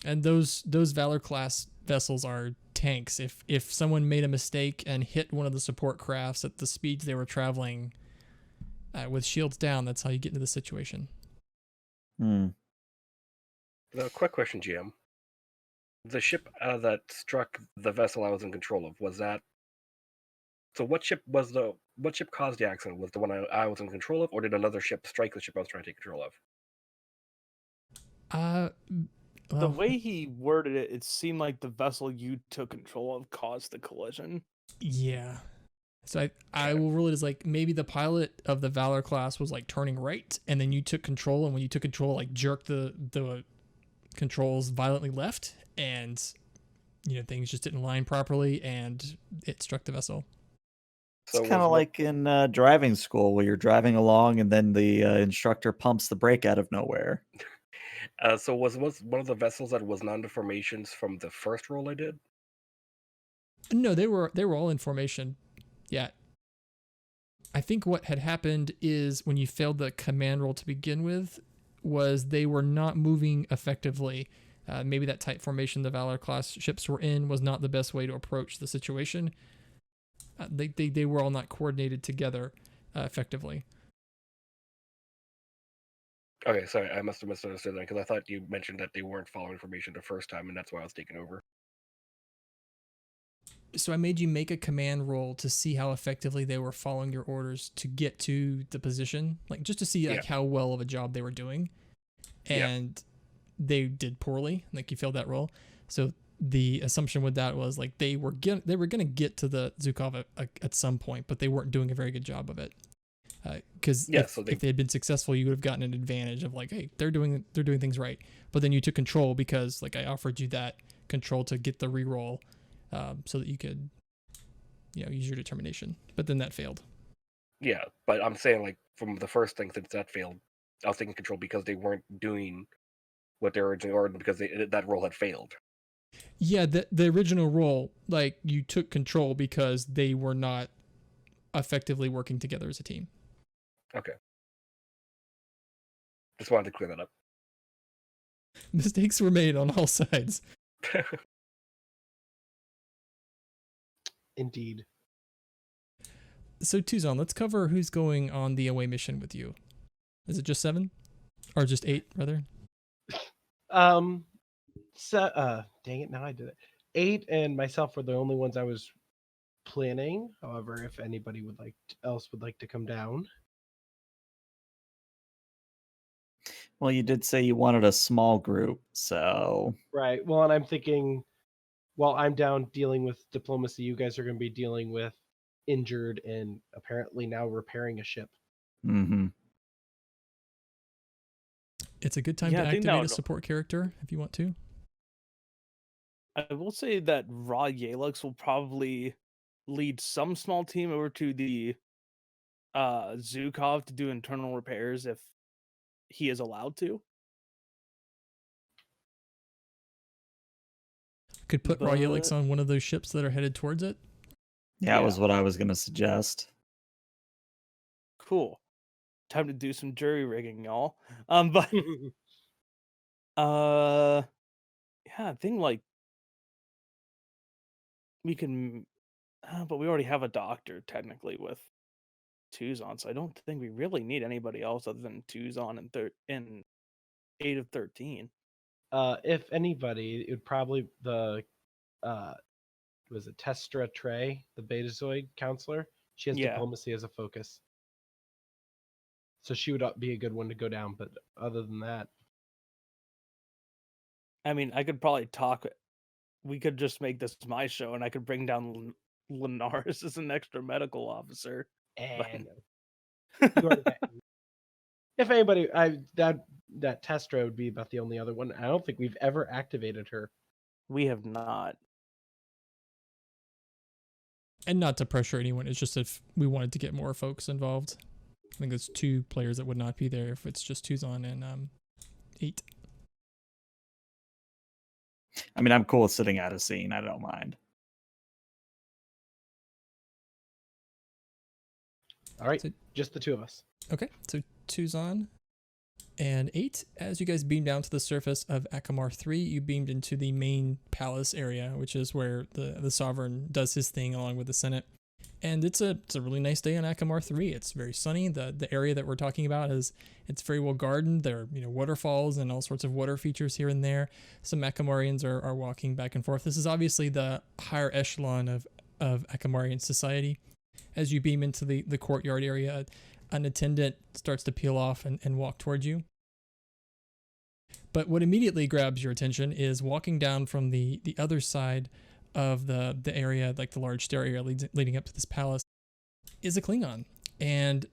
And those Valor class vessels are tanks. If someone made a mistake and hit one of the support crafts at the speeds they were traveling with shields down, that's how you get into the situation. Hmm. Now, quick question, GM. The ship that struck the vessel I was in control of, was that? So what ship caused the accident? Was the one I was in control of, or did another ship strike the ship I was trying to take control of? The Well, way he worded it, it seemed like the vessel you took control of caused the collision. yeah. So I will rule it as like maybe the pilot of the Valor class was like turning right, and then you took control, and when you took control, like jerked the controls violently left, and things just didn't line properly, and it struck the vessel. It's kind of like in driving school where you're driving along and then the instructor pumps the brake out of nowhere. So was one of the vessels that was not in the formations from the first roll I did? No, they were all in formation. Yeah. I think what had happened is when you failed the command roll to begin with, was they were not moving effectively. Maybe that tight formation the Valor class ships were in was not the best way to approach the situation. They were all not coordinated together effectively. Okay, sorry, I must have misunderstood that because I thought you mentioned that they weren't following information the first time, and that's why I was taking over. So I made you make a command roll to see how effectively they were following your orders to get to the position, like just to see like how well of a job they were doing. And they did poorly, like you failed that roll. So the assumption with that was like they were going to get to the Zukov at some point, but they weren't doing a very good job of it. Because if they had been successful, you would have gotten an advantage of like, hey, they're doing things right. But then you took control because like I offered you that control to get the reroll, so that you could, use your determination. But then that failed. Yeah, but I'm saying like from the first thing since that failed, I was taking control because they weren't doing what they originally ordered because that roll had failed. Yeah, the original roll, like you took control because they were not effectively working together as a team. Okay. Just wanted to clear that up. Mistakes were made on all sides. Indeed. So Tuzon, let's cover who's going on the away mission with you. Is it just 7? Or just 8, rather? Dang it, now I did it. 8 and myself were the only ones I was planning. However, if anybody would like to come down. Well, you did say you wanted a small group, so... Right. Well, and I'm thinking, while I'm down dealing with diplomacy, you guys are going to be dealing with injured and apparently now repairing a ship. Mm-hmm. It's a good time to activate a support character if you want to. I will say that Raw Yalux will probably lead some small team over to the Zukov to do internal repairs if he is allowed to. Could put raw Yelix But on one of those ships that are headed towards it. Yeah, that was Yeah. what I was going to suggest. cool. Time to do some jury rigging, y'all. But yeah, I think like we can, but we already have a doctor technically with Tuzon, so I don't think we really need anybody else other than Tuzon and 8 of 13. If anybody, it would probably was it Testra Trey, the Betazoid counselor? She has Yeah. diplomacy as a focus, so she would be a good one to go down. But other than that, I mean, I could probably talk. We could just make this my show, and I could bring down Linares as an extra medical officer. and you already got. If anybody, that Testra would be about the only other one. I don't think we've ever activated her. We have not. And not to pressure anyone, it's just if we wanted to get more folks involved. I think there's 2 players that would not be there if it's just Tuzon and 8. I mean, I'm cool with sitting out a scene. I don't mind. All right, So- just the 2 of us. Okay, so Tuzon and 8. As you guys beam down to the surface of Acamar III, you beamed into the main palace area, which is where the sovereign does his thing along with the Senate. And it's a really nice day on Acamar III. It's very sunny. The area that we're talking about it's very well gardened. There are waterfalls and all sorts of water features here and there. Some Acamarians are walking back and forth. This is obviously the higher echelon of Acamarian society. As you beam into the courtyard area, an attendant starts to peel off and walk towards you. But what immediately grabs your attention is walking down from the other side of the area, like the large stair area leading up to this palace, is a Klingon. And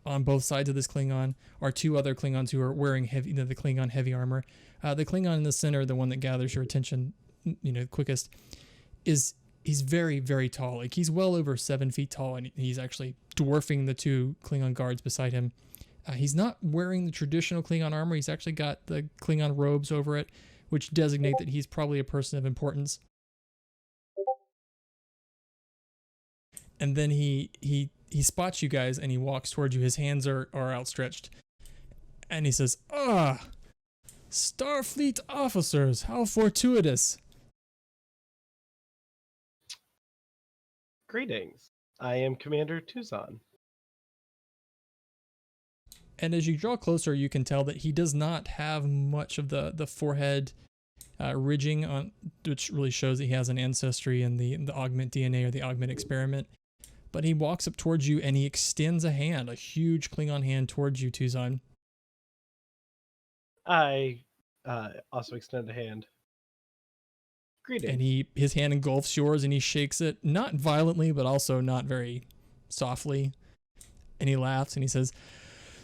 on both sides of this Klingon are 2 other Klingons who are wearing heavy, the Klingon heavy armor. The Klingon in the center, the one that gathers your attention, quickest, he's very, very tall. Like he's well over 7 feet tall, and he's actually dwarfing the 2 Klingon guards beside him. He's not wearing the traditional Klingon armor. He's actually got the Klingon robes over it, which designate that he's probably a person of importance. And then he spots you guys and he walks towards you. His hands are outstretched. And he says, Starfleet officers, how fortuitous. Greetings. I am Commander Tuzon. And as you draw closer, you can tell that he does not have much of the forehead ridging, on, which really shows that he has an ancestry in the augment DNA or the augment experiment. But he walks up towards you and he extends a hand, a huge Klingon hand towards you, Tuzon. I also extend a hand. Greetings. And his hand engulfs yours and he shakes it, not violently, but also not very softly. And he laughs and he says,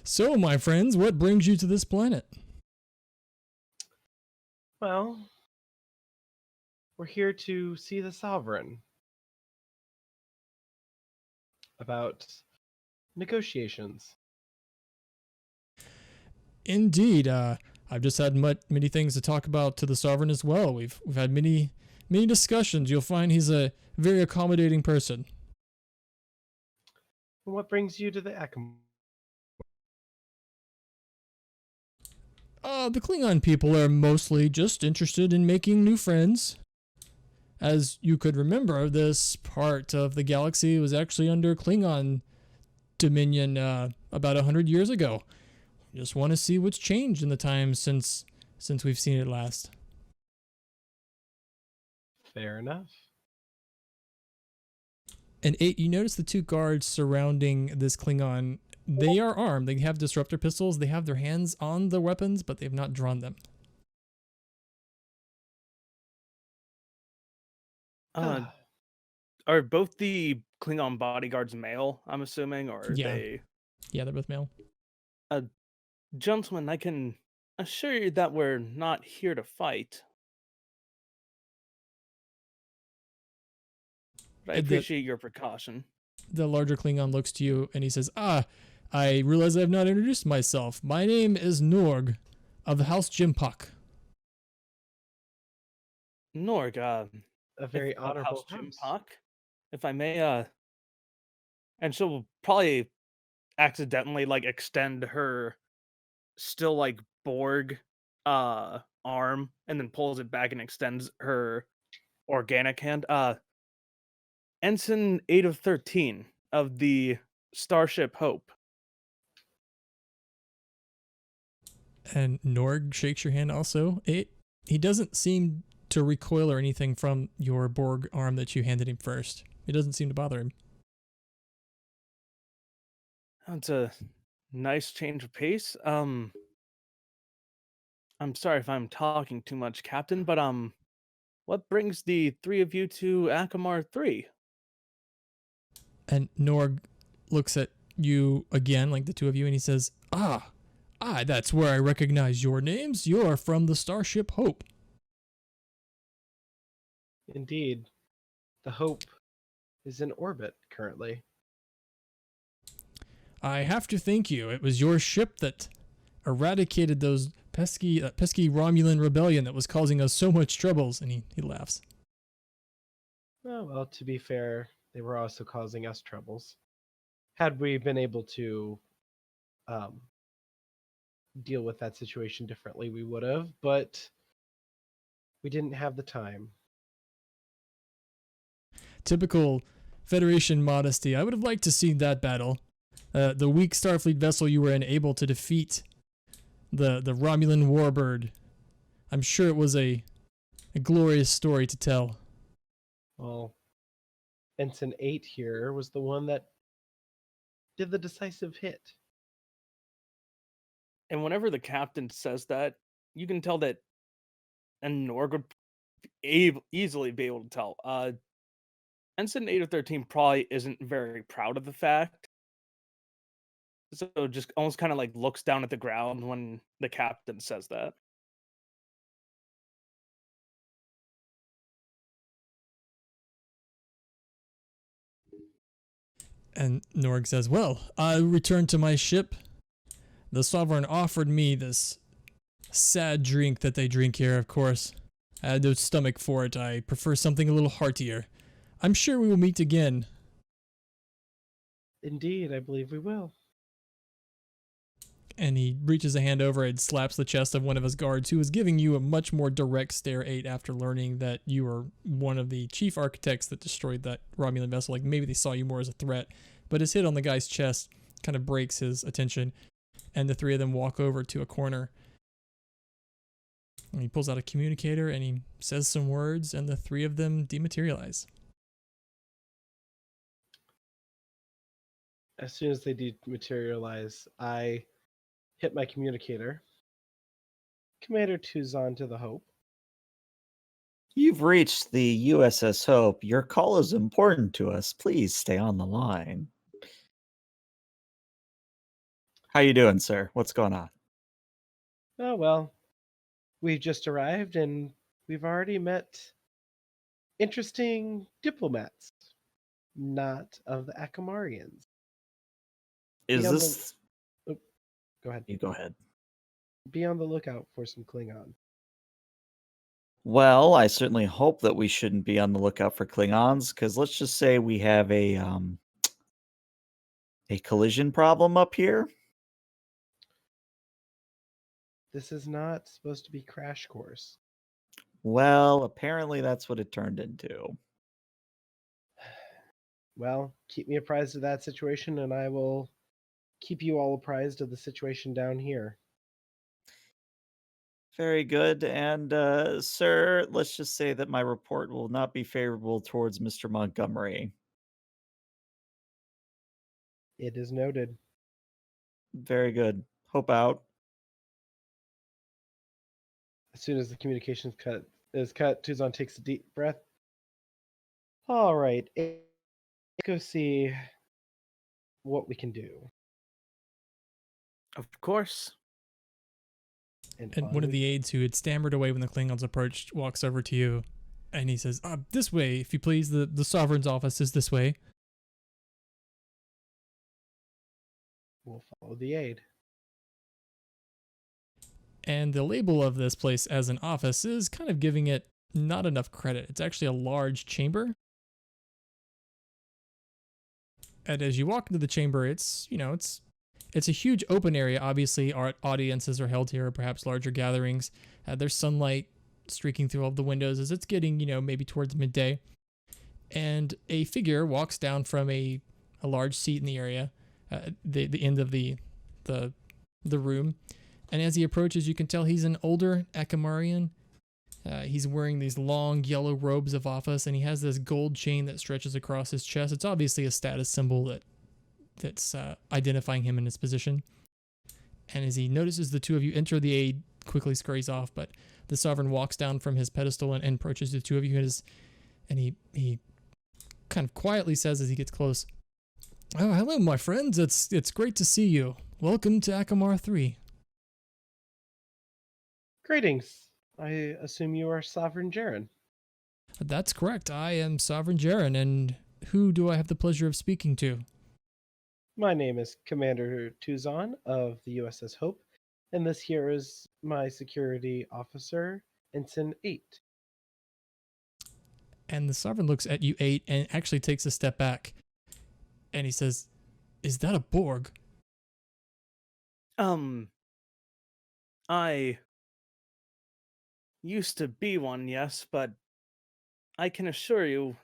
"So, my friends, what brings you to this planet?" Well, we're here to see the Sovereign about negotiations. Indeed, I've just had many things to talk about to the Sovereign as well. We've had many discussions. You'll find he's a very accommodating person. What brings you to the Acamar? The Klingon people are mostly just interested in making new friends. As you could remember, this part of the galaxy was actually under Klingon dominion about 100 years ago. Just want to see what's changed in the time since we've seen it last. Fair enough. And 8, you notice the 2 guards surrounding this Klingon. They are armed. They have disruptor pistols. They have their hands on the weapons, but they've not drawn them. Are both the Klingon bodyguards male, I'm assuming, or are Yeah. they? Yeah, they're both male. Gentlemen, I can assure you that we're not here to fight. But I And appreciate your precaution. the larger Klingon looks to you and he says, I realize I have not introduced myself. My name is Norg of the House Jimpak. Norg, A very of honorable House Jim house. Pock, if I may, and she'll probably accidentally like extend her still like Borg arm and then pulls it back and extends her organic hand. Ensign 8 of 13 of the Starship Hope. And Norg shakes your hand also. He doesn't seem to recoil or anything from your Borg arm that you handed him first. It doesn't seem to bother him. That's a nice change of pace. I'm sorry if I'm talking too much, Captain, but what brings the three of you to Acamar III? And Norg looks at you again, like the two of you, and he says, that's where I recognize your names. You're from the Starship Hope. Indeed. The Hope is in orbit currently. I have to thank you. It was your ship that eradicated those pesky Romulan rebellion that was causing us so much troubles. And he laughs. Oh, well, to be fair, they were also causing us troubles. Had we been able to deal with that situation differently, we would have, but we didn't have the time. Typical Federation modesty. I would have liked to see that battle. The weak Starfleet vessel you were in able to defeat the Romulan warbird. I'm sure it was a glorious story to tell. Well, Ensign 8 here was the one that did the decisive hit. And whenever the captain says that, you can tell that, and Norg would easily be able to tell. Ensign 8 of 13 probably isn't very proud of the fact. So just almost kind of like looks down at the ground when the captain says that. And Norg says, well, I returned to my ship. The Sovereign offered me this sad drink that they drink here, of course. I had no stomach for it. I prefer something a little heartier. I'm sure we will meet again. Indeed, I believe we will. And he reaches a hand over and slaps the chest of one of his guards, who is giving you a much more direct stare 8 after learning that you were one of the chief architects that destroyed that Romulan vessel. Like, maybe they saw you more as a threat. But his hit on the guy's chest kind of breaks his attention, and the three of them walk over to a corner. And he pulls out a communicator and he says some words, and the three of them dematerialize. As soon as they dematerialize, I hit my communicator. Commander Tuzon to the Hope. You've reached the USS Hope. Your call is important to us. Please stay on the line. How you doing, sir? What's going on? Oh, well, we've just arrived and we've already met interesting diplomats, not of the Acamarians. Is Be on this... Go ahead. You go ahead. Be on the lookout for some Klingon. Well, I certainly hope that we shouldn't be on the lookout for Klingons, because let's just say we have a collision problem up here. This is not supposed to be Crash Course. Well, apparently that's what it turned into. Well, keep me apprised of that situation, and I will keep you all apprised of the situation down here. Very good. And, sir, let's just say that my report will not be favorable towards Mr. Montgomery. It is noted. Very good. Hope out. As soon as the communication is cut, Tuzon takes a deep breath. All right, let's go see what we can do. Of course. And one of the aides who had stammered away when the Klingons approached walks over to you And he says, this way, if you please. The sovereign's office is this way. We'll follow the aide. And the label of this place as an office is kind of giving it not enough credit. It's actually a large chamber. And as you walk into the chamber, it's a huge open area. Obviously, art audiences are held here, or perhaps larger gatherings. There's sunlight streaking through all the windows as it's getting, maybe towards midday. And a figure walks down from a large seat in the area, the end of the room. And as he approaches, you can tell he's an older Acamarian. He's wearing these long yellow robes of office, and he has this gold chain that stretches across his chest. It's obviously a status symbol that's identifying him in his position. And as he notices the two of you enter, the aide quickly scurries off, but the sovereign walks down from his pedestal and approaches the two of you, and he kind of quietly says as he gets close, "Oh, hello, my friends. It's great to see you. Welcome to Acamar III." Greetings. I assume you are Sovereign Jaren. That's correct. I am Sovereign Jaren, and who do I have the pleasure of speaking to? My name is Commander Tuzon of the USS Hope, and this here is my security officer, Ensign 8. And the sovereign looks at you, 8, and actually takes a step back. And he says, "Is that a Borg?" I used to be one, yes, but I can assure you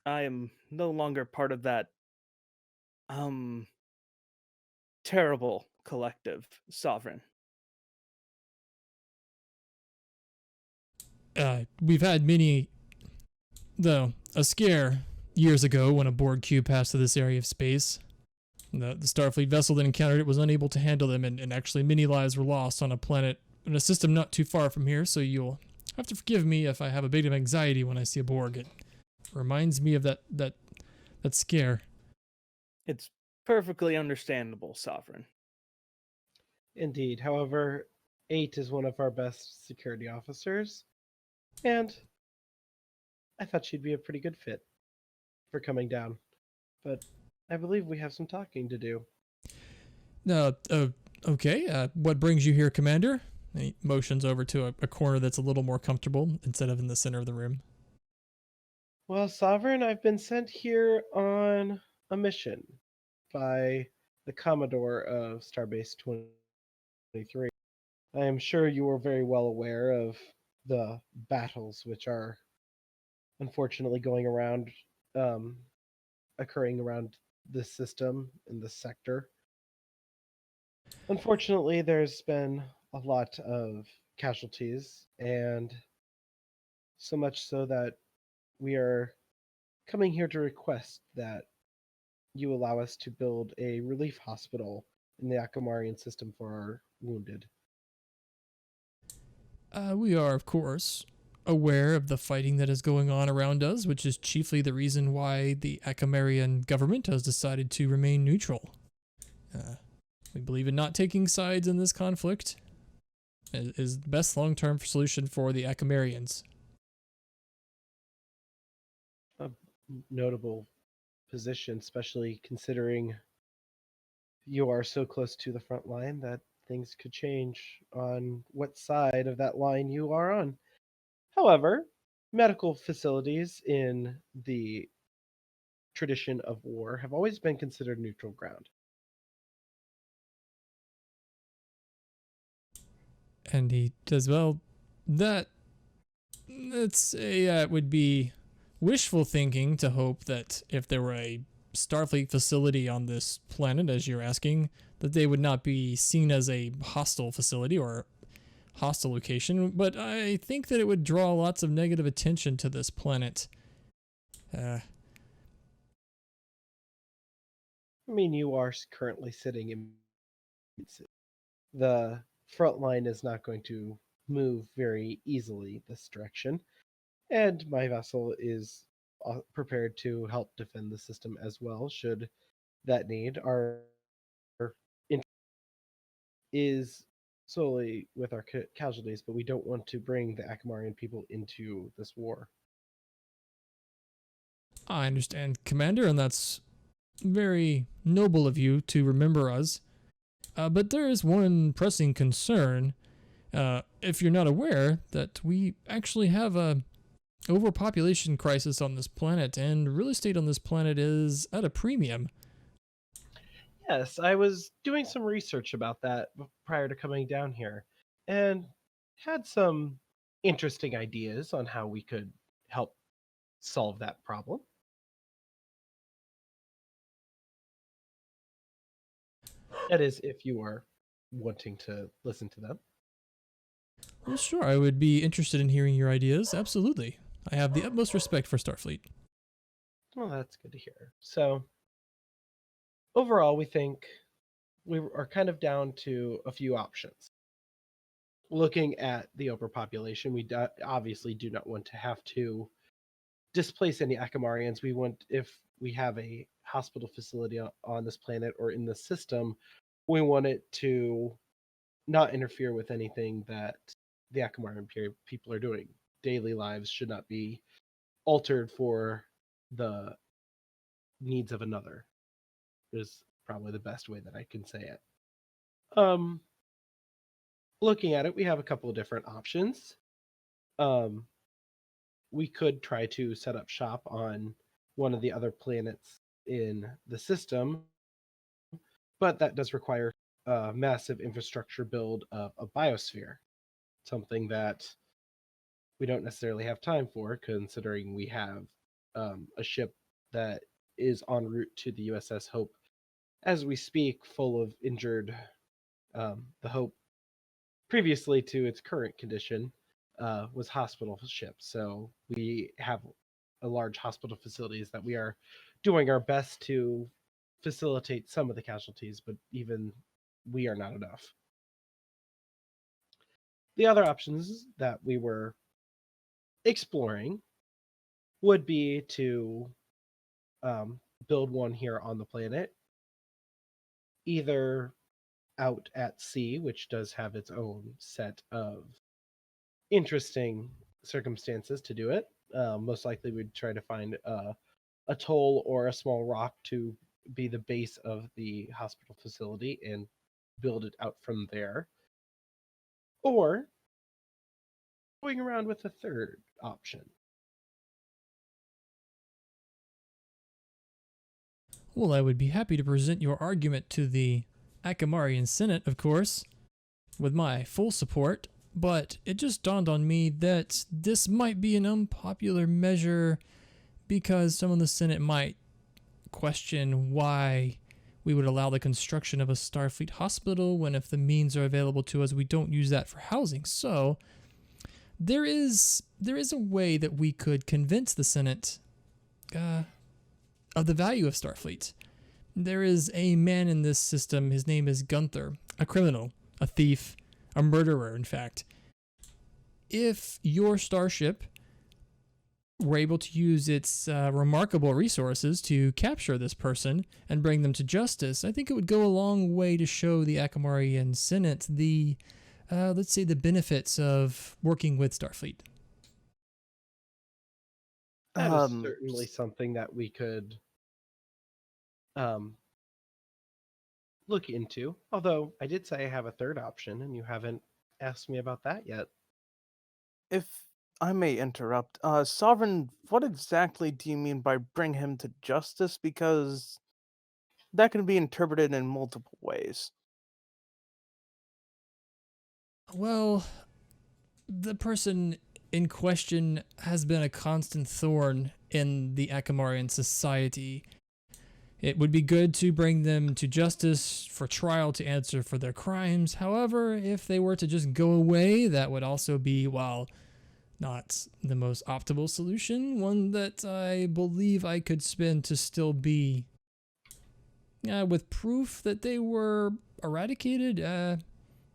I am no longer part of that terrible collective, Sovereign. We've had a scare years ago when a Borg cube passed through this area of space. The Starfleet vessel that encountered it was unable to handle them, and actually many lives were lost on a planet in a system not too far from here, so you'll have to forgive me if I have a bit of anxiety when I see a Borg. It reminds me of that scare. It's perfectly understandable, Sovereign. Indeed. However, 8 is one of our best security officers, and I thought she'd be a pretty good fit for coming down. But I believe we have some talking to do. Okay. What brings you here, Commander? And he motions over to a corner that's a little more comfortable instead of in the center of the room. Well, Sovereign, I've been sent here on a mission by the Commodore of Starbase 23. I am sure you are very well aware of the battles which are unfortunately occurring around this system in this sector. Unfortunately, there's been a lot of casualties, and so much so that we are coming here to request that you allow us to build a relief hospital in the Acamarian system for our wounded. We are, of course, aware of the fighting that is going on around us, which is chiefly the reason why the Acamarian government has decided to remain neutral. We believe in not taking sides in this conflict. It is the best long-term solution for the Acamarians. A notable position, especially considering you are so close to the front line that things could change on what side of that line you are on. However, medical facilities in the tradition of war have always been considered neutral ground. And he says, "Well, that's would be wishful thinking to hope that if there were a Starfleet facility on this planet, as you're asking, that they would not be seen as a hostile facility or hostile location. But I think that it would draw lots of negative attention to this planet." I mean, you are currently sitting in the front line is not going to move very easily this direction, and my vessel is prepared to help defend the system as well should that need. Our interest is solely with our casualties, but we don't want to bring the Acamarian people into this war. I understand, Commander, and that's very noble of you to remember us. But there is one pressing concern. If you're not aware, that we actually have a overpopulation crisis on this planet, and real estate on this planet is at a premium. Yes, I was doing some research about that prior to coming down here and had some interesting ideas on how we could help solve that problem. That is, if you are wanting to listen to them. Well, sure, I would be interested in hearing your ideas. Absolutely. I have the utmost respect for Starfleet. Well, that's good to hear. So, overall, we think we are kind of down to a few options. Looking at the overpopulation, we obviously do not want to have to displace any Acamarians. We want, if we have a hospital facility on this planet or in the system, we want it to not interfere with anything that the Acamarian people are doing. Daily lives should not be altered for the needs of another, is probably the best way that I can say it. Looking at it, we have a couple of different options. We could try to set up shop on one of the other planets in the system, but that does require a massive infrastructure build of a biosphere, something that we don't necessarily have time for, considering we have a ship that is en route to the USS Hope as we speak, full of injured. The Hope, previously to its current condition, was hospital ship. So we have a large hospital facilities that we are doing our best to facilitate some of the casualties, but even we are not enough. The other options that we were exploring would be to build one here on the planet, either out at sea, which does have its own set of interesting circumstances to do it. Most likely, we'd try to find a atoll or a small rock to be the base of the hospital facility and build it out from there. Or going around with a third option. Well, I would be happy to present your argument to the Acamarian Senate, of course, with my full support, but it just dawned on me that this might be an unpopular measure because some of the Senate might question why we would allow the construction of a Starfleet hospital when, if the means are available to us, we don't use that for housing. So there is a way that we could convince the Senate of the value of Starfleet. There is a man in this system, his name is Gunther, a criminal, a thief, a murderer, in fact. If your starship were able to use its remarkable resources to capture this person and bring them to justice, I think it would go a long way to show the Acamarian Senate the, let's say, the benefits of working with Starfleet. That is certainly something that we could look into. Although I did say I have a third option, and you haven't asked me about that yet. If I may interrupt, Sovereign, what exactly do you mean by bring him to justice? Because that can be interpreted in multiple ways. Well, the person in question has been a constant thorn in the Acamarian society. It would be good to bring them to justice for trial to answer for their crimes. However, if they were to just go away, that would also be, while not the most optimal solution, one that I believe I could spin to still be with proof that they were eradicated.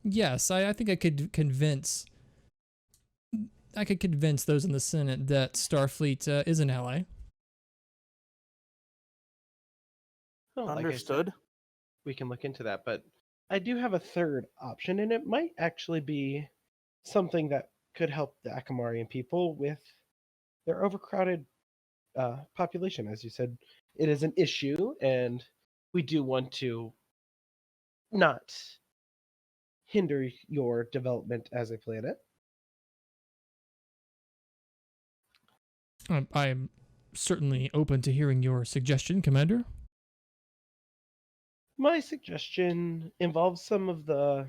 Yes, I think I could convince those in the Senate that Starfleet is an ally. Well, like I said, Understood. we can look into that, but I do have a third option, and it might actually be something that could help the Acamarian people with their overcrowded population. As you said, it is an issue, and we do want to not hinder your development as a planet. I am certainly open to hearing your suggestion, Commander. My suggestion involves some of the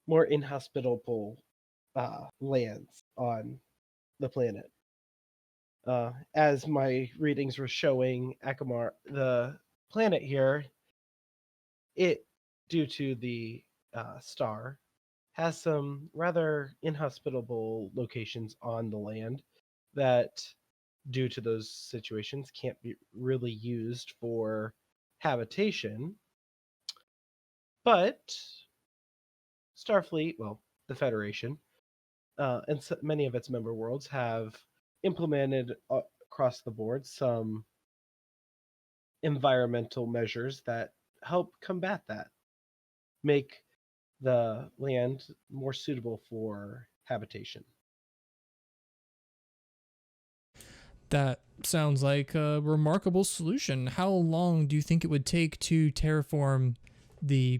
more inhospitable lands on the planet. As my readings were showing, Acamar, the planet here, it, due to the star, has some rather inhospitable locations on the land that, due to those situations, can't be really used for habitation. But Starfleet, well, the Federation, and many of its member worlds have implemented across the board some environmental measures that help combat that, make the land more suitable for habitation. That sounds like a remarkable solution. How long do you think it would take to terraform the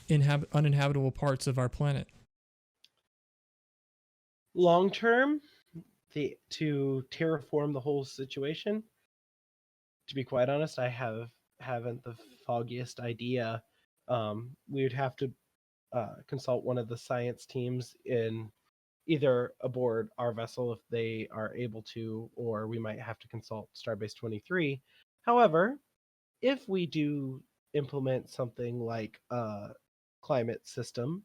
uninhabitable parts of our planet? Long term, to terraform the whole situation, to be quite honest, I haven't the foggiest idea. We would have to consult one of the science teams in either aboard our vessel if they are able to, or we might have to consult Starbase 23. However, if we do implement something like a climate system,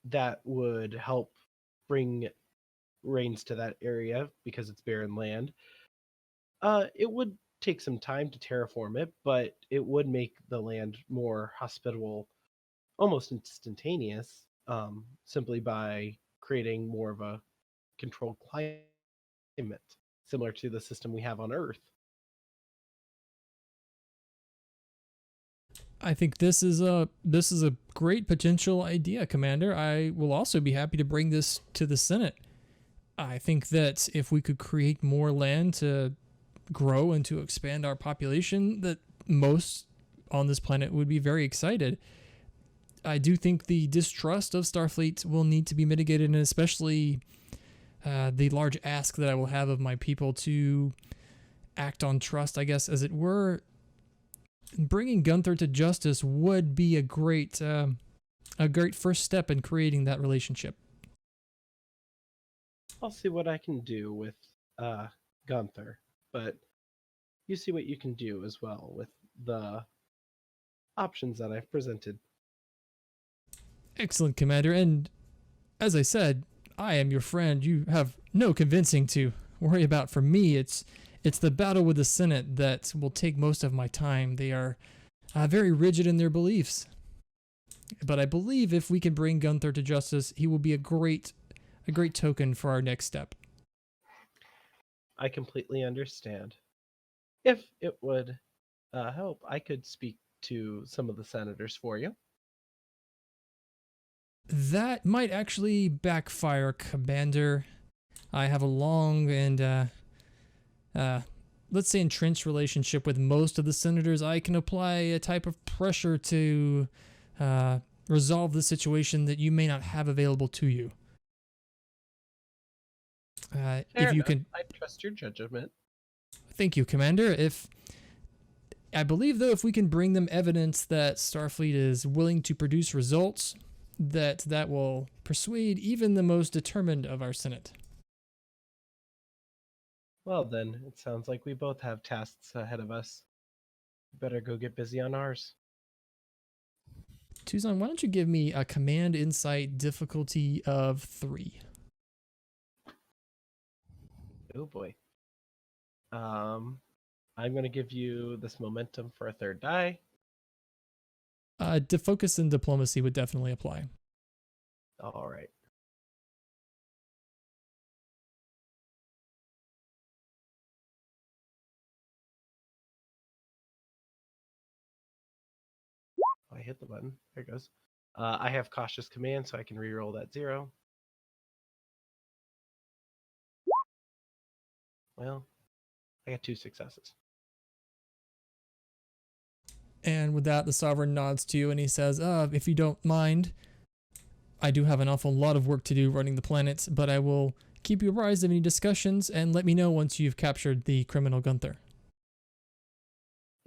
that would help bring rains to that area because it's barren land. It would take some time to terraform it, but it would make the land more hospitable, almost instantaneous, simply by creating more of a controlled climate, similar to the system we have on Earth. I think this is a great potential idea, Commander. I will also be happy to bring this to the Senate. I think that if we could create more land to grow and to expand our population, that most on this planet would be very excited. I do think the distrust of Starfleet will need to be mitigated, and especially the large ask that I will have of my people to act on trust, I guess, as it were. Bringing Gunther to justice would be a great first step in creating that relationship. I'll see what I can do with Gunther, but you see what you can do as well with the options that I've presented. Excellent, Commander. And as I said, I am your friend. You have no convincing to worry about. For me, it's the battle with the Senate that will take most of my time. They are very rigid in their beliefs. But I believe if we can bring Gunther to justice, he will be a great token for our next step. I completely understand. If it would help, I could speak to some of the senators for you. That might actually backfire, Commander. I have a long and let's say entrenched relationship with most of the senators. I can apply a type of pressure to resolve the situation that you may not have available to you. If you can, I trust your judgment. thank you, Commander. I believe though, if we can bring them evidence that Starfleet is willing to produce results, that will persuade even the most determined of our Senate. Well, then, it sounds like we both have tasks ahead of us. Better go get busy on ours. Tuzan, why don't you give me a command insight difficulty of 3? Oh boy. I'm going to give you this momentum for a third die. Focus and diplomacy would definitely apply. All right. I hit the button. There it goes. I have cautious command, so I can reroll that 0. Well, I got 2 successes. And with that, the Sovereign nods to you and he says, if you don't mind, I do have an awful lot of work to do running the planet, but I will keep you apprised of any discussions and let me know once you've captured the criminal Gunther.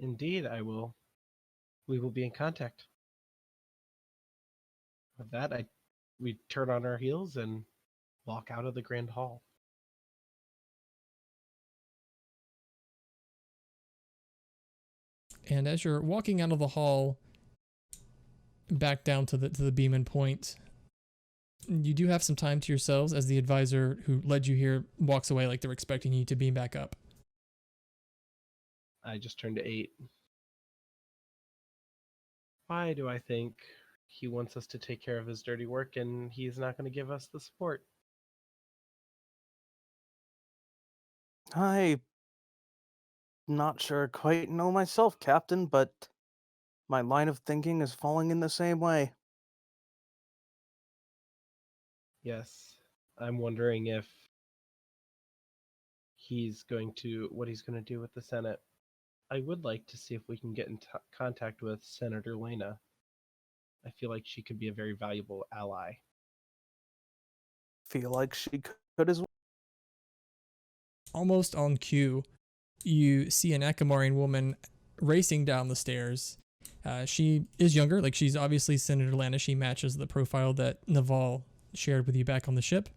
Indeed, I will. We will be in contact. With that, we turn on our heels and walk out of the Grand Hall. And as you're walking out of the hall back down to the Beeman Point, you do have some time to yourselves as the advisor who led you here walks away like they're expecting you to beam back up. I just turned to 8. Why do I think he wants us to take care of his dirty work and he's not going to give us the support? I'm not sure I quite know myself, Captain, but my line of thinking is falling in the same way. Yes, I'm wondering if what he's going to do with the Senate. I would like to see if we can get in contact with Senator Lena. I feel like she could be a very valuable ally. Feel like she could as well. Almost on cue, you see an Acamarian woman racing down the stairs. She is younger, like she's obviously Senator Lana. She matches the profile that Naval shared with you back on the ship.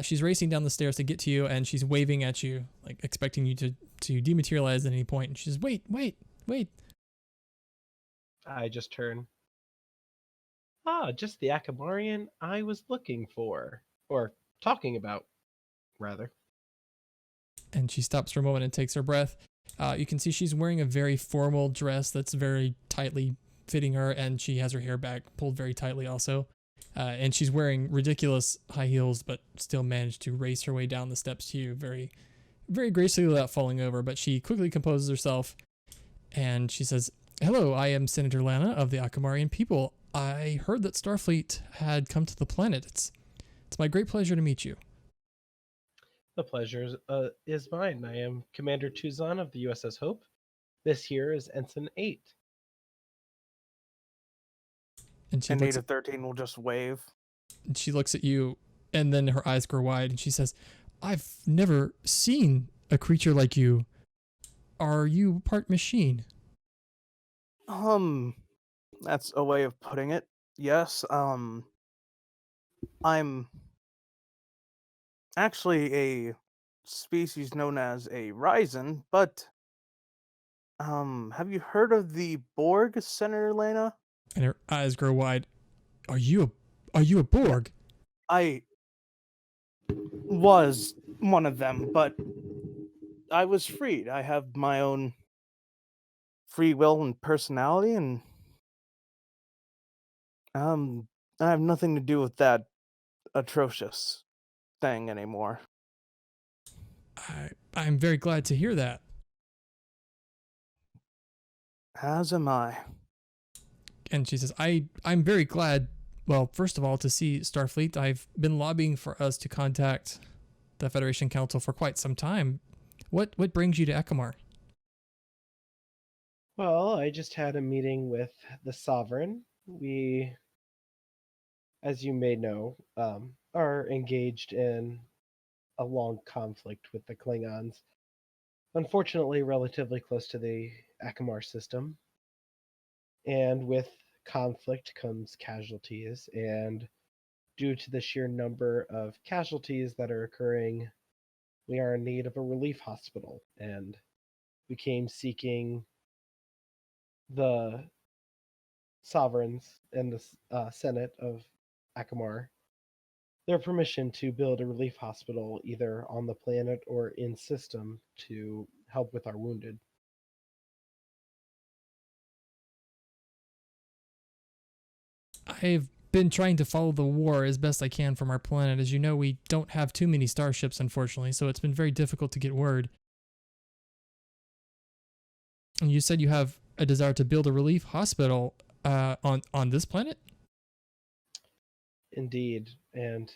She's racing down the stairs to get to you, and she's waving at you, like expecting you to dematerialize at any point. And she says, "Wait." I just turn. Just the Acamarian I was looking for, or talking about, rather. And she stops for a moment and takes her breath. You can see she's wearing a very formal dress that's very tightly fitting her, and she has her hair back pulled very tightly also. And she's wearing ridiculous high heels, but still managed to race her way down the steps to you very, very gracefully without falling over. But she quickly composes herself, and she says, "Hello, I am Senator Lana of the Acamarian people. I heard that Starfleet had come to the planet. It's my great pleasure to meet you." The pleasure is mine. I am Commander Tuzan of the USS Hope. This here is Ensign 8. And she And looks Native 13 will just wave. and she looks at you, and then her eyes grow wide, and she says, "I've never seen a creature like you. Are you part machine?" That's a way of putting it. Yes, I'm actually a species known as a Ryzen, but have you heard of the Borg, Senator Lena? And her eyes grow wide. Are you a Borg? I was one of them, but I was freed. I have my own free will and personality, and I have nothing to do with that atrocious thing anymore. I'm very glad to hear that. As am I. And she says, I'm very glad, well, first of all, to see Starfleet. I've been lobbying for us to contact the Federation Council for quite some time. What brings you to Acamar? Well, I just had a meeting with the Sovereign. We, as you may know, are engaged in a long conflict with the Klingons. Unfortunately, relatively close to the Acamar system. And with conflict comes casualties, and due to the sheer number of casualties that are occurring, we are in need of a relief hospital, and we came seeking the sovereigns and the Senate of Acamar their permission to build a relief hospital either on the planet or in system to help with our wounded. I've been trying to follow the war as best I can from our planet. As you know, we don't have too many starships, unfortunately, so it's been very difficult to get word. And you said you have a desire to build a relief hospital on this planet? Indeed, and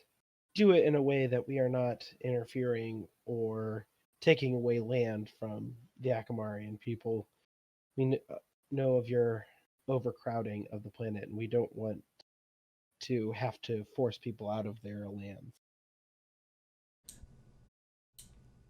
do it in a way that we are not interfering or taking away land from the Acamarian people. We know of your overcrowding of the planet, and we don't want to have to force people out of their lands.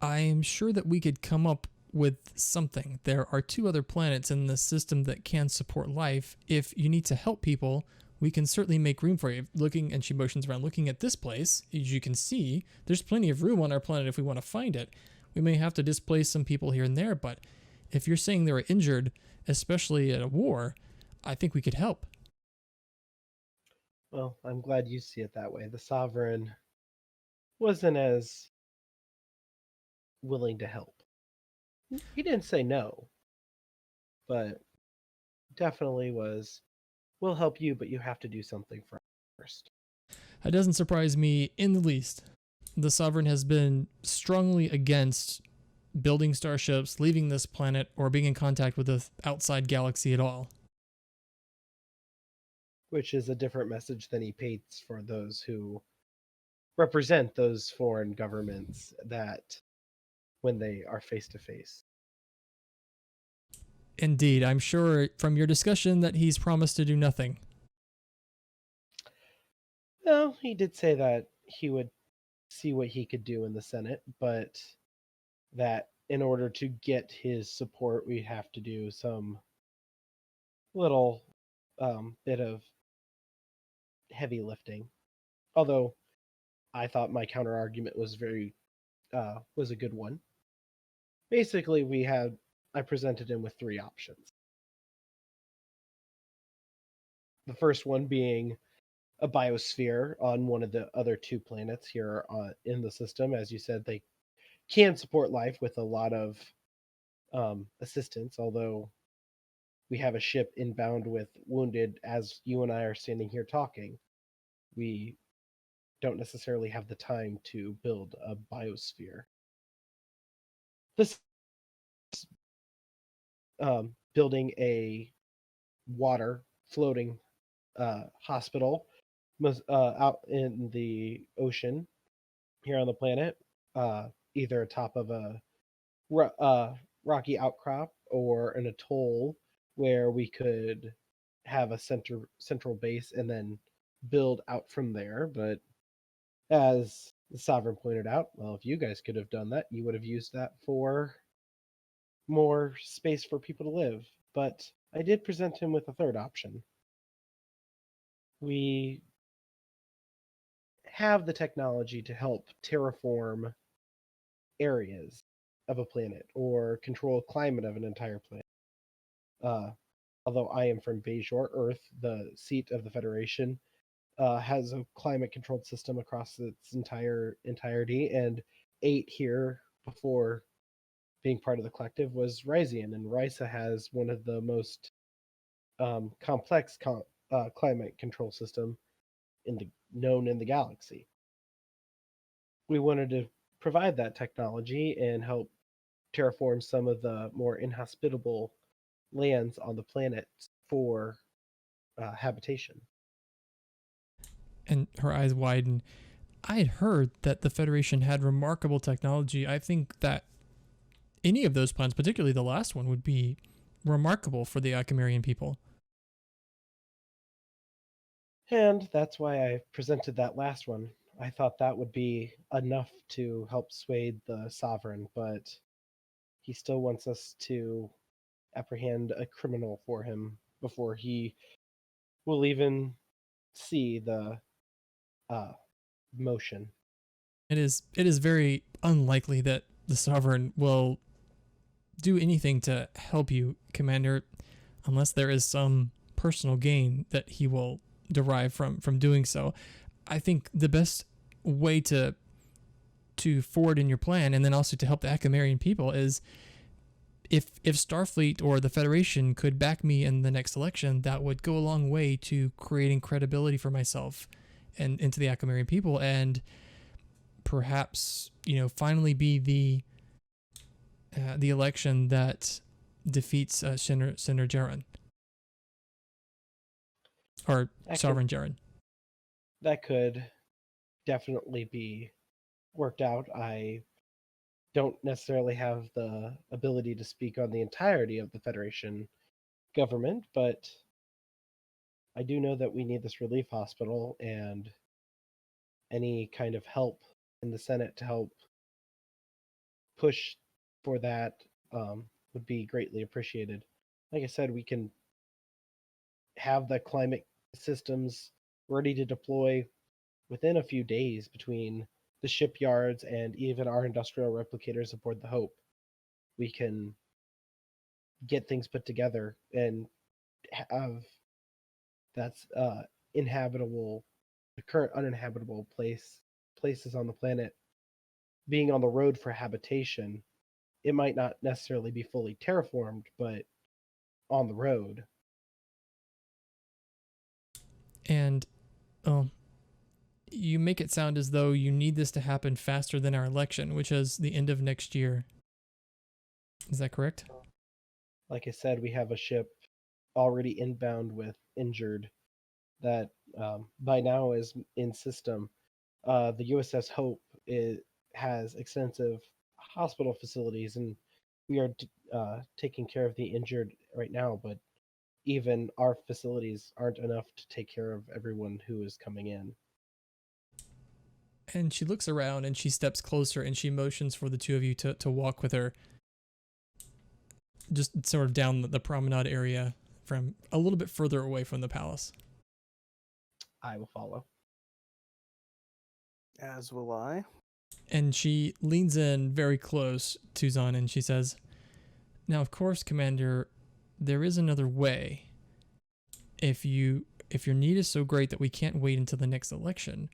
I'm sure that we could come up with something. There are 2 other planets in the system that can support life. If you need to help people, we can certainly make room for you. Looking, and she motions around, looking at this place, as you can see, there's plenty of room on our planet if we want to find it. We may have to displace some people here and there, but if you're saying they were injured, especially at a war, I think we could help. Well, I'm glad you see it that way. The Sovereign wasn't as willing to help. He didn't say no, but definitely was, we'll help you, but you have to do something first. That doesn't surprise me in the least. The Sovereign has been strongly against building starships, leaving this planet, or being in contact with the outside galaxy at all. Which is a different message than he paints for those who represent those foreign governments that when they are face to face. Indeed, I'm sure from your discussion that he's promised to do nothing. Well, he did say that he would see what he could do in the Senate, but that in order to get his support, we have to do some little bit of heavy lifting. Although I thought my counter argument was was a good one. Basically, I presented him with 3 options. The first one being a biosphere on one of the other 2 planets here in the system. As you said, they can support life with a lot of assistance, although we have a ship inbound with wounded as you and I are standing here talking. We don't necessarily have the time to build a biosphere. This building a water floating hospital out in the ocean here on the planet, either atop of a rocky outcrop or an atoll where we could have a central base and then build out from there. But as the Sovereign pointed out, well, if you guys could have done that, you would have used that for more space for people to live. But I did present him with a third option. We have the technology to help terraform areas of a planet or control climate of an entire planet. Although I am from Bajor, Earth, the seat of the Federation, has a climate-controlled system across its entirety, and 8 here before being part of the collective was Ryzian, and Rysa has one of the most complex climate control system known in the galaxy. We wanted to provide that technology and help terraform some of the more inhospitable lands on the planet for habitation. And her eyes widen. I had heard that the Federation had remarkable technology. I think that any of those plans, particularly the last one, would be remarkable for the Acamarian people. And that's why I presented that last one. I thought that would be enough to help sway the Sovereign, but he still wants us to apprehend a criminal for him before he will even see the motion. It is very unlikely that the Sovereign will do anything to help you, Commander, unless there is some personal gain that he will derive from doing so. I think the best way to forward in your plan, and then also to help the Acamarian people, is if Starfleet or the Federation could back me in the next election, that would go a long way to creating credibility for myself and into the Acamarian people, and perhaps, finally be the election that defeats Senator Jaren. Or Sovereign Jaren. That could definitely be worked out. I don't necessarily have the ability to speak on the entirety of the Federation government, but I do know that we need this relief hospital, and any kind of help in the Senate to help push for that would be greatly appreciated. Like I said, we can have the climate systems ready to deploy within a few days between the shipyards and even our industrial replicators aboard the Hope. We can get things put together and have that's inhabitable, the current uninhabitable places on the planet being on the road for habitation. It might not necessarily be fully terraformed, but on the road. And you make it sound as though you need this to happen faster than our election, which is the end of next year. Is that correct? Like I said, we have a ship already inbound with injured that by now is in system. The USS Hope has extensive hospital facilities, and we are taking care of the injured right now, but even our facilities aren't enough to take care of everyone who is coming in. And she looks around and she steps closer and she motions for the two of you to walk with her just sort of down the promenade area from a little bit further away from the palace. I will follow. As will I. And she leans in very close to Zahn and she says, "Now, of course, Commander, there is another way. If your need is so great that we can't wait until the next election,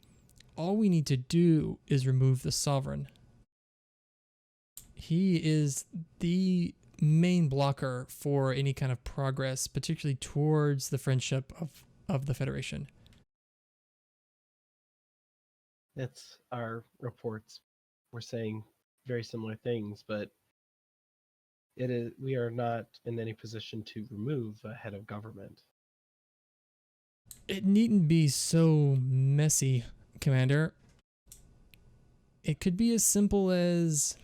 all we need to do is remove the sovereign. He is the main blocker for any kind of progress, particularly towards the friendship of the Federation." It's our reports. We're saying very similar things, but we are not in any position to remove a head of government. It needn't be so messy, Commander. It could be as simple as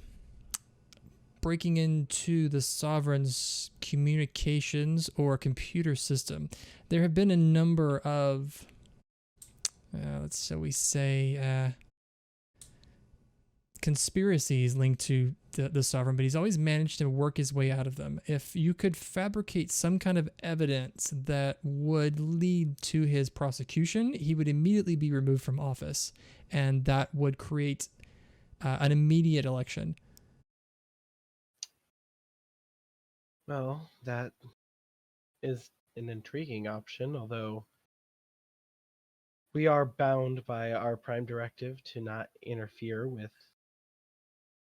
breaking into the Sovereign's communications or computer system. There have been a number of, conspiracies linked to the Sovereign, but he's always managed to work his way out of them. If you could fabricate some kind of evidence that would lead to his prosecution, he would immediately be removed from office, and that would create an immediate election. Well, that is an intriguing option, although we are bound by our prime directive to not interfere with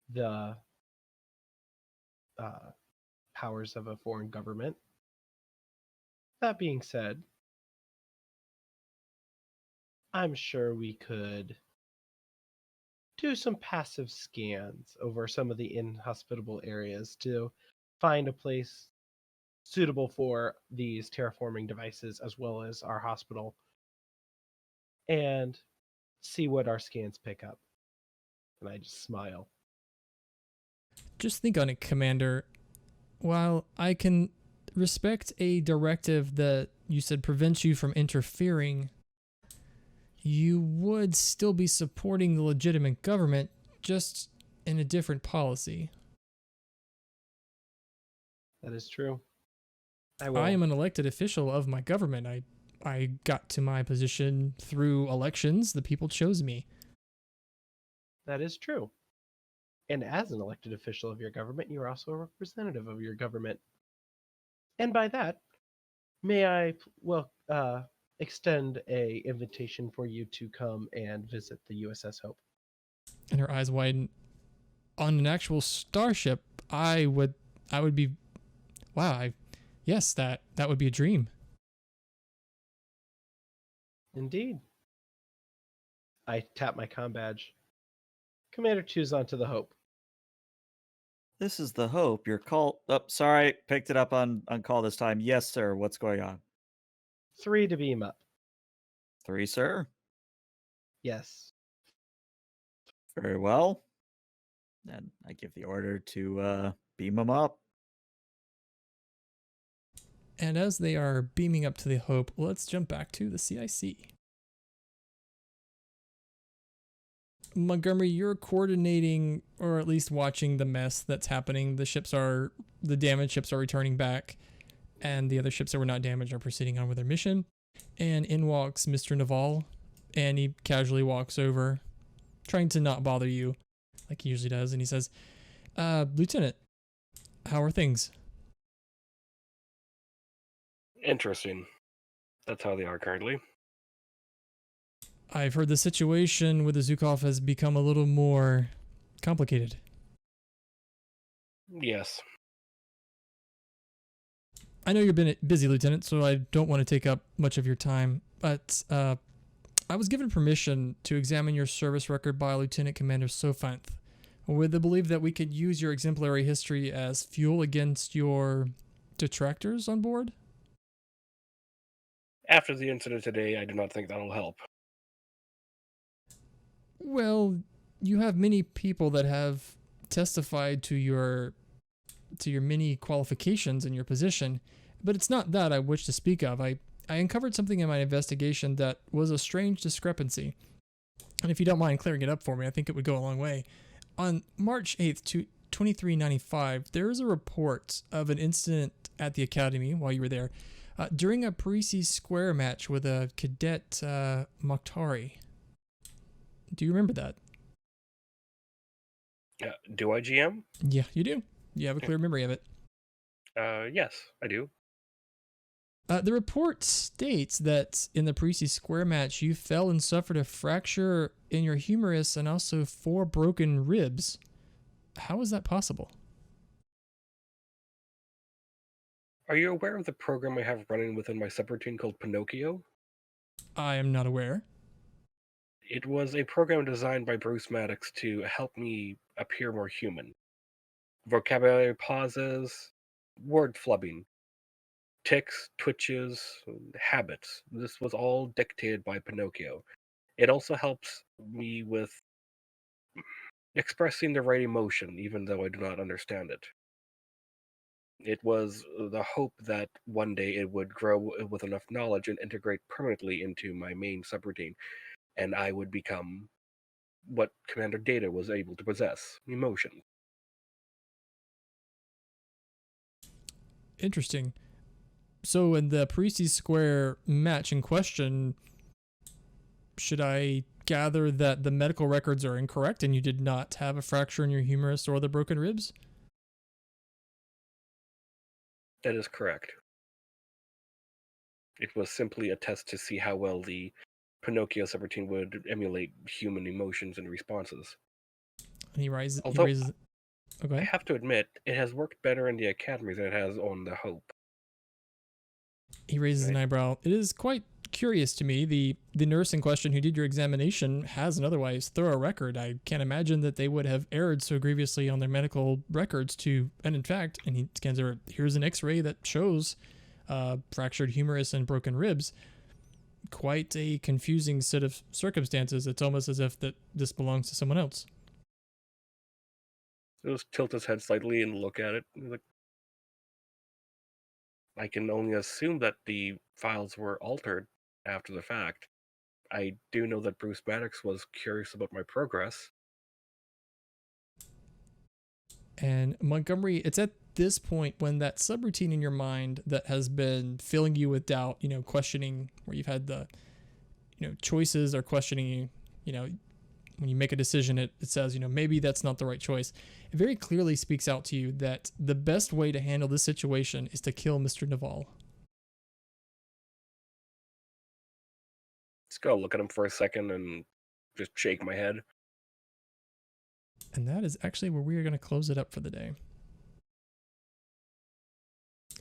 the powers of a foreign government. That being said, I'm sure we could do some passive scans over some of the inhospitable areas to find a place suitable for these terraforming devices as well as our hospital, and see what our scans pick up. And I just smile. Just think on it, Commander. While I can respect a directive that you said prevents you from interfering, you would still be supporting the legitimate government, just in a different policy. That is true. I am an elected official of my government. I got to my position through elections. The people chose me. That is true. And as an elected official of your government, you are also a representative of your government. And by that, may I extend a invitation for you to come and visit the USS Hope. And her eyes widen. On an actual starship, I would be, wow, yes, that would be a dream. Indeed. I tap my comm badge. Commander, choose onto the Hope. This is the Hope. Your call. Oh, sorry. Picked it up on call this time. Yes, sir. What's going on? 3 to beam up. 3, sir. Yes. Very well. And I give the order to beam them up. And as they are beaming up to the Hope, let's jump back to the CIC. Montgomery, you're coordinating, or at least watching the mess that's happening. The damaged ships are returning back, and the other ships that were not damaged are proceeding on with their mission. And in walks Mr. Naval, and he casually walks over, trying to not bother you, like he usually does, and he says, Lieutenant, how are things? Interesting. That's how they are currently. I've heard the situation with the Zukov has become a little more complicated. Yes. I know you've been busy, Lieutenant, so I don't want to take up much of your time, but I was given permission to examine your service record by Lieutenant Commander Sofanth, with the belief that we could use your exemplary history as fuel against your detractors on board. After the incident today, I do not think that'll help. Well, you have many people that have testified to your many qualifications in your position, but it's not that I wish to speak of. I uncovered something in my investigation that was a strange discrepancy. And if you don't mind clearing it up for me, I think it would go a long way. On March 8th, 2395, there is a report of an incident at the academy while you were there during a Parisi Square match with a cadet Mokhtari. Do you remember that? Do I, GM? Yeah, you do. You have a clear memory of it. Yes, I do. The report states that in the Parisi Square match, you fell and suffered a fracture in your humerus and also 4 broken ribs. How is that possible? Are you aware of the program I have running within my subroutine called Pinocchio? I am not aware. It was a program designed by Bruce Maddox to help me appear more human. Vocabulary pauses, word flubbing, tics, twitches, habits. This was all dictated by Pinocchio. It also helps me with expressing the right emotion, even though I do not understand it. It was the hope that one day it would grow with enough knowledge and integrate permanently into my main subroutine, and I would become what Commander Data was able to possess, emotion. Interesting. So in the Parisi Square match in question, should I gather that the medical records are incorrect and you did not have a fracture in your humerus or the broken ribs? That is correct. It was simply a test to see how well the Pinocchio subroutine would emulate human emotions and responses. And he raises. Although, Okay. I have to admit, it has worked better in the academy than it has on the Hope. He raises an eyebrow. It is quite curious to me. The nurse in question who did your examination has an otherwise thorough record. I can't imagine that they would have erred so grievously on their medical records and in fact, and he scans over, here's an x-ray that shows fractured humerus and broken ribs. Quite a confusing set of circumstances. It's almost as if that this belongs to someone else. He'll just tilt his head slightly and look at it. Like, I can only assume that the files were altered after the fact. I do know that Bruce Maddox was curious about my progress. And Montgomery, it's at this point when that subroutine in your mind that has been filling you with doubt, questioning, where you've had the, choices, or questioning you, when you make a decision, it says, maybe that's not the right choice. It very clearly speaks out to you that the best way to handle this situation is to kill Mr. Naval. Just go look at him for a second and just shake my head. And that is actually where we are going to close it up for the day.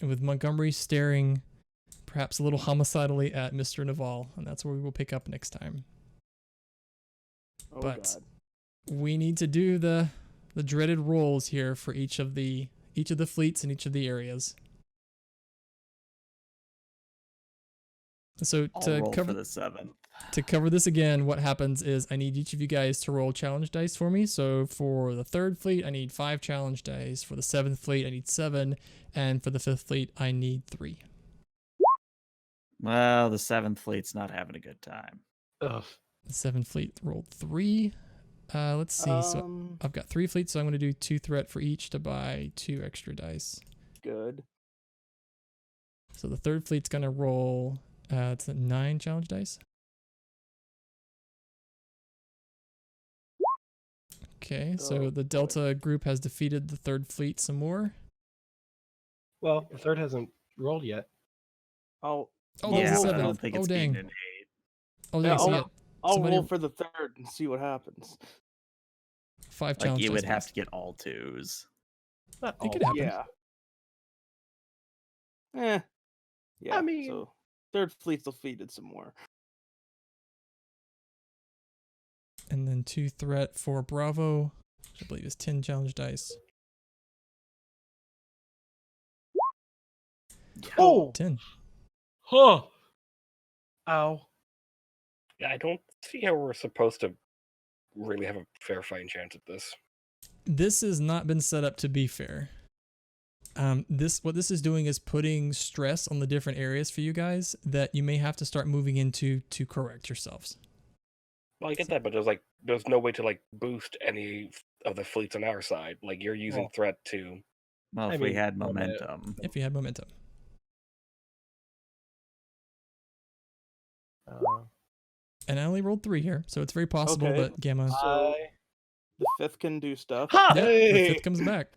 And with Montgomery staring perhaps a little homicidally at Mr. Naval, and that's where we will pick up next time. Oh, But God. we need to do the dreaded rolls here for each of the fleets and each of the areas. So I'll to roll cover for the 7th. to cover this again, what happens is I need each of you guys to roll challenge dice for me. So for the 3rd fleet, I need 5 challenge dice. For the 7th fleet, I need 7, and for the 5th fleet, I need 3. Well, the 7th fleet's not having a good time. Ugh. The 7th fleet rolled 3. Let's see. So I've got 3 fleets, so I'm going to do 2 threat for each to buy 2 extra dice. Good. So the 3rd fleet's going to roll it's 9 challenge dice. Okay, so Oh, the Delta group has defeated the 3rd fleet some more. Well, the 3rd hasn't rolled yet. I'll Oh, Yeah, there's a but I 7th. don't think Oh, it's dang. beaten an 8. Oh, Yeah, dang. So I'll- yeah, I'll somebody- roll for the 3rd and see what happens. 5 Like, challenge you dice. would have please. to get all 2s. Not It all. could happen. Yeah. Yeah. mean- So 3rd fleet's defeated some more. And then 2 threat for Bravo, which I believe is 10 challenge dice. Oh! 10. Huh! Ow. Yeah, I don't see how we're supposed to really have a fair fighting chance at this. This has not been set up to be fair. What this is doing is putting stress on the different areas for you guys that you may have to start moving into to correct yourselves. Well, I get that, but there's no way to boost any of the fleets on our side. Like you're using Well, threat to. Well, I if we mean, had well, that- momentum. If you had momentum. And I only rolled 3 here, so it's very possible Okay. that Gamma. So the 5th can do stuff. Ha! Yeah, the Hey! 5th comes back.